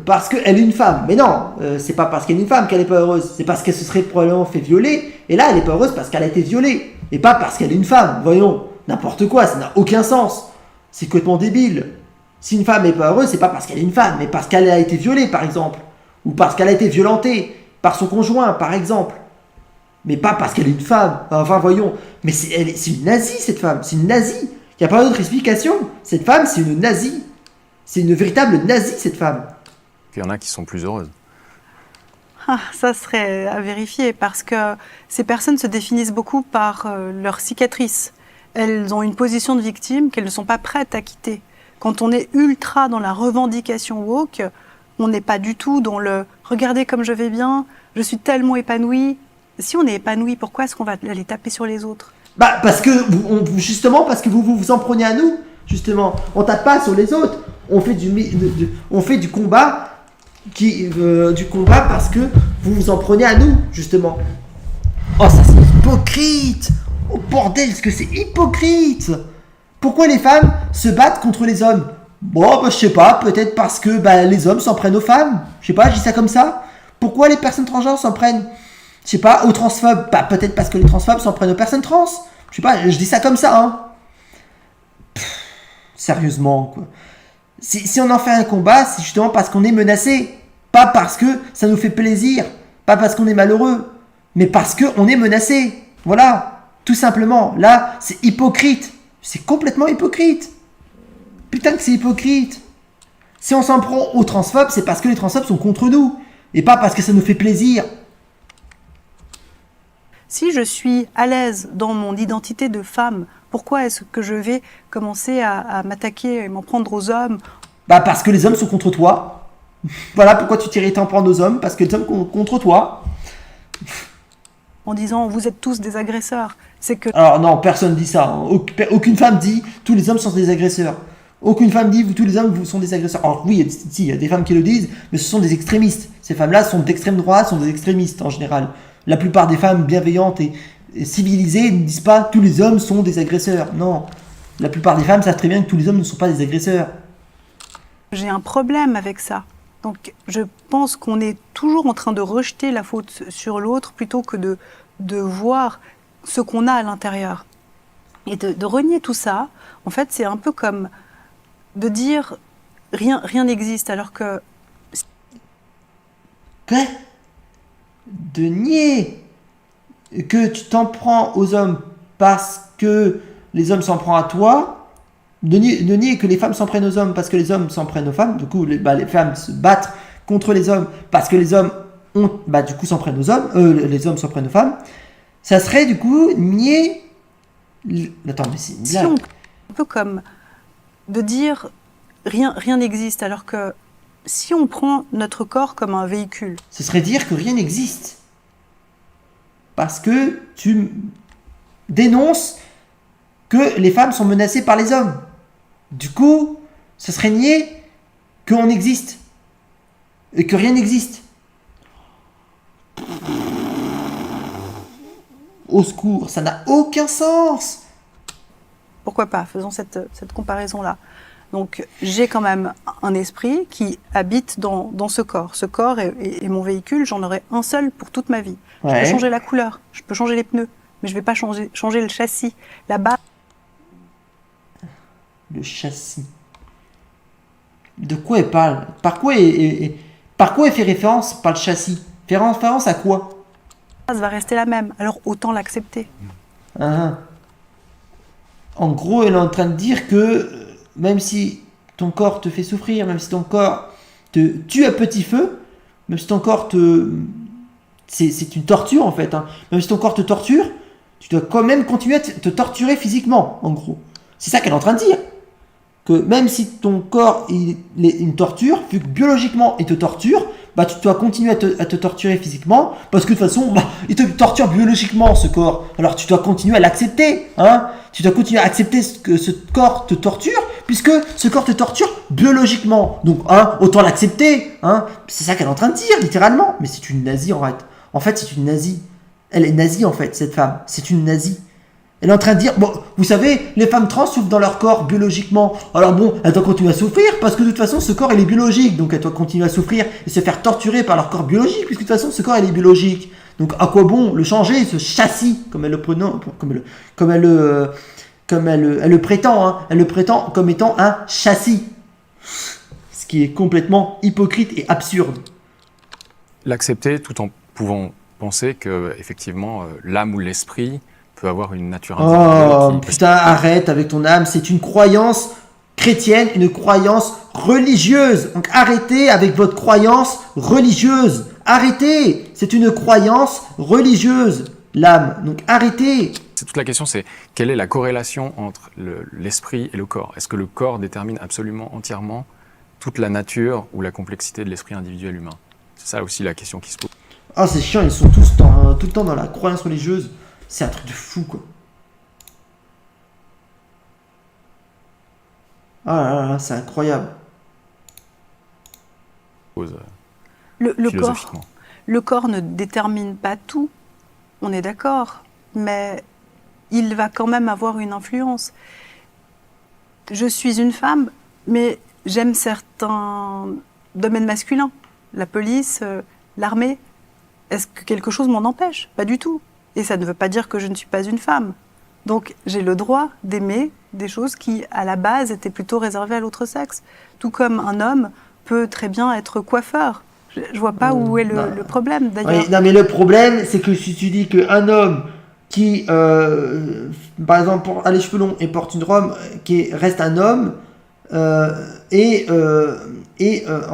parce qu'elle est une femme. Mais non, c'est pas parce qu'elle est une femme qu'elle est pas heureuse. C'est parce qu'elle se serait probablement fait violer. Et là, elle est pas heureuse parce qu'elle a été violée. Et pas parce qu'elle est une femme. Voyons, n'importe quoi, ça n'a aucun sens. C'est complètement débile. Si une femme est pas heureuse, c'est pas parce qu'elle est une femme, mais parce qu'elle a été violée, par exemple. Ou parce qu'elle a été violentée par son conjoint, par exemple. Mais pas parce qu'elle est une femme. Enfin, voyons. Mais c'est une nazie, cette femme. C'est une nazie. Il n'y a pas d'autre explication. Cette femme, c'est une nazie. C'est une véritable nazie, cette femme. Il y en a qui sont plus heureuses. Ah, ça serait à vérifier parce que ces personnes se définissent beaucoup par leurs cicatrices. Elles ont une position de victime qu'elles ne sont pas prêtes à quitter. Quand on est ultra dans la revendication woke, on n'est pas du tout dans le « regardez comme je vais bien, je suis tellement épanouie ». Si on est épanoui, pourquoi est-ce qu'on va aller taper sur les autres? Bah, parce que, justement, parce que vous en prenez à nous, justement. On tape pas sur les autres. On fait du combat parce que vous vous en prenez à nous, justement. Oh, ça c'est hypocrite. Oh bordel, ce que c'est hypocrite. Pourquoi les femmes se battent contre les hommes? Bon, bah, je sais pas, peut-être parce que les hommes s'en prennent aux femmes. Je sais pas, je dis ça comme ça. Pourquoi les personnes transgenres s'en prennent, je sais pas, aux transphobes? Bah, peut-être parce que les transphobes s'en prennent aux personnes trans. Je sais pas, je dis ça comme ça, hein. Sérieusement, quoi. Si on en fait un combat, c'est justement parce qu'on est menacé. Pas parce que ça nous fait plaisir. Pas parce qu'on est malheureux. Mais parce qu'on est menacé. Voilà. Tout simplement. Là, c'est hypocrite. C'est complètement hypocrite. Putain que c'est hypocrite. Si on s'en prend aux transphobes, c'est parce que les transphobes sont contre nous. Et pas parce que ça nous fait plaisir. Si je suis à l'aise dans mon identité de femme, pourquoi est-ce que je vais commencer à m'attaquer et m'en prendre aux hommes? Bah parce que les hommes sont contre toi. Voilà pourquoi tu t'irais t'en prendre aux hommes. Parce que les hommes sont contre toi. En disant vous êtes tous des agresseurs. C'est que Alors non, personne dit ça. Hein. Aucune femme dit tous les hommes sont des agresseurs. Aucune femme dit tous les hommes sont des agresseurs. Alors oui, il y a des femmes qui le disent, mais ce sont des extrémistes. Ces femmes-là sont d'extrême droite, sont des extrémistes en général. La plupart des femmes bienveillantes et civilisées ne disent pas tous les hommes sont des agresseurs. Non. La plupart des femmes savent très bien que tous les hommes ne sont pas des agresseurs. j'ai un problème avec ça. Donc je pense qu'on est toujours en train de rejeter la faute sur l'autre plutôt que de voir ce qu'on a à l'intérieur. Et de renier tout ça, en fait, c'est un peu comme de dire rien n'existe alors que... Quoi? De nier que tu t'en prends aux hommes parce que les hommes s'en prennent à toi, de nier que les femmes s'en prennent aux hommes parce que les hommes s'en prennent aux femmes, du coup les femmes se battent contre les hommes parce que les hommes du coup s'en prennent aux hommes, les hommes s'en prennent aux femmes, ça serait du coup nier... Attends, mais c'est une Si blague. un peu comme de dire rien n'existe alors que si on prend notre corps comme un véhicule, Ce serait dire que rien n'existe. Parce que tu dénonces que les femmes sont menacées par les hommes. Du coup, ce serait nier qu'on existe. Et que rien n'existe. Au secours, ça n'a aucun sens. pourquoi pas, faisons cette comparaison-là. Donc j'ai quand même un esprit qui habite dans ce corps. Ce corps est mon véhicule, j'en aurai un seul pour toute ma vie. Je Ouais. peux changer la couleur, je peux changer les pneus, mais je ne vais pas changer le châssis. La base, Le châssis. De quoi elle parle? Par quoi elle fait référence par le châssis? Fait référence à quoi? va rester la même, alors autant l'accepter. Ah. En gros, elle est en train de dire que même si ton corps te fait souffrir, même si ton corps te tue à petit feu, même si ton corps c'est une torture en fait, hein. Même si ton corps te torture, tu dois quand même continuer à te torturer physiquement, en gros. C'est ça qu'elle est en train de dire. Que même si ton corps il est une torture, vu que biologiquement il te torture, bah tu dois continuer à te torturer physiquement, parce que de toute façon, il te torture biologiquement ce corps. Alors tu dois continuer à l'accepter, hein. Tu dois continuer à accepter que ce corps te torture, puisque ce corps te torture biologiquement. Donc, autant l'accepter, hein. C'est ça qu'elle est en train de dire, littéralement. Mais c'est une nazie, en fait. En fait, c'est une nazie. Elle est nazie, en fait, cette femme. C'est une nazie. Elle est en train de dire, bon, vous savez, les femmes trans souffrent dans leur corps biologiquement. Alors bon, elles doivent continuer à souffrir parce que de toute façon, ce corps, il est biologique. Donc elles doivent continuer à souffrir et se faire torturer par leur corps biologique puisque de toute façon, ce corps, il est biologique. Donc à quoi bon le changer, ce châssis, comme elle le prétend, hein. Elle le prétend comme étant un châssis. Ce qui est complètement hypocrite et absurde. L'accepter tout en pouvant penser que, effectivement, l'âme ou l'esprit peut avoir une nature individuelle. Oh, putain, arrête avec ton âme. C'est une croyance chrétienne, une croyance religieuse. Donc arrêtez avec votre croyance religieuse. Arrêtez. C'est une croyance religieuse, l'âme. Donc arrêtez. C'est toute la question, c'est quelle est la corrélation entre l'esprit et le corps? Est-ce que le corps détermine absolument entièrement toute la nature ou la complexité de l'esprit individuel humain? C'est ça aussi la question qui se pose. Ah, c'est chiant, ils sont tous tout le temps dans la croyance religieuse. C'est un truc de fou, quoi. Ah là là, c'est incroyable. Le corps ne détermine pas tout, on est d'accord, mais il va quand même avoir une influence. Je suis une femme, mais j'aime certains domaines masculins. La police, l'armée. Est-ce que quelque chose m'en empêche? Pas du tout. Et ça ne veut pas dire que je ne suis pas une femme. Donc j'ai le droit d'aimer des choses qui, à la base, étaient plutôt réservées à l'autre sexe. Tout comme un homme peut très bien être coiffeur. Je vois pas où est le problème, d'ailleurs. Oui, non, mais le problème, c'est que si tu dis qu'un homme qui, par exemple, a les cheveux longs et porte une robe, reste un homme, en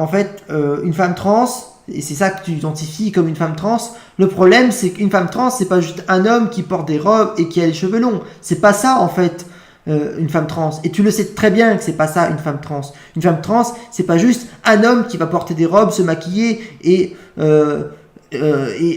fait, une femme trans, et c'est ça que tu identifies comme une femme trans. Le problème, c'est qu'une femme trans, c'est pas juste un homme qui porte des robes et qui a les cheveux longs. C'est pas ça, en fait, une femme trans. Et tu le sais très bien que c'est pas ça, une femme trans. Une femme trans, c'est pas juste un homme qui va porter des robes, se maquiller et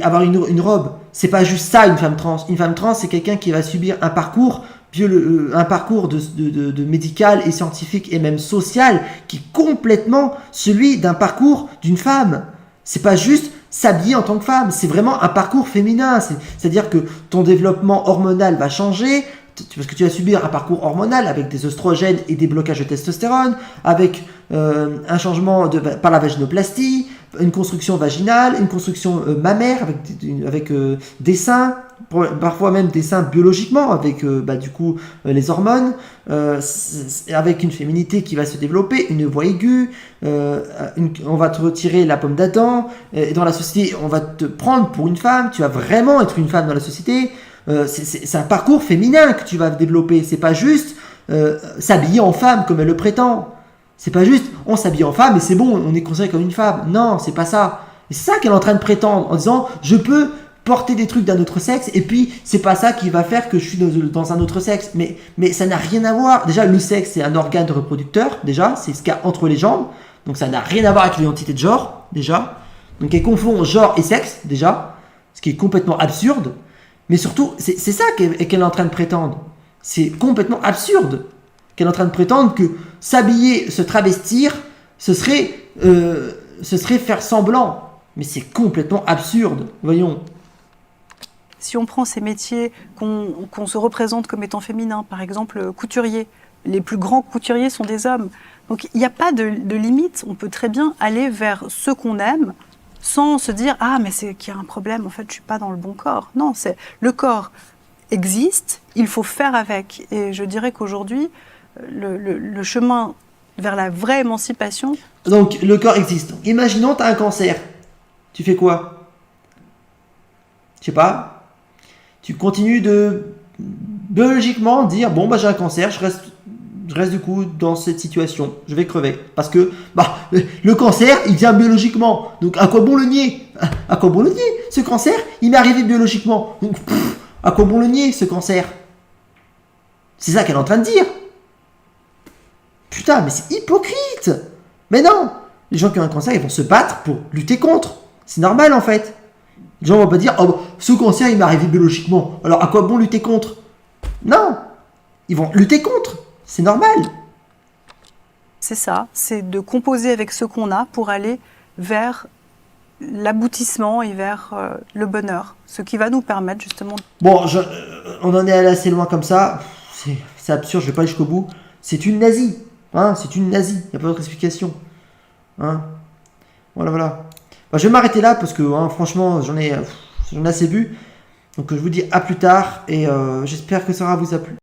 avoir une robe. C'est pas juste ça, une femme trans. Une femme trans, c'est quelqu'un qui va subir un parcours de médical et scientifique et même social qui est complètement celui d'un parcours d'une femme. C'est pas juste s'habiller en tant que femme, c'est vraiment un parcours féminin. C'est-à-dire que ton développement hormonal va changer, parce que tu vas subir un parcours hormonal avec des oestrogènes et des blocages de testostérone, avec un changement par la vaginoplastie, une construction vaginale, une construction mammaire avec des seins, parfois même des seins biologiquement, avec du coup les hormones, avec une féminité qui va se développer, une voix aiguë, on va te retirer la pomme d'Adam, et dans la société on va te prendre pour une femme, tu vas vraiment être une femme dans la société. C'est un parcours féminin que tu vas développer, c'est pas juste s'habiller en femme comme elle le prétend. C'est pas juste on s'habille en femme et c'est bon, on est considéré comme une femme. Non, c'est pas ça. Et c'est ça qu'elle est en train de prétendre en disant je peux porter des trucs d'un autre sexe et puis c'est pas ça qui va faire que je suis dans un autre sexe. Mais ça n'a rien à voir. Déjà, le sexe c'est un organe reproducteur, déjà, c'est ce qu'il y a entre les jambes. Donc ça n'a rien à voir avec l'identité de genre, déjà. Donc elle confond genre et sexe, déjà, ce qui est complètement absurde. Mais surtout, c'est ça qu'elle est en train de prétendre. C'est complètement absurde qu'elle est en train de prétendre que s'habiller, se travestir, ce serait faire semblant. Mais c'est complètement absurde, voyons. Si on prend ces métiers qu'on se représente comme étant féminins, par exemple couturier, les plus grands couturiers sont des hommes. Donc il n'y a pas de limite, on peut très bien aller vers ce qu'on aime, sans se dire « Ah, mais c'est qu'il y a un problème, en fait, je ne suis pas dans le bon corps. » Non, le corps existe, il faut faire avec. Et je dirais qu'aujourd'hui, le chemin vers la vraie émancipation... Donc, le corps existe. Imaginons, tu as un cancer. Tu fais quoi? Je sais pas. Tu continues de biologiquement dire « Bon, j'ai un cancer, je reste du coup dans cette situation, je vais crever. Parce que le cancer, il vient biologiquement. Donc à quoi bon le nier? À quoi bon le nier? Ce cancer, il m'est arrivé biologiquement. Donc à quoi bon le nier, ce cancer? C'est ça qu'elle est en train de dire. Putain, mais c'est hypocrite. Mais non, les gens qui ont un cancer, ils vont se battre pour lutter contre. C'est normal en fait. Les gens vont pas dire « Oh, ce cancer, il m'est arrivé biologiquement. Alors à quoi bon lutter contre ?» Non, ils vont lutter contre. C'est normal. C'est ça, c'est de composer avec ce qu'on a pour aller vers l'aboutissement et vers le bonheur, ce qui va nous permettre justement... Bon, on en est allé assez loin comme ça. C'est absurde, je vais pas aller jusqu'au bout. C'est une nazie. Hein, c'est une nazie. Il n'y a pas d'autre explication. Hein, voilà. Bah, je vais m'arrêter là parce que franchement, j'en ai assez bu. Donc je vous dis à plus tard et j'espère que ça vous a plu.